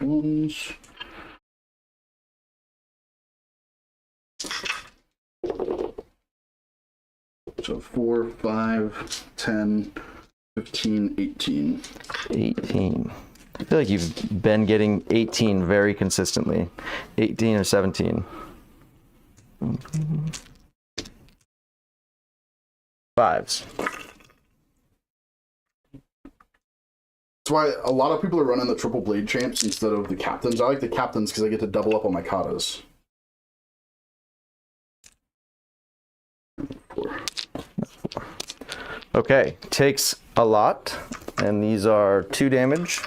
Speaker 4: Ones. So 4, 5, 10, 15, 18.
Speaker 5: 18. I feel like you've been getting 18 very consistently. 18 or 17. 5s.
Speaker 4: That's why a lot of people are running the triple blade champs instead of the captains. I like the captains because I get to double up on my katas.
Speaker 5: Okay, takes a lot, and these are 2 damage.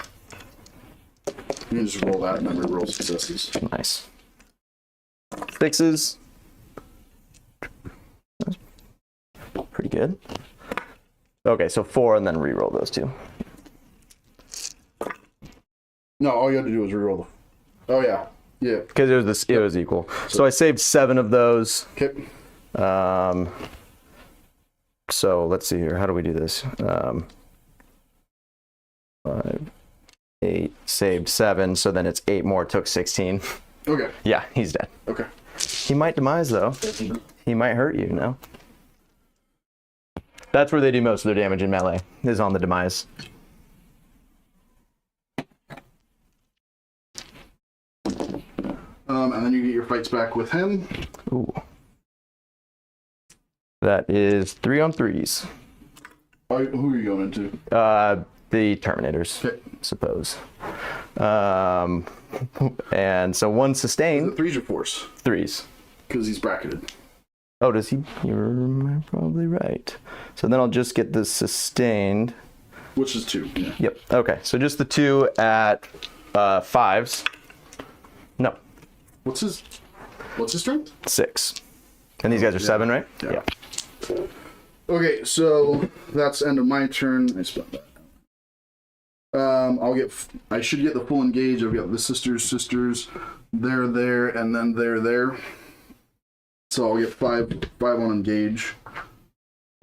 Speaker 4: You can just roll that and then re-roll successes.
Speaker 5: Nice. 6s. Pretty good. Okay, so 4 and then re-roll those 2.
Speaker 4: No, all you had to do was re-roll the... Oh, yeah. Yeah.
Speaker 5: Because it was equal. So I saved 7 of those.
Speaker 4: Okay.
Speaker 5: So let's see here. How do we do this? 5, 8, saved 7. So then it's 8 more, took 16.
Speaker 4: Okay.
Speaker 5: Yeah, he's dead.
Speaker 4: Okay.
Speaker 5: He might demise though. He might hurt you, no? That's where they do most of their damage in melee, is on the demise.
Speaker 4: And then you get your fights back with him.
Speaker 5: Ooh. That is 3 on 3s.
Speaker 4: Who are you going into?
Speaker 5: The Terminators,
Speaker 4: Okay.
Speaker 5: suppose. And so 1
Speaker 4: The
Speaker 5: sustained,
Speaker 4: 3s or 4s?
Speaker 5: 3s.
Speaker 4: Because he's bracketed.
Speaker 5: Oh, does he? You're probably right. So then I'll just get the sustained.
Speaker 4: Which is 2. Yeah.
Speaker 5: Yep. Okay. So just the 2 at 5s. No,
Speaker 4: What's his strength?
Speaker 5: 6. And these guys are 7, right?
Speaker 4: Yeah. Okay, so that's end of my turn. I spent that. I should get the full engage. I've got the sisters, they're there, and then they're there. So I'll get 5 on engage.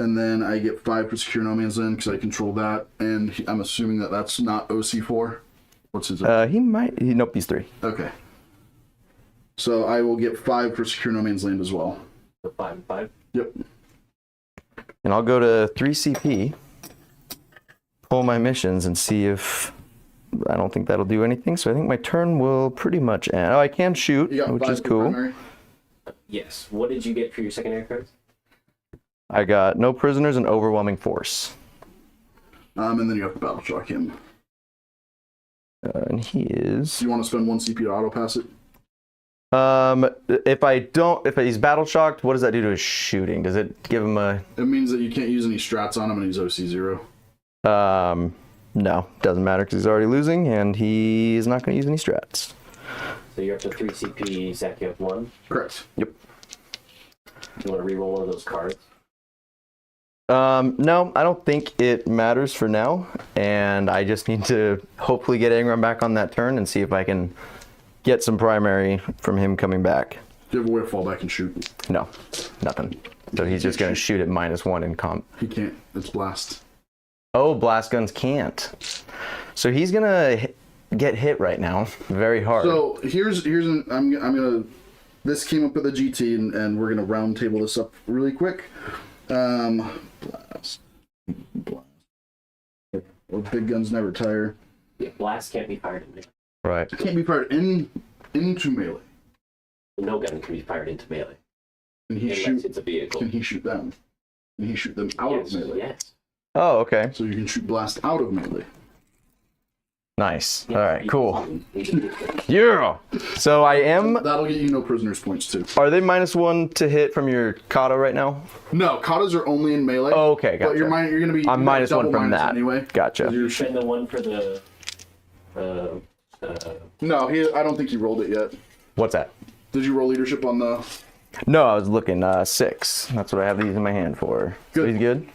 Speaker 4: And then I get 5 for secure no man's land because I control that. And I'm assuming that that's not OC4. What's his?
Speaker 5: He might. Nope, he's 3.
Speaker 4: Okay. So I will get 5 for secure no man's land as well.
Speaker 3: So 5 and 5.
Speaker 4: Yep.
Speaker 5: And I'll go to 3 CP, pull my missions, and see if. I don't think that'll do anything. So I think my turn will pretty much end. Oh, I can shoot,
Speaker 4: You got
Speaker 5: which
Speaker 4: 5
Speaker 5: is
Speaker 4: for
Speaker 5: cool.
Speaker 4: primary.
Speaker 3: Yes. What did you get for your secondary cards?
Speaker 5: I got no prisoners and overwhelming force.
Speaker 4: And then you have to battle shock him.
Speaker 5: And he is.
Speaker 4: Do you want to spend 1 CP to auto pass it?
Speaker 5: If he's battle shocked, what does that do to his shooting? Does it give him a?
Speaker 4: It means that you can't use any strats on him and he's OC0.
Speaker 5: No, doesn't matter because he's already losing and he's not going to use any strats.
Speaker 3: So you're up to 3 CP, Zack, you have 1.
Speaker 4: Correct.
Speaker 5: Yep.
Speaker 3: Do you want to re-roll one of those cards?
Speaker 5: No, I don't think it matters for now, and I just need to hopefully get Angron back on that turn and see if I can get some primary from him coming back.
Speaker 4: Do you have a way to fall back and shoot?
Speaker 5: No, nothing. So he's just going to shoot at -1 in comp.
Speaker 4: He can't. It's blast.
Speaker 5: Oh, blast guns can't. So he's going to get hit right now very hard.
Speaker 4: So I'm gonna. This came up at the GT and we're gonna round table this up really quick. Blast. Or big guns never tire.
Speaker 3: Yeah, blast can't be fired in melee.
Speaker 5: Right.
Speaker 4: It can't be fired into melee.
Speaker 3: No gun can be fired into melee.
Speaker 4: Can he
Speaker 3: Unless
Speaker 4: shoot?
Speaker 3: it's a vehicle.
Speaker 4: Can he shoot them? Can he shoot them out
Speaker 3: Yes,
Speaker 4: of melee?
Speaker 3: yes.
Speaker 5: Oh, okay.
Speaker 4: So you can shoot blast out of melee.
Speaker 5: Nice.
Speaker 3: Yes,
Speaker 5: All right,
Speaker 3: you
Speaker 5: cool.
Speaker 3: can.
Speaker 5: Yeah. So I am.
Speaker 4: That'll get you no prisoners points too.
Speaker 5: Are they -1 to hit from your kata right now?
Speaker 4: No, katas are only in melee.
Speaker 5: Oh, okay,
Speaker 4: But you're
Speaker 5: gotcha.
Speaker 4: gonna be.
Speaker 5: I'm
Speaker 4: you're
Speaker 5: -1
Speaker 4: double
Speaker 5: from
Speaker 4: minus
Speaker 5: that.
Speaker 4: anyway.
Speaker 5: Gotcha.
Speaker 3: You spend the 1 for the.
Speaker 4: No, I don't think he rolled it yet.
Speaker 5: What's that?
Speaker 4: Did you roll leadership on the?
Speaker 5: No, I was looking 6. That's what I have these in my hand for. So
Speaker 4: Good.
Speaker 5: he's good.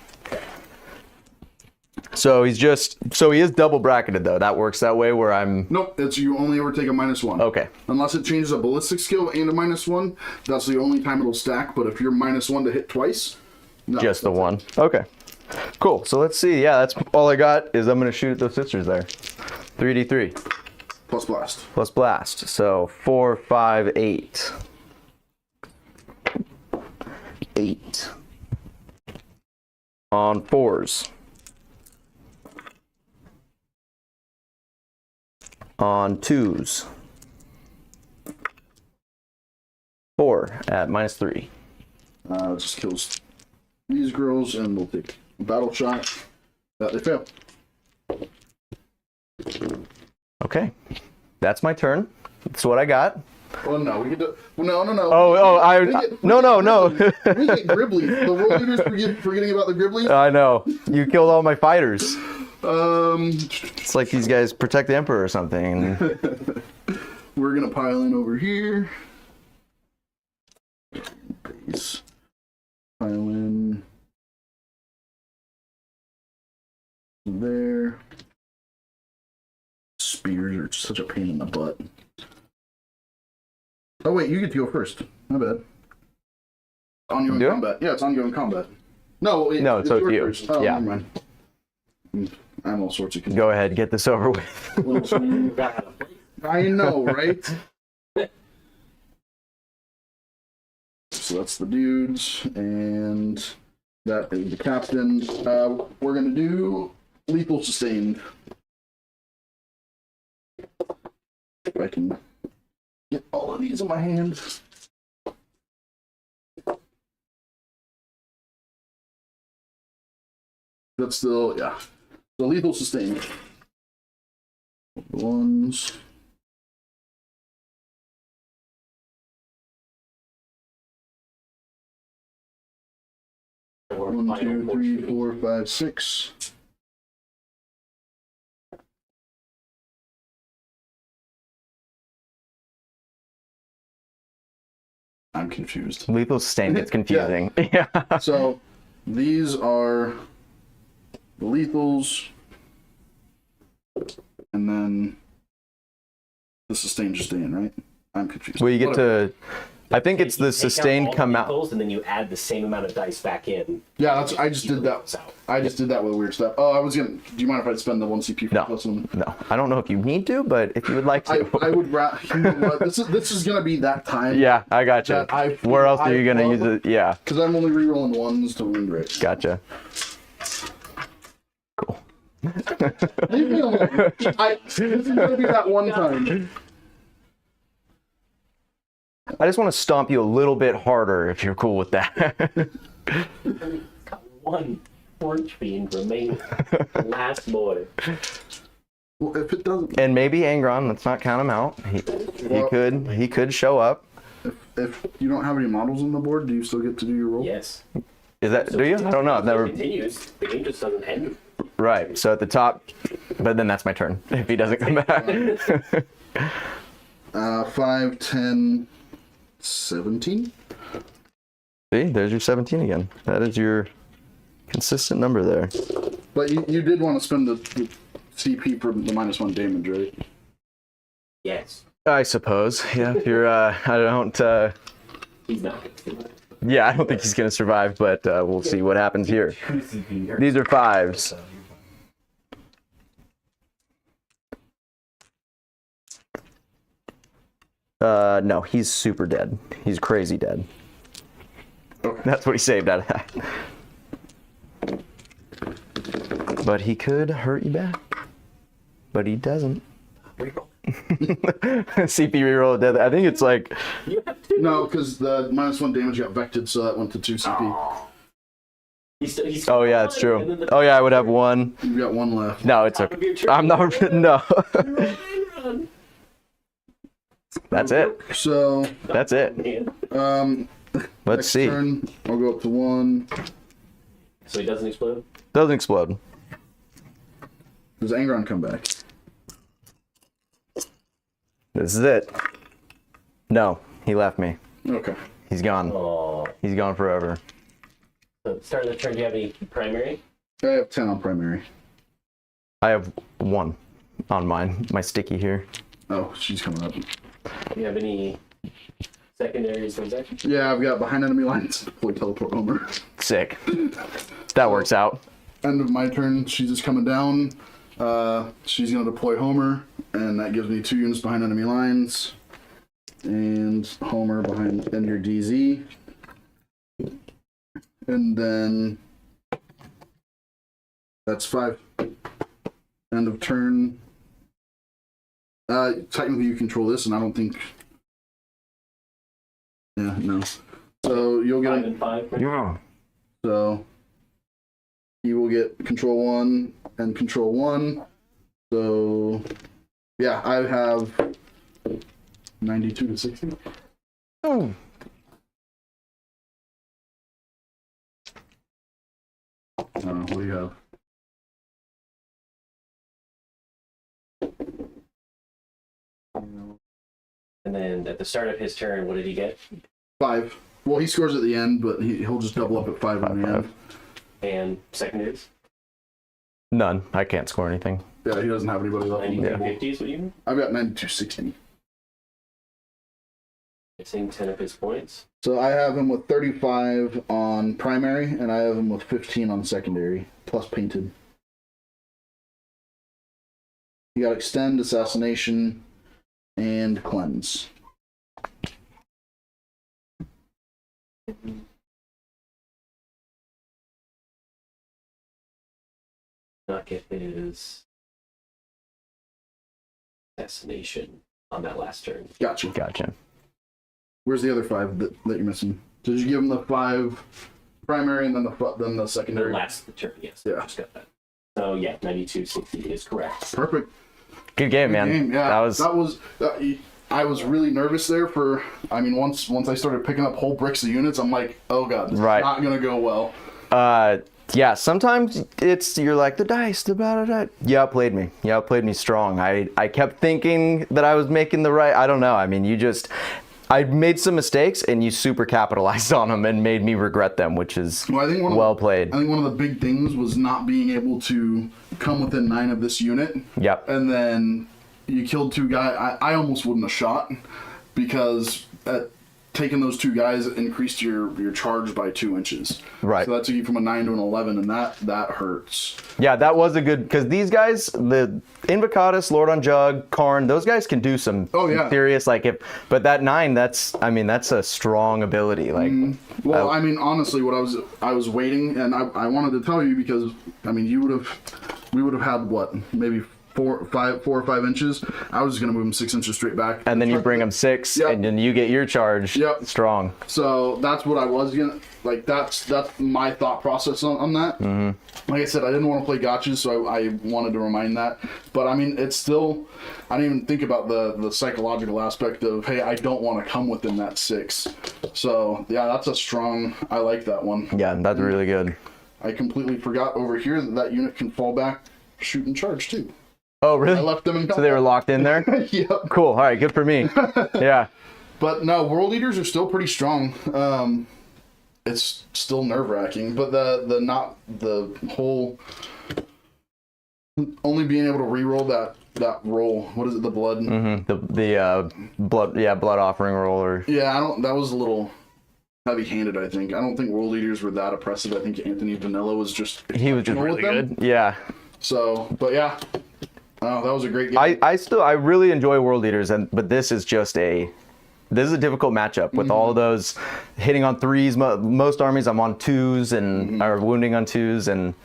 Speaker 5: So he is double bracketed though. That works that way where I'm.
Speaker 4: Nope, it's you only ever take a -1.
Speaker 5: Okay.
Speaker 4: Unless it changes a ballistic skill and a -1, that's the only time it'll stack. But if you're -1 to hit twice, no,
Speaker 5: Just the
Speaker 4: that's it.
Speaker 5: 1. Okay. Cool. So let's see. Yeah, that's all I got is I'm going to shoot at those sisters there. 3d3
Speaker 4: Plus blast.
Speaker 5: plus blast. So 4, 5, 8. 8. On 4s. On 2s. 4 at -3.
Speaker 4: It just kills these girls, and we'll take a battle shot. That they fail.
Speaker 5: Okay, that's my turn. That's what I got.
Speaker 4: Well, no, we get to. Well, no.
Speaker 5: No.
Speaker 4: We get Gribblies. The world leaders forgetting about the Gribblies.
Speaker 5: I know. You killed all my fighters.
Speaker 4: It's
Speaker 5: It's like these guys protect the Emperor or something.
Speaker 4: We're gonna pile in over here. Base. Pile in. There. Spears are such a pain in the butt. Oh wait, you get to go first. My bad. Ongoing
Speaker 5: Do it?
Speaker 4: combat. Yeah, it's ongoing combat. No,
Speaker 5: No, so it's you.
Speaker 4: First. Oh,
Speaker 5: Yeah.
Speaker 4: never mind. I'm all sorts of confused.
Speaker 5: Go ahead, get this over with.
Speaker 4: I know, right? So that's the dudes, and that is the captain. We're gonna do lethal sustained. If I can get all of these in my hand. That's still, yeah. So lethal sustained. Ones. One, two, three, 4, 5, 6. I'm confused.
Speaker 5: Lethal sustained gets confusing. Yeah.
Speaker 4: So these are the lethals, and then the sustained just staying, right? I'm confused.
Speaker 5: Well, you get
Speaker 4: Whatever.
Speaker 5: to. I think it's the
Speaker 3: You take out
Speaker 5: sustained
Speaker 3: all the
Speaker 5: come out.
Speaker 3: lethals, and then you add the same amount of dice back in.
Speaker 4: Yeah, that's. I just did
Speaker 3: Even
Speaker 4: that.
Speaker 3: it's out.
Speaker 4: I just did that with weird stuff. Oh, I was gonna. Do you mind if I spend the 1 CP for
Speaker 5: No.
Speaker 4: plus one?
Speaker 5: No, I don't know if you need to, but if you would like to.
Speaker 4: I would rather. You know what? This is gonna be that time.
Speaker 5: Yeah, I gotcha.
Speaker 4: That I-
Speaker 5: Where else are you gonna
Speaker 4: love-
Speaker 5: use it? Yeah,
Speaker 4: Because I'm only rerolling ones to wound rate.
Speaker 5: gotcha. Cool.
Speaker 4: Leave me alone. This is gonna be that one time.
Speaker 5: I just want to stomp you a little bit harder if you're cool with that.
Speaker 3: Got one orange fiend remaining. Last boy.
Speaker 4: Well, if it doesn't,
Speaker 5: And maybe Angron, let's not count him out. He could show up.
Speaker 4: if you don't have any models on the board, do you still get to do your roll?
Speaker 3: Yes.
Speaker 5: Is that do you? I don't know. I've never.
Speaker 3: It continues. The game just doesn't end.
Speaker 5: Right. So at the top, but then that's my turn if he doesn't come back.
Speaker 4: 5, 10, 17.
Speaker 5: See, there's your 17 again. That is your consistent number there.
Speaker 4: But you did want to spend the CP for the -1 damage, right?
Speaker 3: Yes.
Speaker 5: I suppose. Yeah. If you're, I don't.
Speaker 3: He's not.
Speaker 5: Yeah, I don't think he's gonna survive, but we'll see what happens here. These are 5s. No, he's super dead. He's crazy dead.
Speaker 4: Okay.
Speaker 5: That's what he saved out of that. But he could hurt you back. But he doesn't. CP reroll dead. I think it's like
Speaker 3: You have two.
Speaker 4: No, because the -1 damage got vected, so that went to 2 CP.
Speaker 3: He's
Speaker 5: oh yeah, it's true. Oh yeah, I would have 1.
Speaker 4: You've got 1 left.
Speaker 5: No, it's okay. I'm not no. That's it.
Speaker 4: So,
Speaker 5: That's it. Let's
Speaker 4: next
Speaker 5: see.
Speaker 4: turn, I'll go up to 1.
Speaker 3: So he doesn't explode?
Speaker 5: Doesn't explode.
Speaker 4: Does Angron come back?
Speaker 5: This is it. No, he left me.
Speaker 4: Okay.
Speaker 5: He's gone.
Speaker 3: Oh.
Speaker 5: He's gone forever.
Speaker 3: So start of the turn, do you have any primary?
Speaker 4: I have 10 on primary.
Speaker 5: I have 1 on mine. My sticky here.
Speaker 4: Oh, she's coming up.
Speaker 3: Do you have any secondaries from Zack?
Speaker 4: Yeah, I've got behind enemy lines. Deploy teleport Homer.
Speaker 5: Sick. That works out.
Speaker 4: End of my turn, she's just coming down. She's going to deploy Homer, and that gives me 2 units behind enemy lines. And Homer behind your DZ. And then that's 5. End of turn. Technically you control this, and I don't think... Yeah, no. So you'll get...
Speaker 3: 5 and 5. Right?
Speaker 5: Yeah.
Speaker 4: So he will get control 1 and control 1. So, yeah, I have 92 to 60.
Speaker 5: Oh.
Speaker 4: What do you have?
Speaker 3: And then at the start of his turn, what did he get?
Speaker 4: 5. Well, he scores at the end, but he'll just double up at 5 in the end.
Speaker 3: And secondaries?
Speaker 5: None. I can't score anything.
Speaker 4: Yeah, he doesn't have anybody left.
Speaker 3: 9250s, what do you mean?
Speaker 4: I've got 9260.
Speaker 3: Missing 10 of his points.
Speaker 4: So I have him with 35 on primary, and I have him with 15 on secondary, plus painted. You got extend, assassination, and cleanse.
Speaker 3: Not get his assassination on that last turn.
Speaker 5: Gotcha.
Speaker 4: Where's the other 5 that you're missing? Did you give him the 5 primary and then the secondary?
Speaker 3: The last turn, yes.
Speaker 4: Yeah.
Speaker 3: Just got that. So yeah, 9260 is correct.
Speaker 4: Perfect.
Speaker 5: Good game, man.
Speaker 4: Game. Yeah,
Speaker 5: That was
Speaker 4: I was really nervous there for. I mean, once I started picking up whole bricks of units, I'm like, oh god, this is not gonna go well.
Speaker 5: Yeah, sometimes you're like the dice, the blah. You outplayed me. You outplayed me strong. I kept thinking that I was making the right. I don't know. I mean, I made some mistakes, and you super capitalized on them and made me regret them, which is well played.
Speaker 4: I think one of the big things was not being able to come within 9 of this unit.
Speaker 5: Yep.
Speaker 4: And then you killed 2 guys. I almost wouldn't have shot because taking those 2 guys increased your charge by 2 inches.
Speaker 5: Right.
Speaker 4: So that took you from a 9 to an 11, and that hurts.
Speaker 5: Yeah, that was a good, because these guys, the Invocatus, Lord on Jug, Karn, those guys can do some serious, but that 9, that's a strong ability. Like,
Speaker 4: well, I mean, honestly, what I was waiting, and I wanted to tell you because, I mean, we would have had what, maybe 4 or 5 inches. I was just gonna move him 6 inches straight back.
Speaker 5: And then you bring him 6, and then you get your charge strong.
Speaker 4: So that's what I was gonna like. That's my thought process on that. Mm-hmm. Like I said, I didn't want to play gotchas, so I wanted to remind that. But I mean, it's still. I didn't even think about the psychological aspect of, hey, I don't want to come within that 6. So yeah, that's a strong. I like that one.
Speaker 5: Yeah, that's really good.
Speaker 4: I completely forgot over here that unit can fall back, shoot, and charge too.
Speaker 5: Oh, really?
Speaker 4: I left them in.
Speaker 5: So they were locked in there?
Speaker 4: Yep. Cool.
Speaker 5: All right, good for me. Yeah.
Speaker 4: But no, World Eaters are still pretty strong. It's still nerve-wracking, but the whole only being able to re-roll that roll. What is it? The blood.
Speaker 5: Mm-hmm. The blood. Yeah, blood offering roll.
Speaker 4: That was a little heavy-handed. I think. I don't think World Eaters were that oppressive. I think Anthony Vanilla was just. He was just really good.
Speaker 5: Yeah.
Speaker 4: So, but yeah. Oh, that was a great game.
Speaker 5: I really enjoy World Eaters, but this is a difficult matchup with all of those hitting on 3s. Most armies I'm on 2s and are wounding on 2s, and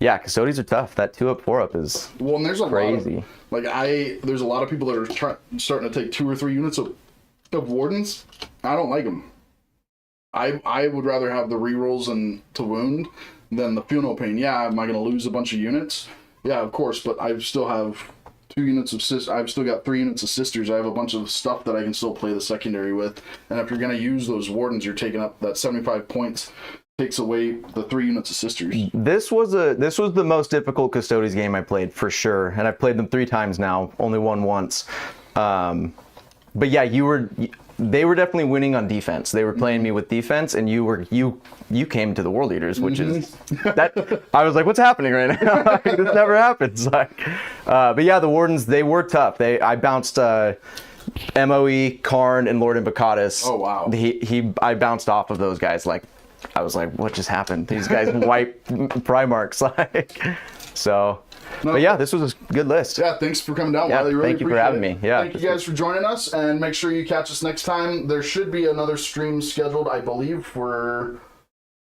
Speaker 5: yeah, Custodes are tough. That 2-up, 4-up is
Speaker 4: and there's
Speaker 5: crazy.
Speaker 4: There's a lot of people that are starting to take 2 or 3 units of wardens. I don't like them. I would rather have the rerolls and to wound than the feel no pain. Yeah, am I going to lose a bunch of units? Yeah, of course, but I still have 2 units of I've still got 3 units of sisters. I have a bunch of stuff that I can still play the secondary with. And if you're going to use those wardens, you're taking up that 75 points, takes away the 3 units of sisters.
Speaker 5: This was the most difficult Custodes game I played for sure, and I've played them 3 times now. Only won once. But yeah, they were definitely winning on defense. They were playing me with defense, and you came to the World Eaters, which is that I was like, what's happening right now? This never happens. But yeah, the Wardens, they were tough. I bounced MOE, Karn, and Lord Invocatus.
Speaker 4: Oh wow.
Speaker 5: I bounced off of those guys. Like, I was like, what just happened? These guys wiped Primarchs. So. No, but yeah, this was a good list.
Speaker 4: Yeah, thanks for coming down, Wiley. Really
Speaker 5: thank you for having me. Yeah,
Speaker 4: thank you guys for joining us, and make sure you catch us next time. There should be another stream scheduled, I believe, for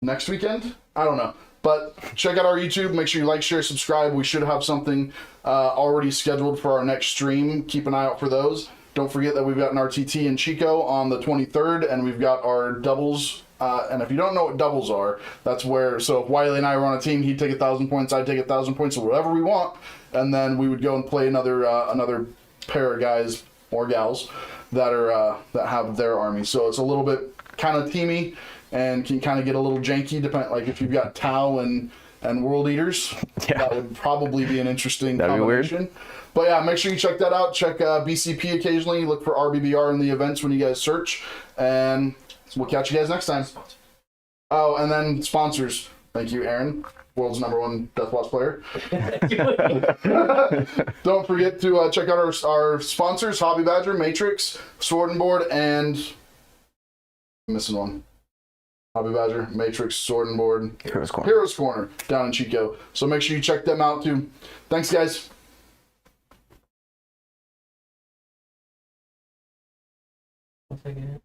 Speaker 4: next weekend. I don't know, but check out our YouTube. Make sure you like, share, subscribe. We should have something already scheduled for our next stream. Keep an eye out for those. Don't forget that we've got an RTT in Chico on the 23rd, and we've got our doubles And if you don't know what doubles are, that's where, so if Wiley and I were on a team, he'd take 1,000 points, I'd take 1,000 points, or whatever we want, and then we would go and play another pair of guys or gals that are that have their army. So it's a little bit kind of teamy and can kind of get a little janky, like if you've got Tau and World Eaters, that would probably be an interesting combination.
Speaker 5: Weird.
Speaker 4: But yeah, make sure you check that out. Check BCP occasionally. Look for RBBR in the events when you guys search. And we'll catch you guys next time. Oh, and then sponsors. Thank you, Aaron, world's #1 Death Watch player. Don't forget to check out our sponsors, Hobby Badger, Matrix, Sword and Board, and I'm missing one. Hobby Badger, Matrix, Sword and Board,
Speaker 5: Heroes Corner.
Speaker 4: Heroes Corner down in Chico. So make sure you check them out too. Thanks, guys.
Speaker 3: One second.